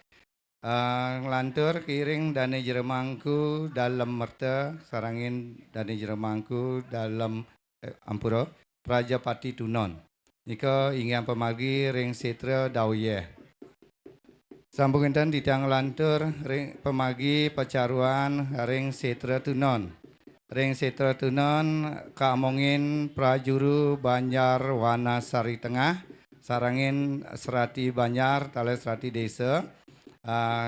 Ngelantur kiring dane jeremangku dalam merta sarangin dane jeremangku dalam ampura Prajapati Tunon. Nika ingin pemargi ring setra dauye. Sambung enten titiang lantur ring pemargi pacaruan ring setra Tunon. Ring setra Tunon kaamongin Prajuru Banjar Wanasari Tengah sarangin serati Banjar tale serati desa.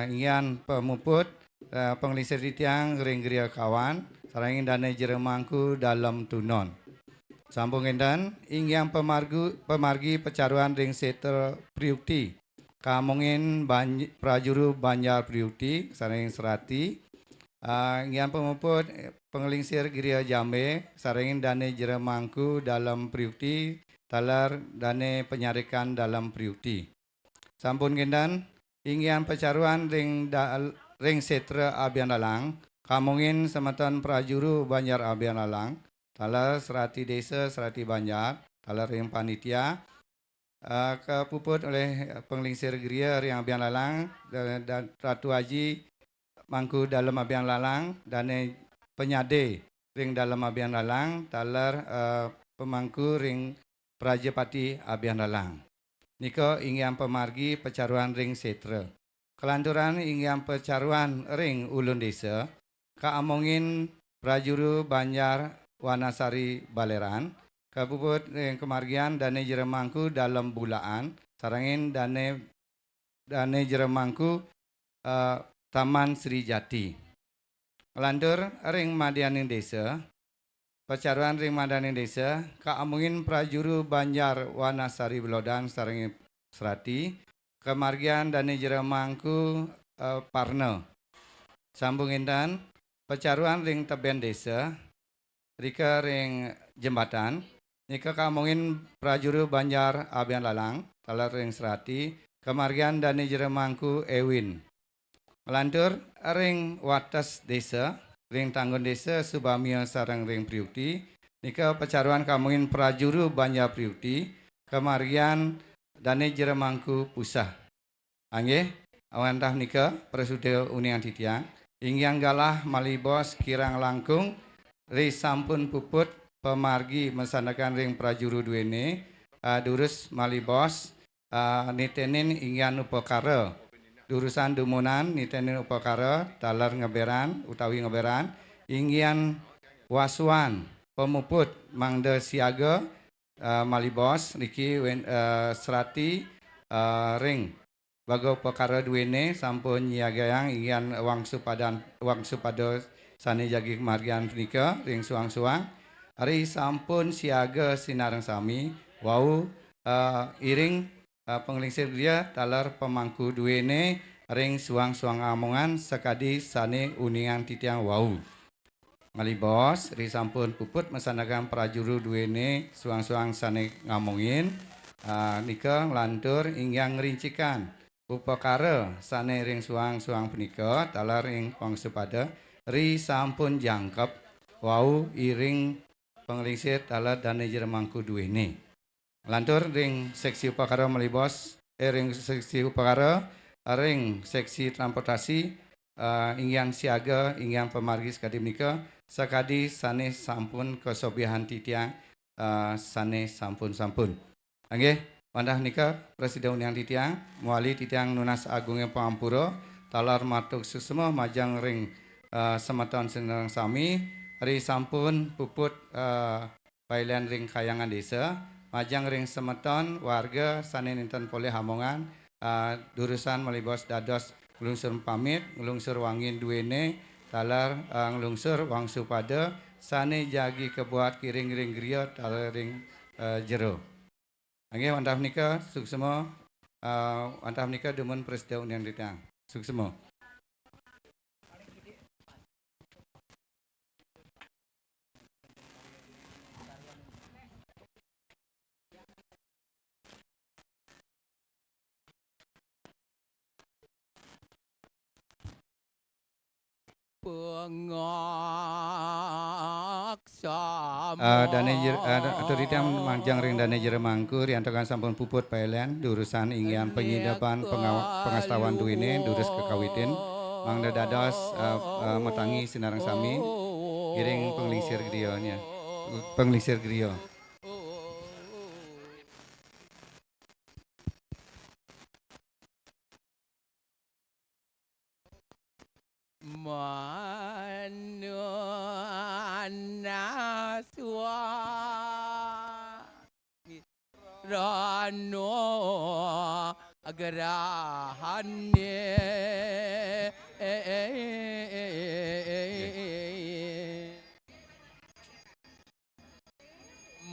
Ingian pemuput pengelisir titiang ring geria kawan sarangin dane jeremangku dalam Tunon. Sambung endan ingian pemargi pecaruan ring setra Priukti kamongin Prajuru Banjar Priukti sarangin serati. Ingian pemuput pengelisir geria Jambe sarangin dane jeremangku dalam Priukti talar dane penyarikan dalam Priukti. Sampun gendan inggian pecaruan ring setra Abian Lalang, kamongin semeton Prajuru Banjar Abian Lalang, talar serati desa serati Banjar, talar ring panitia, kepuput oleh penglingsir geria ring Abian Lalang dan Ratu Haji mangku dalam Abian Lalang dan penyade ring dalam Abian Lalang, talar pemangku ring Prajapati Abian Lalang. Niko ingin pemargi pecaruan ring setra. Kelanturan ingin pecaruan ring ulun desa. Kaamongin Prajuru Banjar Wanasari Baleran. Kepuput ring kemargian dane jeremangku dalam bulaan. Sarangin dane jeremangku Taman Sri Jati. Kelantur ring madianing desa. Pecaruan ring madani desa, kaamungin Prajuru Banjar Wanasari Belodan sareng serati, kemargian dane jeremangku Parno. Sambung indan, pecaruan ring teben desa, rika ring jembatan, nika kaamungin Prajuru Banjar Abian Lalang, talar ring serati, kemargian dane jeremangku Ewin. Melantur ring wates desa, ring tanggon desa Subamia sarang ring Priukti, nika pecaruan kamungin Prajuru Banjar Priukti, kemargian dane jeremangku Pusah. Angge, awantah nika presudil unian titiang, inggian galah malibos kirang langkung, ri sampun puput pemargi mesanakan ring Prajuru duene, durus malibos, nitenin inggian upakara. Durusan dumunan nitenin upakara talar ngeberan utawi ngeberan inggian wasuan pemuput mangde siaga malibos niki serati ring bago upakara duene sampun nyiagayang inggian wangsu pada sane jagi kemargian nika ring suang-suang hari sampun siaga sinareng sami wau iring penglingsir dia talar pemangku duene ring suang-suang amongan sekadi sane uningan titiang wau. Malibos ri sampun puput mesanakan Prajuru duene suang-suang sane ngamongin nika nglantur inggiang ngerincikan upakara sane ring suang-suang punika talar ring wangsu pada ri sampun jangkep wau iring penglingsir talar dane jeremangku duene. Lantur ring seksi upakara malibos, ring seksi upakara, ring seksi transportasi, inggian siaga, inggian pemargi sekadi menika, sekadi sane sampun kesobihan titiang, sane sampun. Angge, wandah nika Presiden Uniang titiang, muali titiang Nunas Agungnya Pengampura, talar matuk susuma majang ring semeton senang sami, ri sampun puput bailan ring kayangan desa, majang ring semeton warga sane ninten poleh hamongan durusan malibos dados ngelungsur pamit ngelungsur wangin duene talar ngelungsur wangsu pada sane jagi kebuat kiring ring griya talar ring jero. Angge wantah nika suksema wantah nika demun Presiden Uniang titiang. Suksema. Pengaksana Aturitiang mangjang ring dane jere mangku riantokan sampun puput paelan diurusan inggian penyidapan pengastawan duwine durus kekawitin mangda dados metangi sinareng sami giring penglingsir grionya penglingsir grio. Manaswa Rano Agarahannya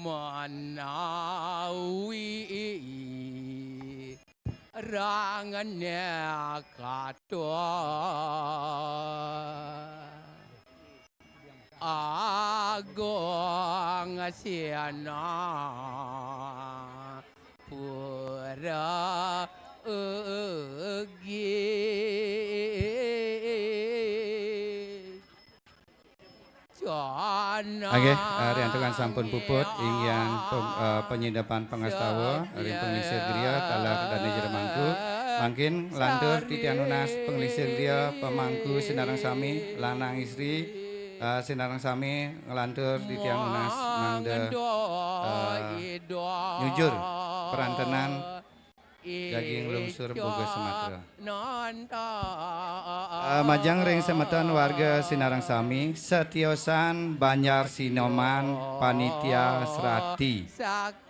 Manawi Rangannya kato Agong siana pura Oke, riantokan sampun puput inggian penyidapan pengastawa ring penglingsir gria talar dane jere mangku mangkin lantur titian unas penglingsir gria pemangku sinareng sami lanang istri sinareng sami ngelantur titian unas mangda nyujur perantenan daging lungsur boga Sumatera. Majang ring semeton warga sinareng sami setiosan Banjar Sinoman panitia serati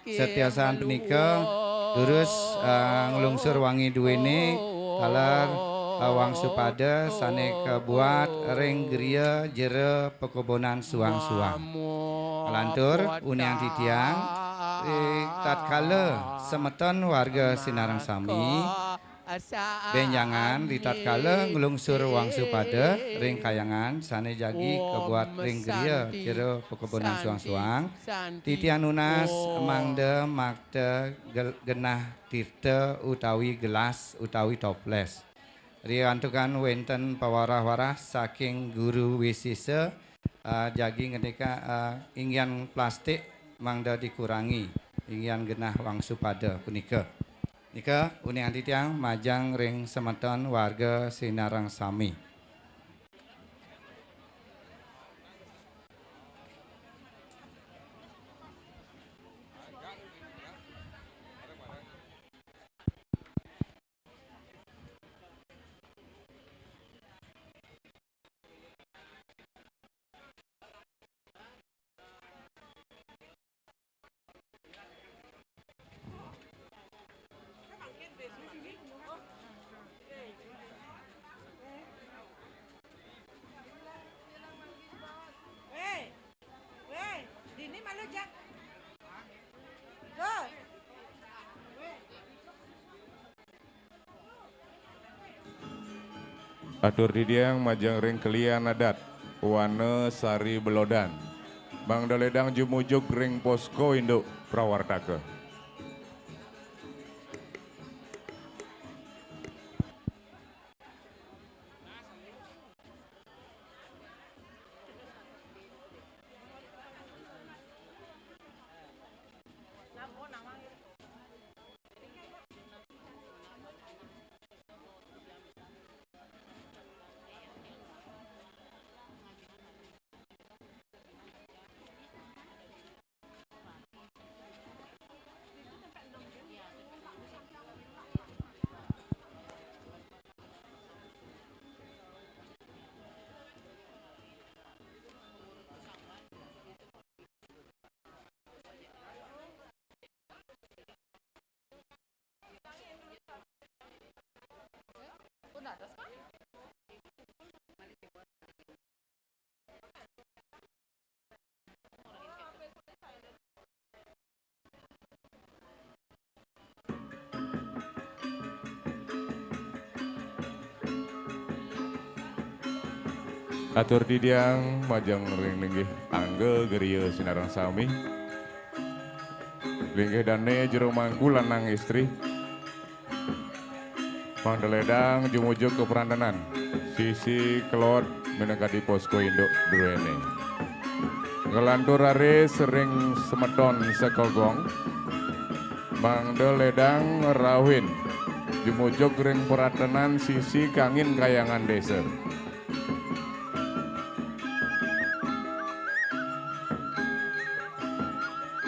setiosan punika durus ngelungsur wangi duwene talar wang supada sane kebuat ring griya jere pekobonan suang-suang lantur uniang titiang tatkala semeton warga sinareng sami benjangan di tatkala ngelungsur wang supada ring kayangan sane jagi kebuat ring griya jere pekobonan suang-suang titian unas mangda makta genah tirta utawi gelas utawi toples riantukan wenten pawarah-warah saking guru wisisa jagi ngenika inggian plastik mangda dikurangi inggian genah wangsu pada punika nika uniang titiang majang ring semeton warga sinareng sami. Atur didiang majang ring kelian adat wana sari belodan Bang Daledang jumujuk ring posko induk prawartaka. Atur didiang majang ring linggih angge geriya sinareng sami linggih dane jero mangku lanang istri Pangdeledang jumujuk ke perantanan sisi kelot menegati posko induk duwene Ngelanturare sering semeton sekogong. Mangde ledang rawin. Jumujug ring peratenan sisi kangin kayangan desa.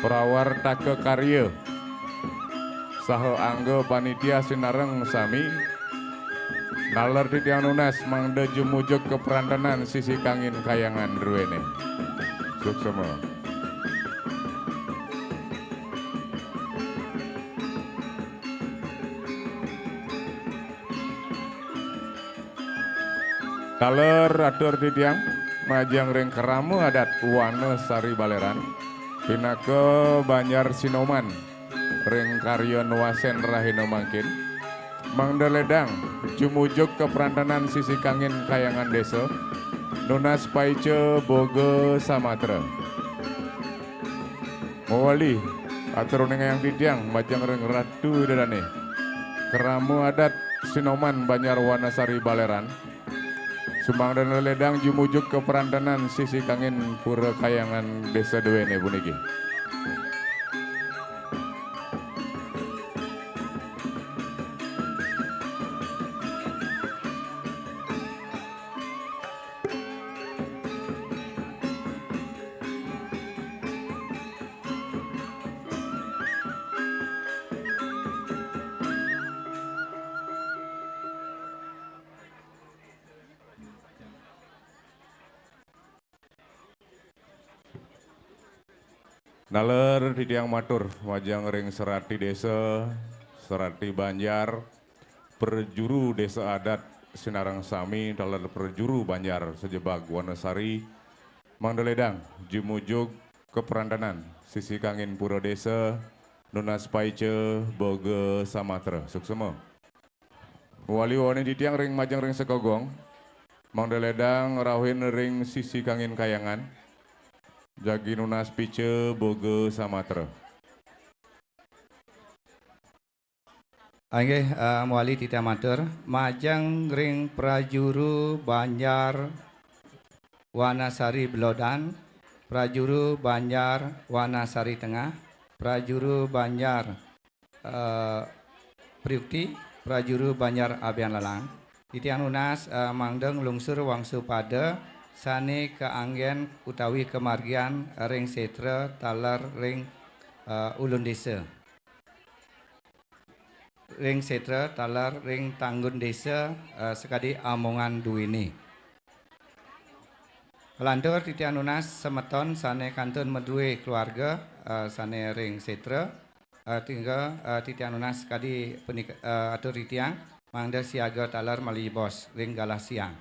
Prawarta karya. Saha angga panitia sinareng sami. Nalar titiang nunas mangde jumujug keperantanan sisi kangin kayangan ruwene. Suksema. Taler atur titiang majang ring keramu adat wana sari baleran. Pinake Banjar Sinoman ring karya nuasen rahina mangkin. Mangda ledang jumujug keperantanan sisi kangin kayangan desa. Nunas paice boga samatra. Mawali atur ning yang titiang majang ring ratu dedane. Keramu adat Sinoman Banjar Wanasari Baleran. Sumbang dan ledang jumujuk keperantanan sisi kangin pura kayangan desa duwene puniki. Naler titiang matur wajang ring serati desa, serati Banjar, perjuru desa adat Sinarang Sami, taler perjuru Banjar sejebak Wanasari, Mangdeledang, jumujug keperantanan, sisi kangin pura desa, nunas paice, boga samatra, suksema. Wali wani titiang ring majang ring sekogong, Mangdeledang rawin ring sisi kangin kayangan, jagi nunas pice boga samatra. Angge muali tita matur majang ring prajuru Banjar Wanasari Belodan, prajuru Banjar Wanasari Tengah, prajuru Banjar Priukti, prajuru Banjar Abian Lalang. Titiang nunas mangdeng lungsur wangsu pada sane keanggen utawi kemargian ring setra talar ring ulun desa. Ring setra talar ring tanggun desa sekadi amongan duwini. Lantur titiang nunas semeton sane kantun medue keluarga sane ring setra tinggal titiang nunas sekadi atur titiang mangda siaga talar mali bos ring galah siang.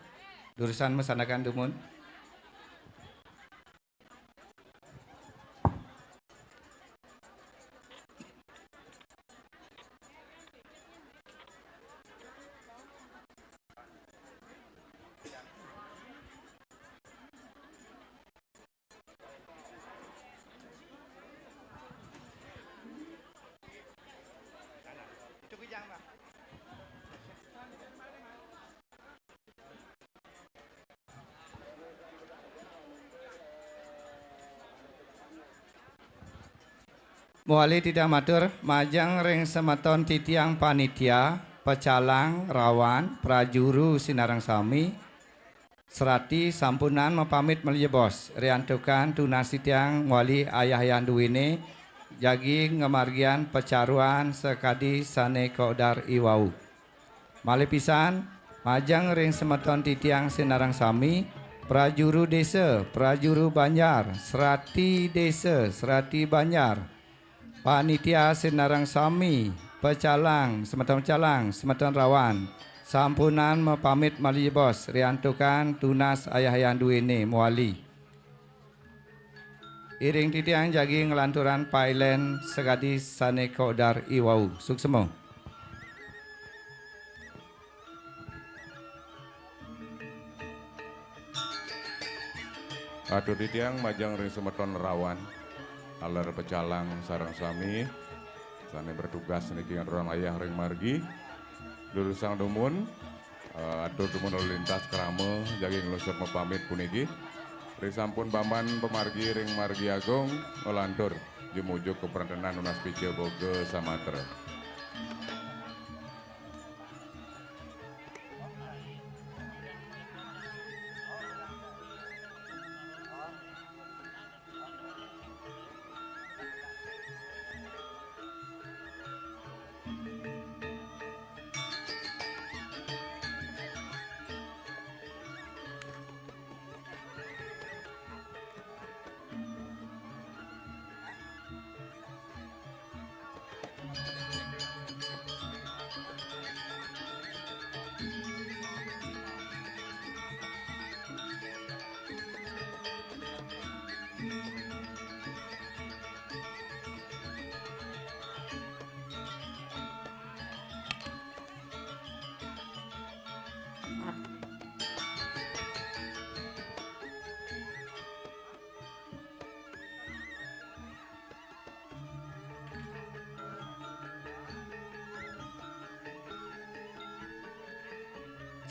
Durusan mesanakan dumun. Muali tidak matur majang ring semeton titiang panitia pecalang rawan prajuru Sinarang Sami serati sampunan mepamit melia bos riantukan tunas titiang muali ayah yang duwine jagi ngemargian pecaruan sekadi sane kodar iwau. Mali pisan majang ring semeton titiang Sinarang Sami prajuru desa prajuru Banjar serati desa serati Banjar panitia Sinarang Sami, pecalang, semeton rawan, sampunan mepamit mali bos, riantukan tunas ayah yang duwene muali. Iring titiang jagi ngelanturan pailen segadi sane kodar iwau, suksemo. Atur titiang majang ring semeton rawan. Alar pecalang sarang sami sane bertugas niki orang ayah ring margi dulu sang dumun atur dumun lalu lintas kerama jagi ngelusur mepamit puniki Risampun paman pemargi ring margi agung ngelantur jumujuk keperantanan Unas Pijo Boge Samatra.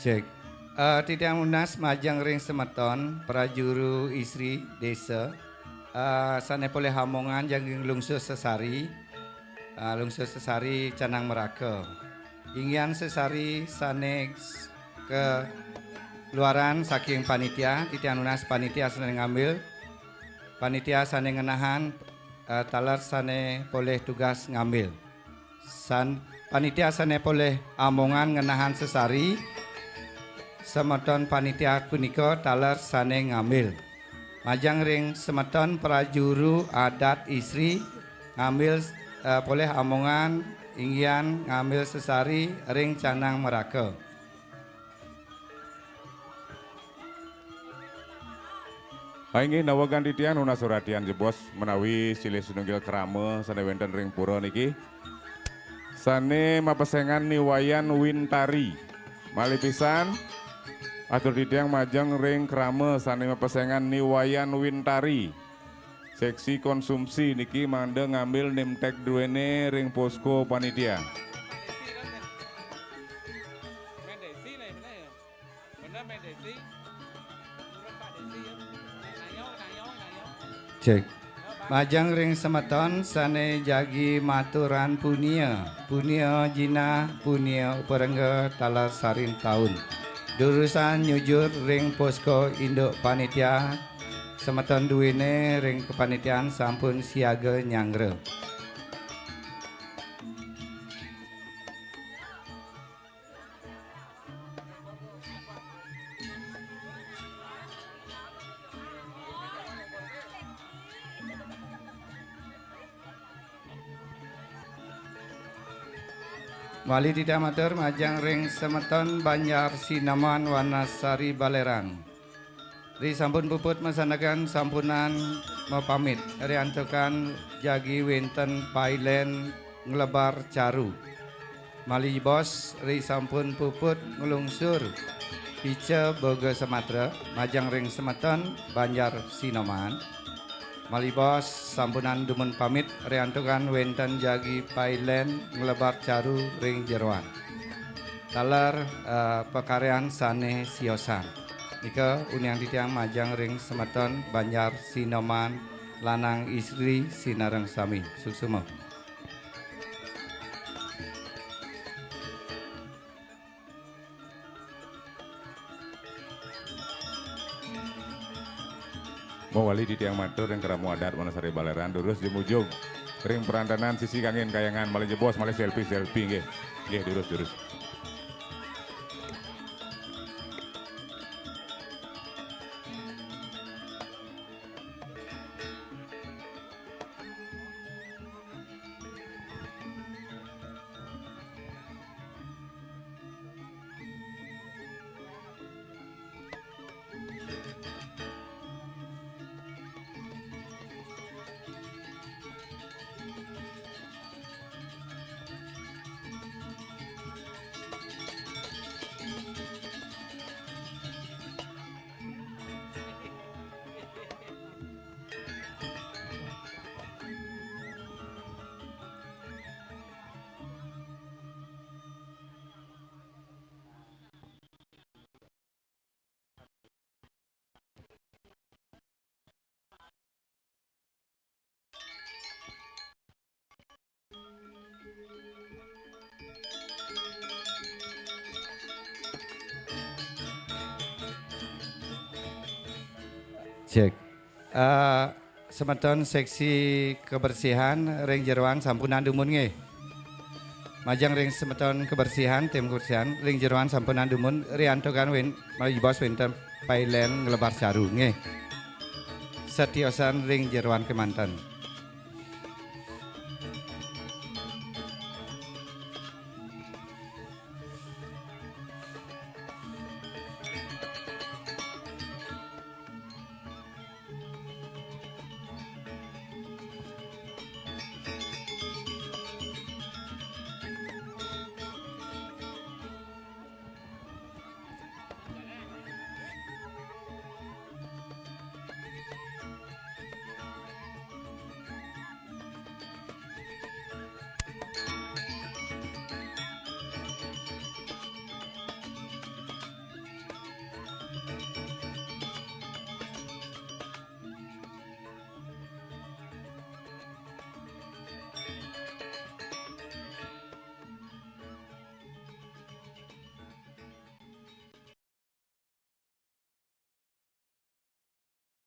Cek. Tidak Unas Majang Ring Semeton, Prajuru Istri Desa, Sane Pole Hamongan Jangging Lungsus Sesari, Lungsus Sesari Canang Meraka. Ingyan Sesari Sane ke luaran saking panitia, Titian Unas panitia sane ngambil, panitia sane ngenahan, talar sane poleh tugas ngambil. Panitia sane poleh Amongan ngenahan Sesari, semeton panitia punika taler sane ngambil. Majang ring semeton prajuru adat istri ngambil poleh Amongan inggian ngambil Sesari ring Canang Meraka. Ingin nawagan titian Unas Suradian jebos menawi silih sununggil kerama sane wenten ring pura niki. Sane mapesengan niwayan Wintari. Malih pisan atur titiang majang ring krama sane mapesengan niwayan Wintari. Seksi konsumsi niki manda ngambil nimtek duene ring posko panitia. Cek. Majang ring semeton sane jagi maturan punia. Punia jina punia uperengga talar sarin tahun. Durusan nyujur ring posko induk panitia semeton duwene ring kepanitiaan sampun siaga nyangre. Wali tidak matur majang ring semeton Banjar Sinaman Wanasari Baleran. Ri sampun puput masanakan sampunan mau pamit. Ri antukan jagi winten pailen ngelebar caru. Mali bos ri sampun puput ngelungsur pice Boga Samatra majang ring semeton Banjar Sinaman. Mali bos sampunan dumun pamit riantukan wenten jagi pailen ngelebar caru ring jeroan. Talar pekarean sane siosan. Nika uniang titiang majang ring semeton Banjar Sinoman lanang istri sinareng sami. Suksuma. Mewali di tiang matur yang keramu adat Wanasari Baleran durus jemujung ring perantanan sisi kangen kayangan malih jebos malih selfie nggih. Nggih durus. Cek. Semeton seksi kebersihan ring jeroan sampun andumun nggih. Majang ring semeton kebersihan tim kebersihan ring jeroan sampun andumun riantokan win mari bos winten pailen ngelebar saru nggih. Setiosan ring jeroan kemanten.